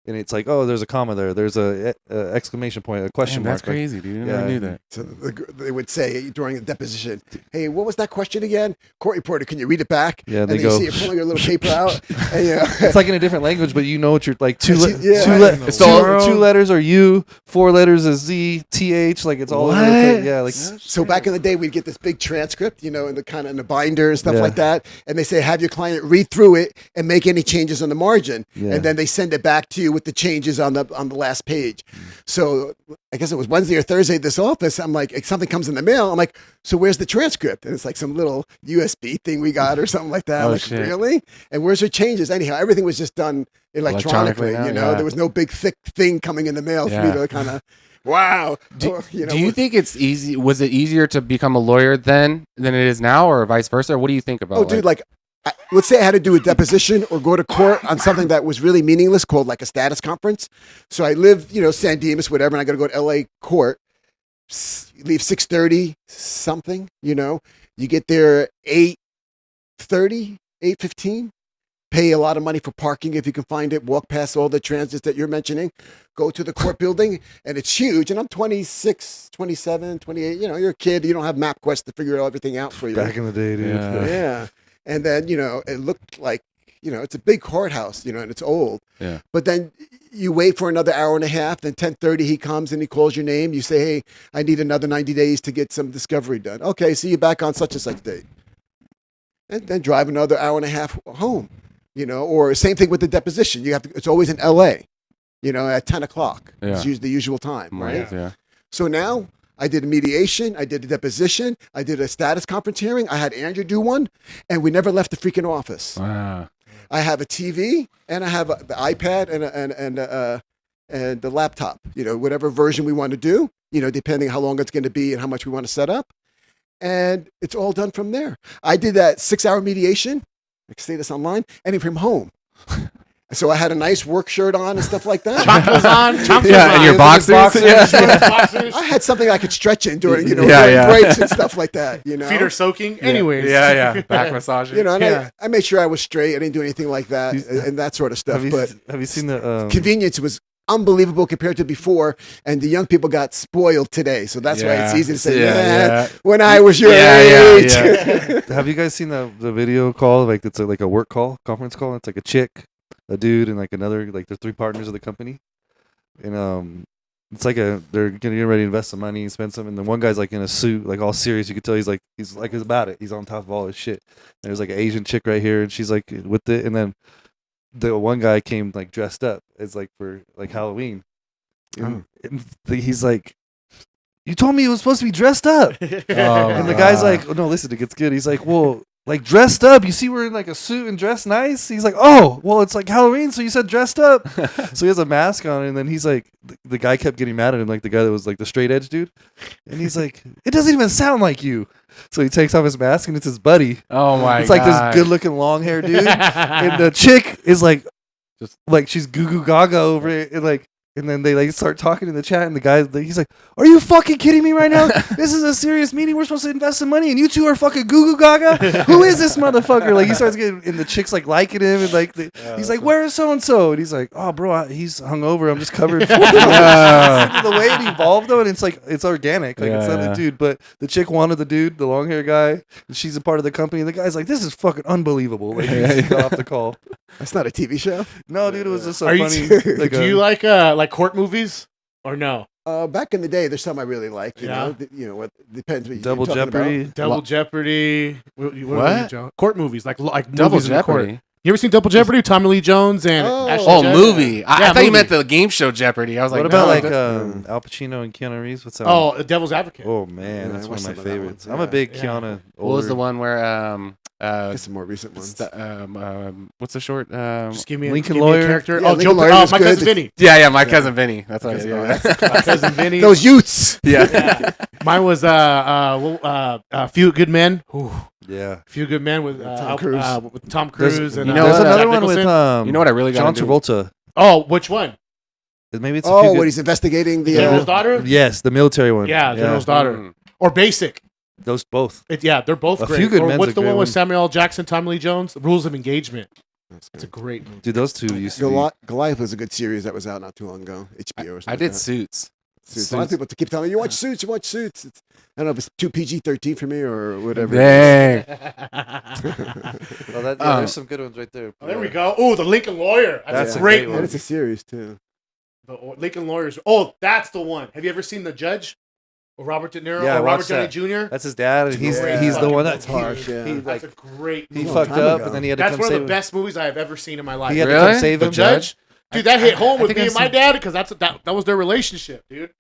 and it's like, oh, there's a comma there. There's a exclamation point, a question Damn, mark. that's crazy, dude. I never yeah. knew that. So they would say during the deposition, "Hey, what was that question again? Court reporter, can you read it back?" Yeah, and they then go- you see you pulling your little paper out, and you know, It's like in a different language, but you know what you're like. Two So- letters are U, 4 letters is Z, TH. Like it's all over the place. Yeah, like So back in the day, we'd get this big transcript, you know, in the binder and stuff Yeah. like that, and they say have your client read through it and make any changes on the margin, Yeah. and then they send it back to you with the changes on the last page. So I guess it was Wednesday or Thursday at this office. I'm like, something comes in the mail. I'm like, so where's the transcript? And it's like some little USB thing we got or something like that. I'm Oh, like, shit. really? And where's your changes? Anyhow, everything was just done electronically. Electronically now, You know, yeah. there was no big thick thing coming in the mail for me Yeah. to kind of. Wow. Do you know, you think it's easy? Was it easier to become a lawyer then than it is now, or vice versa? Or what do you think about? Oh, dude, like, let's say I had to do a deposition or go to court on something that was really meaningless called like a status conference. So I live, you know, San Dimas, whatever, and I got to go to LA court, leave 6:30 something, you know, you get there 8:30, 8:15, pay a lot of money for parking if you can find it, walk past all the transits that you're mentioning, go to the court building, and it's huge. And I'm 26, 27, 28, you know, you're a kid, you don't have MapQuest to figure everything out for you. back in the day, dude. Yeah. Yeah. And then, you know, it looked like, you know, it's a big courthouse, you know, and it's old. Yeah. But then you wait for another hour and a half, then 10:30 he comes and he calls your name. You say, hey, I need another 90 days to get some discovery done. Okay, see you back on such and such date. And then drive another hour and a half home, you know, or same thing with the deposition. You have to, it's always in LA, you know, at 10 o'clock. Yeah. It's usually the usual time, right? Yeah. So now I did a mediation, I did a deposition, I did a status conference hearing. I had Andrew do one, and we never left the freaking office. Wow. I have a TV and I have the iPad and the laptop. You know, whatever version we want to do. You know, depending how long it's going to be and how much we want to set up, and it's all done from there. I did that 6-hour mediation. I can say this online, and from home. So I had a nice work shirt on and stuff like that. Chocolates on. Chocolates Yeah, on. and your boxers. Yeah. Boxers. I had something I could stretch in during, during breaks and stuff like that. Feet are soaking. Anyways. Yeah. Back massaging. And I made sure I was straight. I didn't do anything like that and that sort of stuff. Have you seen the convenience was unbelievable compared to before, and the young people got spoiled today. So that's why it's easy to say, when I was your age. Have you guys seen the video call? Like it's like a work call, conference call. It's like a chick, a dude, and like another, like the three partners of the company. And it's like they're getting ready to invest some money, spend some, and then one guy's like in a suit, like all serious. You could tell he's about it. He's on top of all his shit. And there's like an Asian chick right here, and she's like with it, and then the one guy came like dressed up as like for like Halloween. And he's like, "You told me it was supposed to be dressed up." And the guy's like, "Oh no, listen, it gets good." He's like, "Well, like dressed up. You see, we're in like a suit and dressed nice." He's like, "Oh, well, it's like Halloween, so you said dressed up." So he has a mask on, and then he's like, the guy kept getting mad at him, like the guy that was like the straight edge dude, and he's like, "It doesn't even sound like you." So he takes off his mask, and it's his buddy. Oh my! It's like this good-looking long hair dude, and the chick is like, just like she's goo goo gaga over it, and like. And then they like start talking in the chat, and the guy, he's like, "Are you fucking kidding me right now? This is a serious meeting. We're supposed to invest some money, and you two are fucking goo goo gaga. Who is this motherfucker?" Like he starts getting, and the chick's like liking him, and like he's like, "Where is so and so?" And he's like, "Oh, bro, he's hungover. I'm just covered." The way it evolved though, and it's like it's organic, like it's not the dude, but the chick wanted the dude, the long hair guy, and she's a part of the company. And the guy's like, "This is fucking unbelievable." Like he got off the call. That's not a TV show. No, dude, it was just so Are funny. You, do you like court movies or no? Back in the day, there's some I really liked. You know, what depends. What Double Jeopardy. Double Jeopardy. What? Court movies like Double movies in the court. Jeopardy. You ever seen Double Jeopardy? Tommy Lee Jones and Ashley Judd? Movie. I thought you movie. meant the game show Jeopardy. I was like, what about Al Pacino and Keanu Reeves? What's that? Oh, Devil's Advocate. Oh man, that's one of my favorites. One. I'm a big Keanu. What was the one where Get some more recent ones. what's the short? Just give me Lincoln a Lawyer. character. Yeah, Oh, Lincoln Joker. Lawyer Oh, was my good. cousin Vinny. Yeah, my cousin Vinny. That's what. My cousin Vinny. Those youths. Yeah. Mine was a Few Good Men. Ooh. Yeah, Few Good Men with Tom Cruise. With Tom Cruise and there's another one with You know what I really got John to do? Travolta. Oh, which one? Maybe it's Oh, when he's investigating the General's daughter. Yes, the military one. Yeah, General's daughter. Or Basic. Those both. They're both A great. Few Good Or Men's what's a the great one with one. Samuel L. Jackson, Tommy Lee Jones? The Rules of Engagement. That's a great movie. Dude, those two used to be. Goliath was a good series that was out not too long ago. HBO or something. I did Suits. Suits. A lot of people keep telling me, you watch Suits, you watch Suits. I don't know if it's too PG-13 for me or whatever. Dang. There's some good ones right there. Oh, there we go. Oh, the Lincoln Lawyer. That's a great one. And it's a series too. The Lincoln Lawyers. Oh, that's the one. Have you ever seen The Judge? Or Robert De Niro? Yeah, or Robert watch Downey that. Jr.? That's his dad, and he's Yeah. the one That's that harsh. Yeah. he That's like a great he movie. fucked time up, ago. and then he had to That's come one of save the him. best movies I have ever seen in my life. He had to Really? come save The him. Judge? Dude, that hit home I with think me I've and my seen- dad because that was their relationship, dude.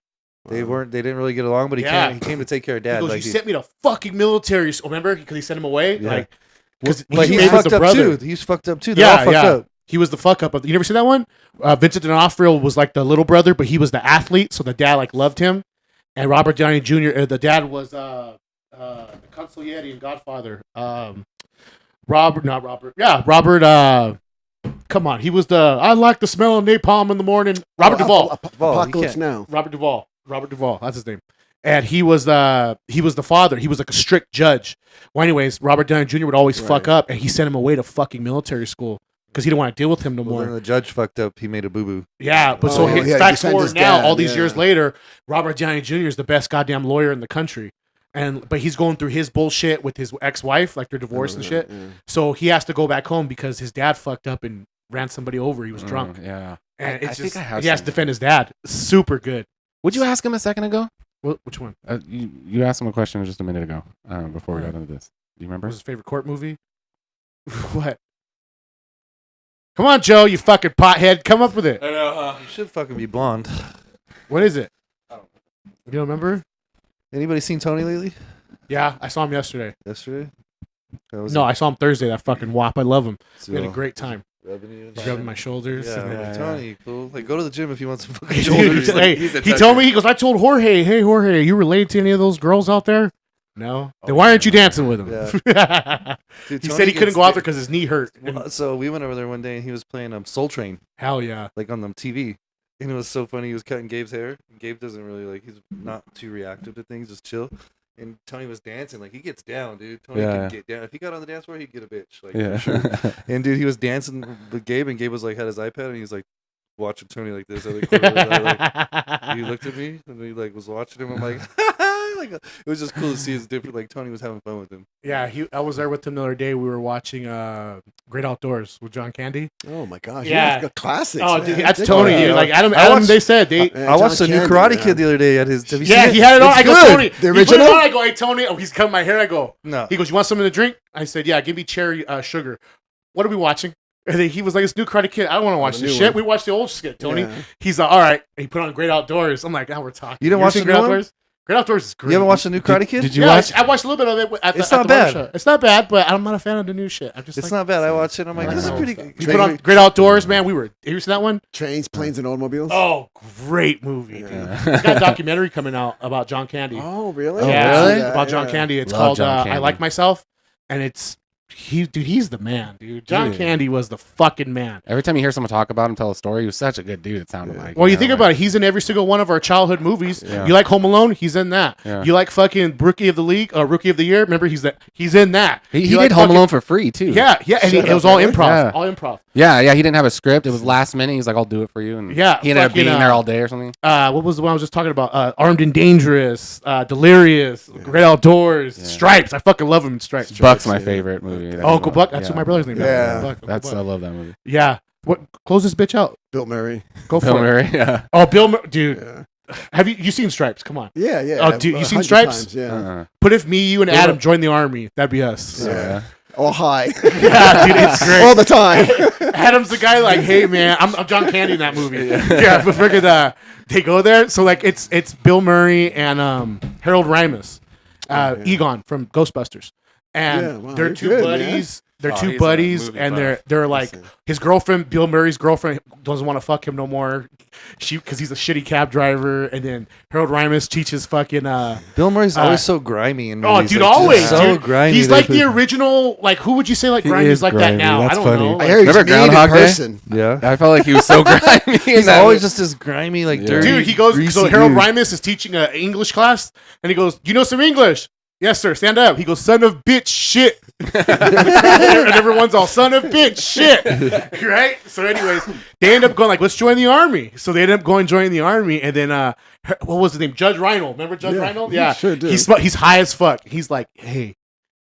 They didn't really get along, but he came to take care of He dad. goes, Like you sent me to fucking military school. Remember? Because he sent him away? Yeah. Like, because but he's fucked up too. He's fucked up too. They're all fucked up. He was the fuck up. You never seen that one? Vincent D'Onofrio was like the little brother, but he was the athlete, so the dad like loved him. And Robert Downey Jr. The dad was the consigliere in Godfather. Robert. Come on, he was the. I like the smell of napalm in the morning. Robert Duvall. Apocalypse Now. Robert Duvall. That's his name. And he was the father. He was like a strict judge. Well, anyways, Robert Downey Jr. would always fuck up, and he sent him away to fucking military school because he didn't want to deal with him no more. Then the judge fucked up. He made a boo boo. Yeah, but fast forward now, all these years later, Robert Downey Jr. is the best goddamn lawyer in the country. But he's going through his bullshit with his ex-wife, like they're divorced and shit. Yeah. So he has to go back home because his dad fucked up and ran somebody over. He was drunk. Yeah. And I think I have he has to defend his dad. Super good. Would you ask him a second ago? Which one? You asked him a question just a minute ago before we got into this. Do you remember? What was his favorite court movie? What? Come on, Joe, you fucking pothead. Come up with it. I know, You should fucking be blonde. What is it? You don't remember? Anybody seen Tony lately? Yeah, I saw him yesterday. Yesterday? I saw him Thursday. That fucking wop. I love him. So, we had a great time. He's rubbing my shoulders. Yeah, Tony, cool. Like, go to the gym if you want some fucking shoulders. He told me, he goes, I told Jorge, hey, Jorge, are you related to any of those girls out there? No. Then why aren't you dancing with him? Yeah. Dude, He Tony said he couldn't gets go out there di- because his knee hurt. So we went over there one day and he was playing Soul Train, Hell yeah. like on the TV. And it was so funny. He was cutting Gabe's hair. Gabe doesn't really he's not too reactive to things, just chill. And Tony was dancing. Like, he gets down, dude. Tony can get down. If he got on the dance floor, he'd get a bitch. Like, for sure. And, dude, he was dancing with Gabe, and Gabe was, like, had his iPad, and he was, like, watching Tony like this. He looked at me, and he, like, was watching him. I'm like, like, it was just cool to see his different, like, Tony was having fun with him. Yeah, I was there with him the other day. We were watching Great Outdoors with John Candy. Oh my gosh! Yeah. Yeah, classics. Oh, man. dude, that's Think Tony. about it. Dude. Like Adam, watched- they said they. I watched the new John Karate Candy, Kid the other day at his. Have you Yeah, seen he it? had it on. It's I go, good. Tony. The He put it original? on. I go, hey Tony. Oh, he's cutting my hair. I go. No. He goes, you want something to drink? I said, yeah. Give me cherry sugar. What are we watching? And then he was like, "This new Karate Kid. I don't want to watch the this new shit. one. We watched the old shit, Tony." Yeah. He's like, "All right." And he put on Great Outdoors. I'm like, "Now we're talking." You didn't ever watch seen the Great new one? Outdoors? Great Outdoors is great. You haven't watched the new Karate Kid? Did you Yeah, watch? I watched a little bit of it at It's the not barber bad. shop. It's not bad, but I'm not a fan of the new shit. I'm just It's like, not bad. I watched it. I'm like, I this is like pretty old good. stuff. We put on Great Outdoors, man. Have you seen that one? Trains, planes, and automobiles. Oh, great movie. Yeah. Dude. It's got a documentary coming out about John Candy. Oh, really? Oh, yeah, really? about John Candy. It's Love called John I Candy. Like Myself, and it's he's the man, dude. John Dude. Candy was the fucking man. Every time you hear someone talk about him, tell a story, he was such a good dude. It sounded like. Well, you think about it, he's in every single one of our childhood movies. Yeah. You like Home Alone? He's in that. Yeah. You like fucking Rookie of the League, Rookie of the Year? Remember, he's in that. He You did like Home fucking- Alone for free too. Yeah, and it was all improv. Yeah. All improv. yeah. He didn't have a script. It was last minute. He's like, "I'll do it for you." And Yeah, he ended up fucking, being there all day or something. What was the one I was just talking about? Armed and Dangerous, Delirious, Great Outdoors, Stripes. I fucking love him in Stripes. Buck's my favorite movie. Oh, Uncle Buck. That's what my brother's name is. Yeah. Uncle Buck, Uncle That's Buck. I love that movie. Yeah. What? Close this bitch out. Bill Murray. Go for Bill it. Murray. Yeah. Oh, dude. Yeah. Have you seen Stripes? Come on. Yeah, yeah. Oh, dude, you seen 100 Stripes? times, yeah. Uh-uh. Put if me, you, and What Adam about- join the army. That'd be us. Yeah. Oh, hi. Yeah, dude, it's great. All the time. Adam's the guy like, hey man, I'm John Candy in that movie. Yeah, but freaking they go there. So like it's Bill Murray and Harold Ramis, Egon from Ghostbusters, and Yeah, wow, they're you're two good, buddies. They're Oh, two he's a buddies, movie and buff. they're like his girlfriend, Bill Murray's girlfriend, doesn't want to fuck him no more. Because he's a shitty cab driver, and then Harold Ramis teaches fucking. Bill Murray's always so grimy in Oh, movies. dude, like, just always. so dude. grimy. He's They like put- the original. Like, who would you say like He grimy is is like grimy. that now? That's I don't funny. know. I Like, hear he's Remember mean in Groundhog Day? person. Yeah. I felt like he was so grimy. in He's that always movie. just this grimy, like Yeah. dirty. dude, he goes. greasy So Harold dude. Ramis is teaching an English class, and he goes, "You know some English?" Yes, sir. Stand up. He goes, "Son of bitch, shit," and everyone's all "son of bitch, shit," right? So, anyways, they end up going like, "Let's join the army." So they end up joining the army, and then what was his name? Judge Reinhold. Remember Judge Yeah, Reinhold? you Yeah, sure do. He's high as fuck. He's like, "Hey,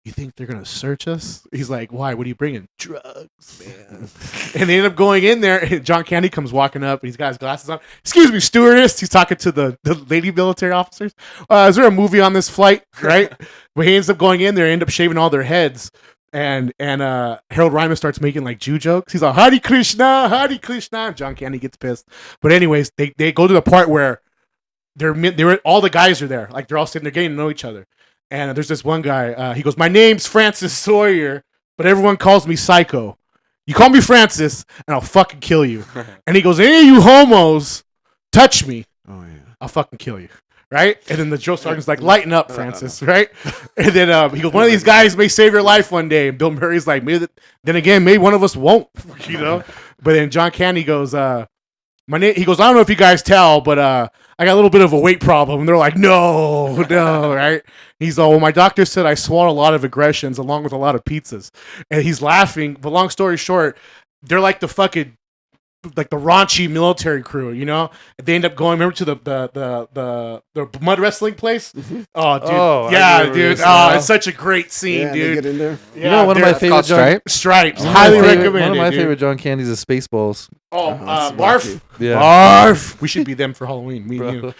you think they're gonna search us?" He's like, "Why? What are you bringing?" "Drugs, man." And they end up going in there, and John Candy comes walking up, and he's got his glasses on. "Excuse me, stewardess." He's talking to the lady military officers. Is there a movie on this flight? Right? But he ends up going in there, end up shaving all their heads. And Harold Ramis starts making like Jew jokes. He's like, Hare Krishna, Hare Krishna. And John Candy gets pissed. But anyways, they go to the part where they're all the guys are there. Like they're all sitting there getting to know each other. And there's this one guy. He goes, "My name's Francis Sawyer, but everyone calls me Psycho. You call me Francis, and I'll fucking kill you." And he goes, "Any of you homos touch me, Oh, yeah. I'll fucking kill you." Right? And then the drill sergeant's like, "Lighten up, Francis." Right? And then he goes, "One of these guys may save your life one day." And Bill Murray's like, then again, maybe one of us won't, you know? But then John Candy goes, "My name," he goes, "I don't know if you guys tell, but I got a little bit of a weight problem." And they're like, no, right? He's all, "Well, my doctor said I swallow a lot of aggressions along with a lot of pizzas." And he's laughing. But long story short, they're like the fucking like the raunchy military crew, you know. They end up going, remember, to the mud wrestling place. Oh, dude, Oh, I yeah, remember dude. this Oh, now. it's such a great scene, Yeah, they dude. get in there. Yeah, You know, one of my they're- favorite called Stripes? Stripes. One of Highly my favorite- recommended. One of my dude. favorite John Candies is Spaceballs. Oh, that's Barf. wacky. Yeah. Barf. We should be them for Halloween. Me and you.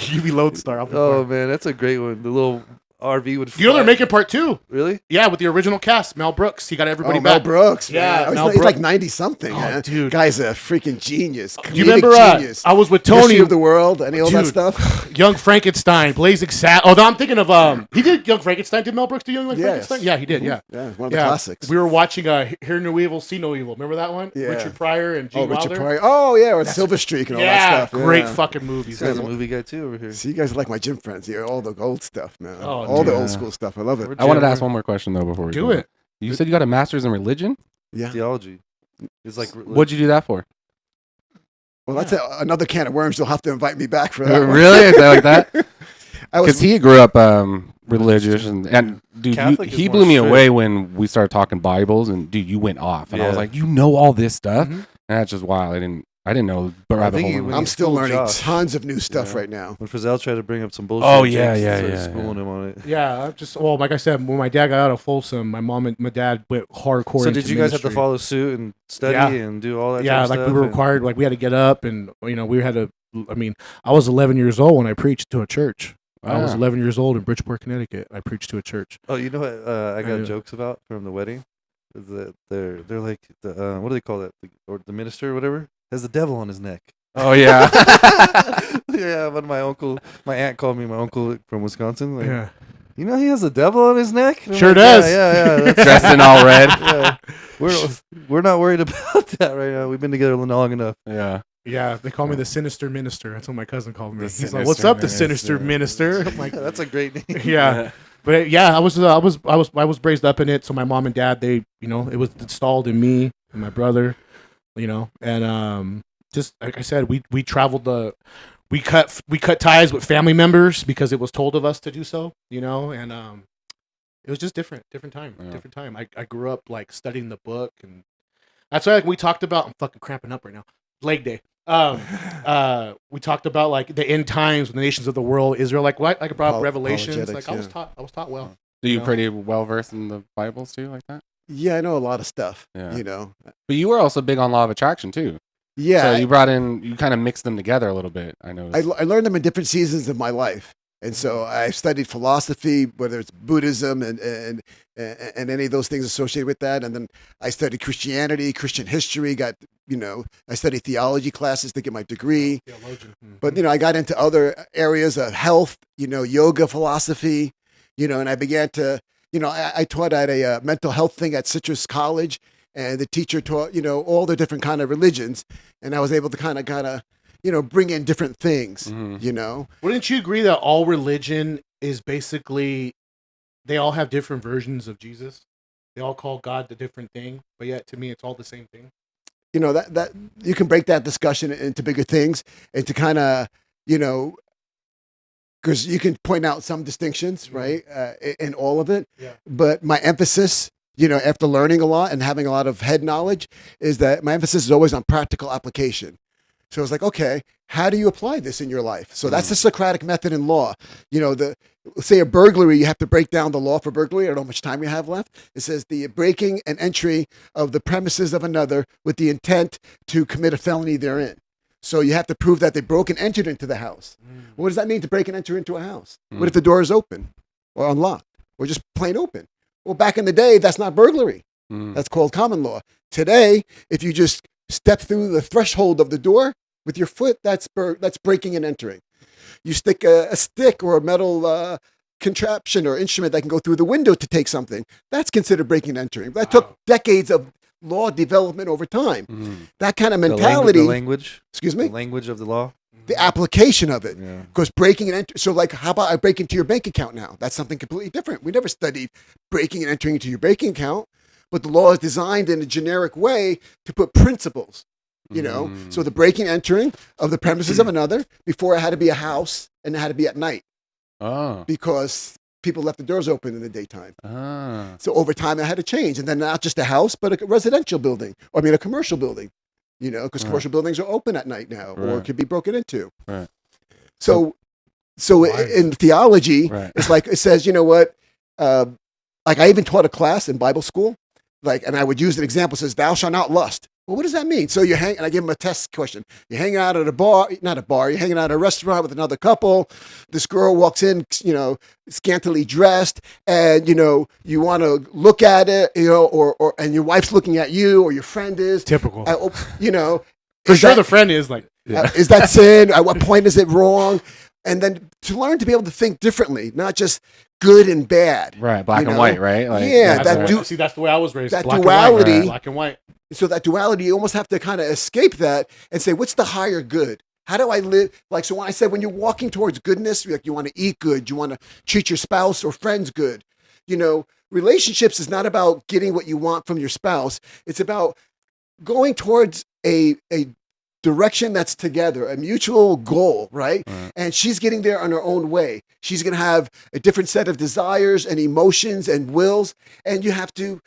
You be Lodestar. I'll be Oh Barf. man, that's a great one. The little RV would. You know they're fly. making part 2. Really? Yeah, with the original cast, Mel Brooks. He got everybody Oh, Mel back. Brooks. Yeah, man. Mel He's like Brooks. 90 something. Oh, man. dude. Guy's a freaking genius. Do you remember? Genius. I was with History Tony. of the world. Any all that Dude. stuff. Young Frankenstein, Blazing Sat. Oh, no, I'm thinking of he did Young Frankenstein. Did Mel Brooks do Young Yes. Frankenstein? Yeah, he did. Yeah. Yeah, one of the Yeah, classics. we were watching Hear No Evil, See No Evil. Remember that one? Yeah. Richard Pryor and Gene Oh, Richard Wilder. Pryor. Oh, yeah, with Silver Streak and all Yeah, that stuff. great Yeah. fucking movies. This guy's a movie guy too over here. See, you guys are like my gym friends. You all the old stuff, man. Oh, all the Yeah. old school stuff. I love it. I wanted to ask one more question though before we Do go. it. You said you got a master's in religion. Yeah. Theology. It's like What'd you do that for? Well, that's another can of worms. You'll have to invite me back for that. one. Really? Is that like that? I was Because he grew up religious, and dude, Catholic is he more blew me strict. away when we started talking Bibles, and dude, you went off, and I was Yeah. like, you know all this stuff, Mhm. and that's just wild. I didn't know. I think he- Hole. when I'm he still schooled learning Josh. tons of new stuff Yeah. right now. when Frizzell tried to bring up some bullshit. Oh, yeah, James yeah, started yeah, schooling yeah. him on it. Yeah, I just like I said, when my dad got out of Folsom, my mom and my dad went hardcore. So into did you guys have to ministry. follow suit and study Yeah. and do all that? Yeah, type of like stuff? we were And- required. Like we had to get up, and we had to. I mean, I was 11 years old when I preached to a church. I was Ah. 11 years old in Bridgeport, Connecticut. I preached to a church. Oh, you know what? I got Yeah. jokes about from the wedding. Is that they're like the what do they call that? Or the minister or whatever has the devil on his neck. Oh yeah. Yeah, when my aunt called me my uncle from Wisconsin. Like, Yeah, you know he has the devil on his neck. And I'm Sure like, does. Yeah. That's, Dressed in all red. yeah. We're not worried about that right now. We've been together long enough. Yeah. yeah. They call me the sinister minister. That's what my cousin called me. The He's like, sinister "What's up, the sinister minister?" minister?" I'm like, That's a great name. yeah. But yeah, I was raised up in it. So my mom and dad, it was installed in me and my brother, and just like I said, we traveled we cut ties with family members because it was told of us to do so, and it was just different time. I grew up like studying the book, and that's why we talked about. I'm fucking cramping up right now. Leg day. We talked about like the end times when the nations of the world, Israel, like what, like about Revelations. Apologetics, Like I was taught well. Do you No. pretty well versed in the Bibles too, like that? Yeah, I know a lot of stuff. Yeah. You know. But you were also big on law of attraction too. Yeah. So you kind of mixed them together a little bit. I know. I learned them in different seasons of my life. And so I studied philosophy, whether it's Buddhism and any of those things associated with that. And then I studied Christianity, Christian history, I studied theology classes to get my degree. Theologian. But, I got into other areas of health, yoga, philosophy, and I began to, I taught at a mental health thing at Citrus College, and the teacher taught, all the different kind of religions. And I was able to kind of, bring in different things, Mhm. Wouldn't you agree that all religion is basically, they all have different versions of Jesus? They all call God the different thing, but yet to me, it's all the same thing. That you can break that discussion into bigger things and to kind of, because you can point out some distinctions, right, in all of it. Yeah. But my emphasis, after learning a lot and having a lot of head knowledge, is that my emphasis is always on practical application. So it's like, okay, how do you apply this in your life? So that's the Socratic method in law. Say a burglary, you have to break down the law for burglary. I don't know how much time you have left. It says the breaking and entry of the premises of another with the intent to commit a felony therein. So you have to prove that they broke and entered into the house. What does that mean to break and enter into a house? What if the door is open or unlocked or just plain open? Well, back in the day, that's not burglary. Mm. That's called common law. Today, if you just step through the threshold of the door with your foot, that's breaking and entering. You stick a stick or a metal contraption or instrument that can go through the window to take something. That's considered breaking and entering. That took decades of law development over time. Mm. That kind of The mentality. language. Excuse The me. language of the law. The application of it. Yeah. Because breaking and entering. So, like, how about I break into your bank account now? That's something completely different. We never studied breaking and entering into your banking account, but the law is designed in a generic way to put principles. So the breaking and entering of the premises of another, before it had to be a house and it had to be at night Oh. because people left the doors open in the daytime. Ah. So over time it had to change, and then not just a house, but a residential building, a commercial building, because commercial buildings are open at night now, or Right. could be broken into. Right. So Right. in theology, Right. it's like, it says, like I even taught a class in Bible school, and I would use an example, it says, thou shalt not lust. Well, what does that mean? So and I give them a test question. You're hanging out at you're hanging out at a restaurant with another couple. This girl walks in, scantily dressed, and, you want to look at it, and your wife's looking at you, or your friend is. Typical. For For sure, the friend is like, is that sin? At what point is it wrong? And then to learn to be able to think differently, not just good and bad. Right. Black and know? white, right? Like, Yeah, that's that that's the way I was raised. that Black duality- and white. Black and white. So that duality, you almost have to kind of escape that and say, what's the higher good? How do I live? Like, so when I said, when you're walking towards goodness, like you want to eat good, you want to treat your spouse or friends good, you know, relationships is not about getting what you want from your spouse. It's about going towards a direction that's together, a mutual goal, right? And she's getting there on her own way. She's going to have a different set of desires and emotions and wills, and you have to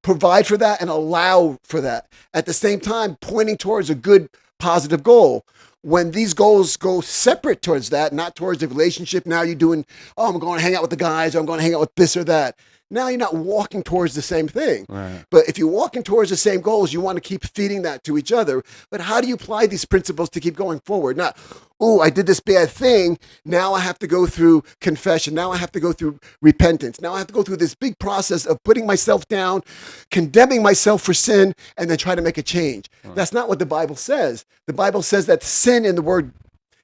provide for that and allow for that. At the same time, pointing towards a good, positive goal. When these goals go separate towards that, not towards the relationship, now you're doing, oh, I'm going to hang out with the guys, or I'm going to hang out with this or that. Now you're not walking towards the same thing. Right. But if you're walking towards the same goals, you want to keep feeding that to each other. But how do you apply these principles to keep going forward? Not, oh, I did this bad thing. Now I have to go through confession. Now I have to go through repentance. Now I have to go through this big process of putting myself down, condemning myself for sin, and then try to make a change. That's not what the Bible says. The Bible says that sin in the word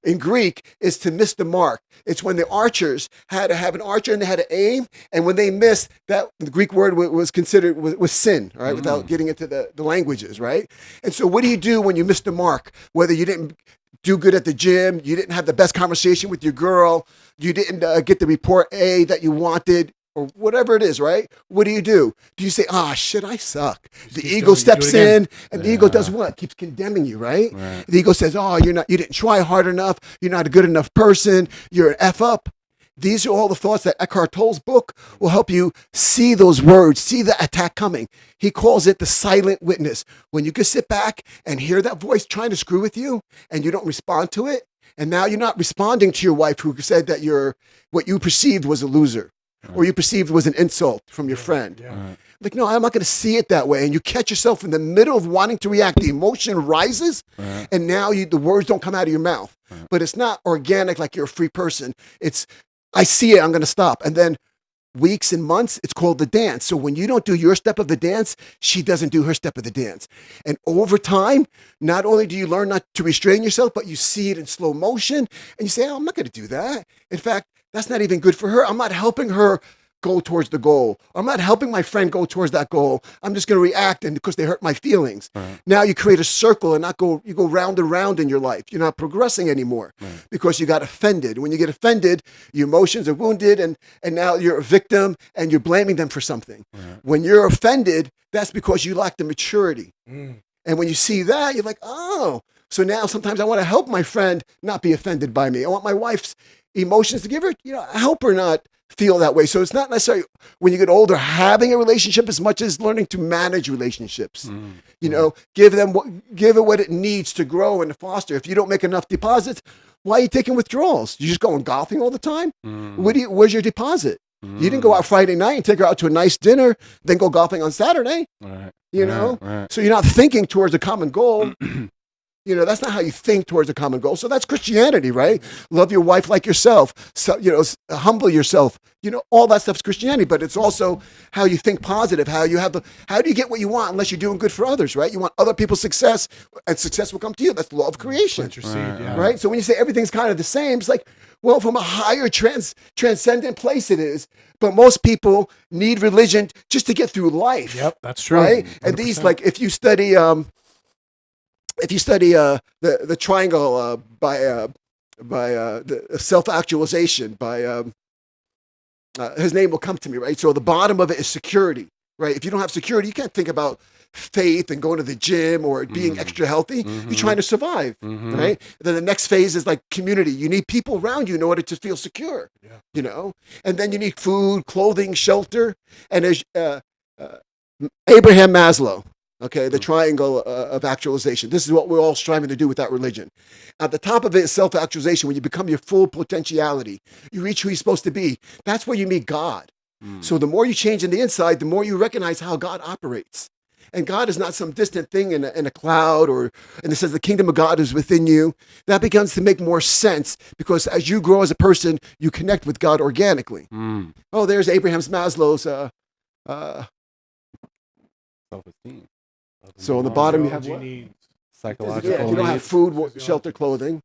in Greek is to miss the mark. It's when the archers had to have an archer and they had to aim, and when they missed, that the Greek word was considered was sin, right? Without getting into the languages, right? And so what do you do when you miss the mark? Whether you didn't do good at the gym, you didn't have the best conversation with your girl, you didn't get the report A that you wanted, or whatever it is, right? What do? Do you say, ah, shit, I suck? The ego steps in, and the ego does what? Keeps condemning you, right? The ego says, oh, you didn't try hard enough. You're not a good enough person. You're an F up. These are all the thoughts that Eckhart Tolle's book will help you see those words, see the attack coming. He calls it the silent witness. When you can sit back and hear that voice trying to screw with you, and you don't respond to it, and now you're not responding to your wife who said that what you perceived was a loser. Or you perceived was an insult from your friend. Like, no, I'm not going to see it that way. And you catch yourself in the middle of wanting to react. The emotion rises, and now the words don't come out of your mouth. But it's not organic like you're a free person. It's, I see it, I'm going to stop. And then weeks and months, it's called the dance. So when you don't do your step of the dance, she doesn't do her step of the dance. And over time, not only do you learn not to restrain yourself, but you see it in slow motion, and you say, oh, I'm not going to do that. In fact, that's not even good for her. I'm not helping her go towards the goal. I'm not helping my friend go towards that goal. I'm just going to react, and because they hurt my feelings. Now you create a circle and you go round and round in your life. You're not progressing anymore because you got offended. When you get offended, your emotions are wounded, and now you're a victim and you're blaming them for something. When you're offended, that's because you lack the maturity. And when you see that, you're like, oh, so now sometimes I want to help my friend not be offended by me. I want my wife's emotions to give her, help her not feel that way. So it's not necessarily when you get older having a relationship as much as learning to manage relationships. Give it what it needs to grow and to foster. If you don't make enough deposits, why are you taking withdrawals? You just going golfing all the time? Where's your deposit? You didn't go out Friday night and take her out to a nice dinner, then go golfing on Saturday. So you're not thinking towards a common goal. That's not how you think towards a common goal. So that's Christianity, right? Love your wife like yourself. So, humble yourself. All that stuff's Christianity, but it's also how you think positive, how do you get what you want unless you're doing good for others, right? You want other people's success, and success will come to you. That's the law of creation. Right? So when you say everything's kind of the same, it's like, well, from a higher transcendent place it is, but most people need religion just to get through life. Yep, that's true. Right? 100%. And these, like, if you study the triangle by the self-actualization by his name will come to me, right? So the bottom of it is security, right? If you don't have security, you can't think about faith and going to the gym or being extra healthy. You're trying to survive, right? Then the next phase is like community. You need people around you in order to feel secure, and then you need food, clothing, shelter. And there's Abraham Maslow. Okay, the triangle of actualization. This is what we're all striving to do with that religion. At the top of it is self-actualization. When you become your full potentiality, you reach who you're supposed to be. That's where you meet God. So the more you change in the inside, the more you recognize how God operates. And God is not some distant thing in a cloud, and it says the kingdom of God is within you. That begins to make more sense because as you grow as a person, you connect with God organically. Oh, there's Abraham Maslow's self-esteem. So on the bottom you have what? Psychological if you don't have needs. food, shelter, clothing.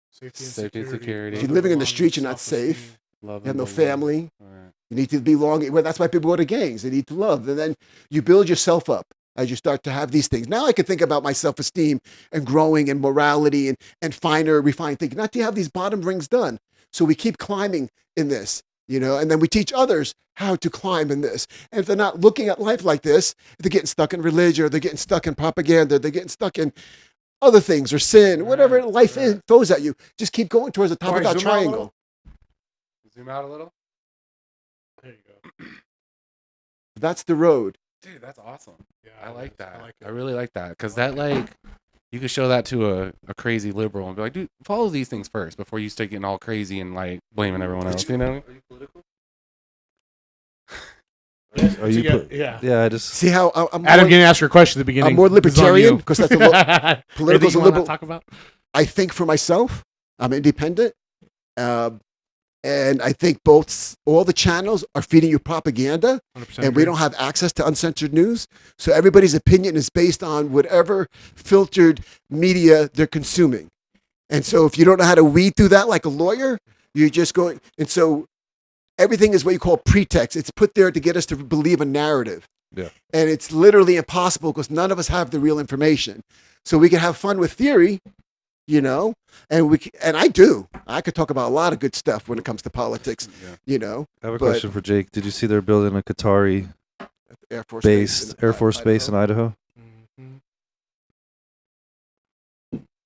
Safety and security. If you're living in the streets, you're not safe. Love You have no and family. Right. You need to belong. Well, that's why people go to gangs. They need to love. And then you build yourself up. as you start to have these things. Now I can think about my self-esteem and growing and morality and finer, refined thinking. Not to have these bottom rings done. So we keep climbing in this, and then we teach others how to climb in this. And if they're not looking at life like this, they're getting stuck in religion, or they're getting stuck in propaganda, they're getting stuck in other things or sin, whatever life throws at you. Just keep going towards the top of that triangle. Zoom out a little. There you go. That's the road. Dude, that's awesome. Yeah, I like that. like it. I really like that because that you could show that to a crazy liberal and be like, dude, follow these things first before you start getting all crazy and like blaming everyone else. You know? Are you political? Are you? Yeah, I just See how I'm Adam didn't ask your question at the beginning. I'm more This is on libertarian you. because that's political's Anything a you wanna liberal. talk about? I think for myself. I'm independent. And I think all the channels are feeding you propaganda, 100% and we agree. don't have access to uncensored news. So everybody's opinion is based on whatever filtered media they're consuming. And so if you don't know how to weed through that like a lawyer, you're just going. And so everything is what you call pretext. It's put there to get us to believe a narrative. Yeah. And it's literally impossible because none of us have the real information. So we can have fun with theory, and I do. I could talk about a lot of good stuff when it comes to politics, I have a but- question for Jake. Did you see they're building a Qatari Air Force Air Force base in Idaho?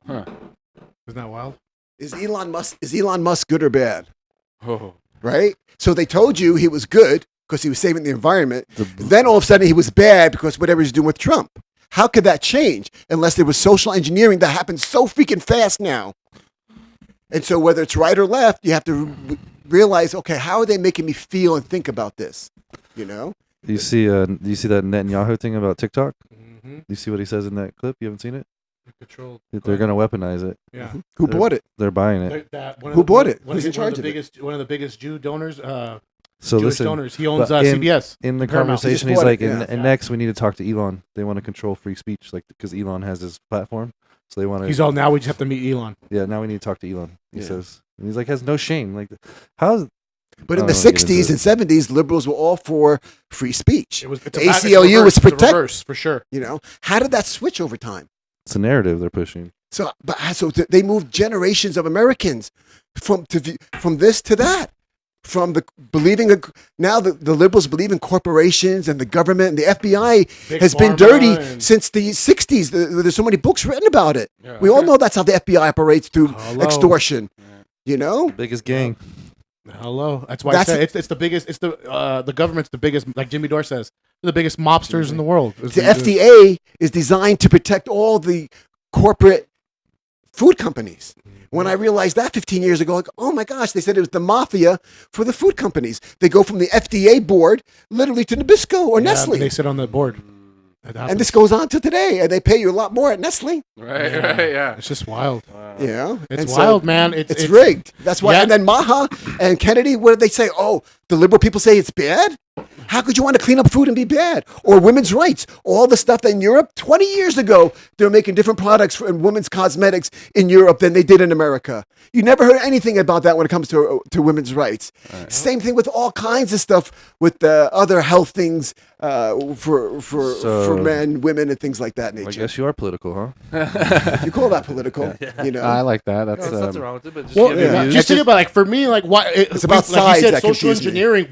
Huh. Isn't that wild? Is Elon Musk good or bad? Oh. Right? So they told you he was good because he was saving the environment. Then all of a sudden he was bad because whatever he's doing with Trump. How could that change unless there was social engineering that happens so freaking fast now? And so whether it's right or left, you have to realize, okay, how are they making me feel and think about this? Do you see that Netanyahu thing about TikTok? Mm-hmm. Do you see what he says in that clip? You haven't seen it? Controlled. They're going to weaponize it. Yeah. Who bought it? They're buying it. Who bought it? Who's in charge of it? One of the biggest Jew donors. So Jewish listen, donors. He owns but CBS. in the Paramount. conversation, He he's just like, bought it, and next we need to talk to Elon. They want to control free speech, because Elon has his platform. So they want to. He's all, now we just have to meet Elon. Yeah, now we need to talk to Elon. He Yeah. says, and he's like, has no shame. Like, how's? But I in the don't wanna get into 60s it. and 70s, liberals were all for free speech. It's ACLU was protect protect. for sure. How did that switch over time? It's a narrative they're pushing. So they moved generations of Americans from this to that, from the believing now the liberals believe in corporations and the government, and the FBI Big has been pharma dirty and- since the 60s. There's so many books written about it. Yeah. We all know that's how the FBI operates through Hello. extortion. Biggest gang. Hello. That's why I said it's the biggest. It's the government's the biggest. Like Jimmy Dore says, they're the biggest mobsters in the world. The FDA is designed to protect all the corporate food companies. When I realized that 15 years ago, like, oh my gosh, they said it was the mafia for the food companies. They go from the FDA board literally to Nabisco or Nestle. They sit on the board. And this goes on to today, and they pay you a lot more at Nestle. Right, yeah. It's just wild. Yeah, It's wild, man. It's rigged. That's why. Yeah. And then Maha and Kennedy, what did they say? Oh, the liberal people say it's bad. How could you want to clean up food and be bad? Or women's rights, all the stuff that in Europe 20 years ago they were making different products for women's cosmetics in Europe than they did in America. You never heard anything about that when it comes to women's rights. Right. Same thing with all kinds of stuff with the other health things for men, women, and things like that nature. I guess you are political, huh? If you call that political, I like that. That's There's nothing wrong with it, but just Well, give your views. just think about for me, why It's about like sides you said, that social confuse me. engineering.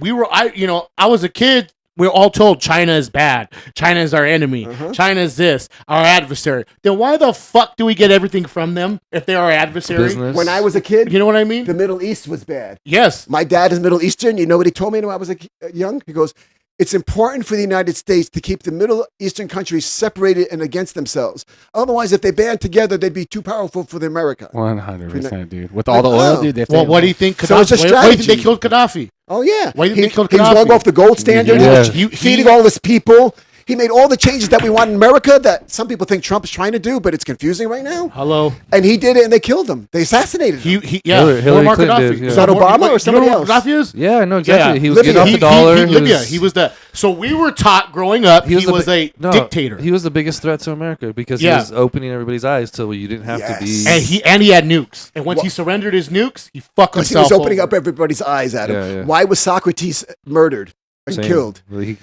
I was a kid. We were all told China is bad. China is our enemy. China is this, our adversary. Then why the fuck do we get everything from them if they're our adversary? Business. When I was a kid, You know what I mean? the Middle East was bad. Yes. My dad is Middle Eastern. You know what he told me when I was young? He goes, it's important for the United States to keep the Middle Eastern countries separated and against themselves. Otherwise, if they band together, they'd be too powerful for the America. 100%, dude. With all the oil, dude. Well, what do you think? So it's a Why do you think strategy. they killed Gaddafi? Oh, yeah. Why do you think they killed he was Gaddafi? going off the gold standard. Yeah. He was feeding all this people. He made all the changes that we want in America that some people think Trump is trying to do, but it's confusing right now. Hello. And he did it, and they killed him. They assassinated him. Hillary Muammar Clinton Gaddafi. did, yeah. Is that Obama or somebody you know else? What Gaddafi is? Yeah, I know exactly. Yeah. He was Libya. getting off the dollar. Libya. He was the. So we were taught growing up. He was a dictator. He was the biggest threat to America because he was opening everybody's eyes till you didn't have to be. Yes. And he had nukes. And once he surrendered his nukes, he fucked Because he himself was opening over. up everybody's eyes at him. Yeah, yeah. Why was Socrates murdered? and Same. killed. Well, he-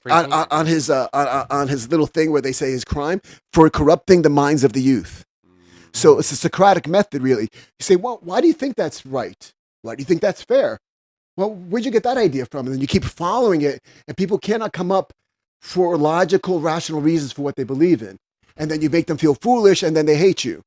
On his little thing where they say his crime for corrupting the minds of the youth. So it's a Socratic method, really. You say, well, why do you think that's right? Why do you think that's fair? Well, where'd you get that idea from? And then you keep following it, and people cannot come up for logical, rational reasons for what they believe in. And then you make them feel foolish, and then they hate you.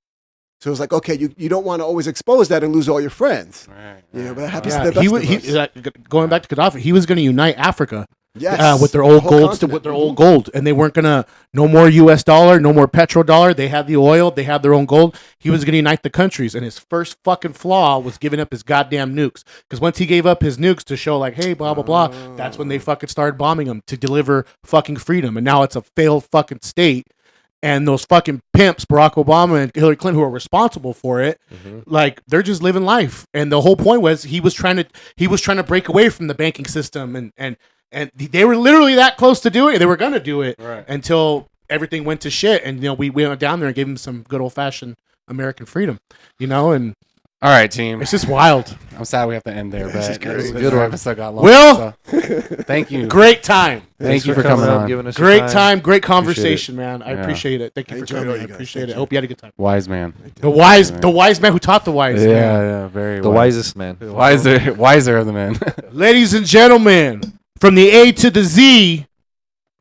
So it's like, okay, you don't want to always expose that and lose all your friends. Right. You know, but that happens to Yeah, the best of us. going back to Gaddafi, he was going to unite Africa Yes. with their The old whole gold, continent. with their old gold, and they weren't gonna no more U.S. dollar, no more petrodollar. They had the oil, they had their own gold. He was gonna unite the countries, and his first fucking flaw was giving up his goddamn nukes. Because once he gave up his nukes to show like, hey, blah blah blah, that's when they fucking started bombing him to deliver fucking freedom. And now it's a failed fucking state. And those fucking pimps, Barack Obama and Hillary Clinton, who are responsible for it, like they're just living life. And the whole point was he was trying to break away from the banking system, and they were literally that close to doing it. They were gonna do it until everything went to shit. And we went down there and gave him some good old fashioned American freedom, and All right, team. it's just wild. I'm sad we have to end there, but is great. Good one. episode got long. Will? so thank you. Great time. Thank you for coming up, on. giving us your Great time. Great conversation, Appreciate man. I Yeah. appreciate it. Thank you I for enjoyed coming. all I you guys. appreciate Thank it. you. Hope you had a good time. Wise man. The wise man who taught the wise. Yeah, man. yeah, very The wise. wisest man. Wiser of the men. Ladies and gentlemen, from the A to the Z,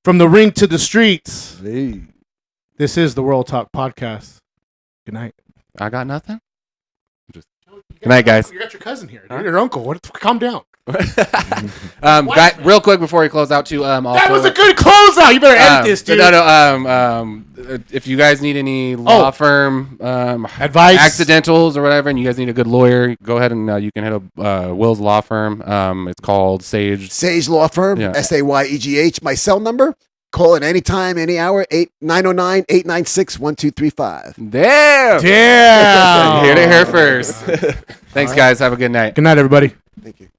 from the ring to the streets, Hey. this is the World Talk Podcast. Good night. I got nothing. Good night, guys. You got your cousin here. Your uncle. Calm down. Real quick before we close out, too. Also, That was a good closeout. You better edit this, dude. No. If you guys need any law firm Advice. accidentals or whatever, and you guys need a good lawyer, go ahead and you can hit up Will's law firm. It's called Sage. Sage Law Firm, Yeah. SAYEGH. My cell number, call it anytime, any hour, 909-896-1235. Damn. Damn. Heard it here first. Thanks, guys. Have a good night. Good night, everybody. Thank you.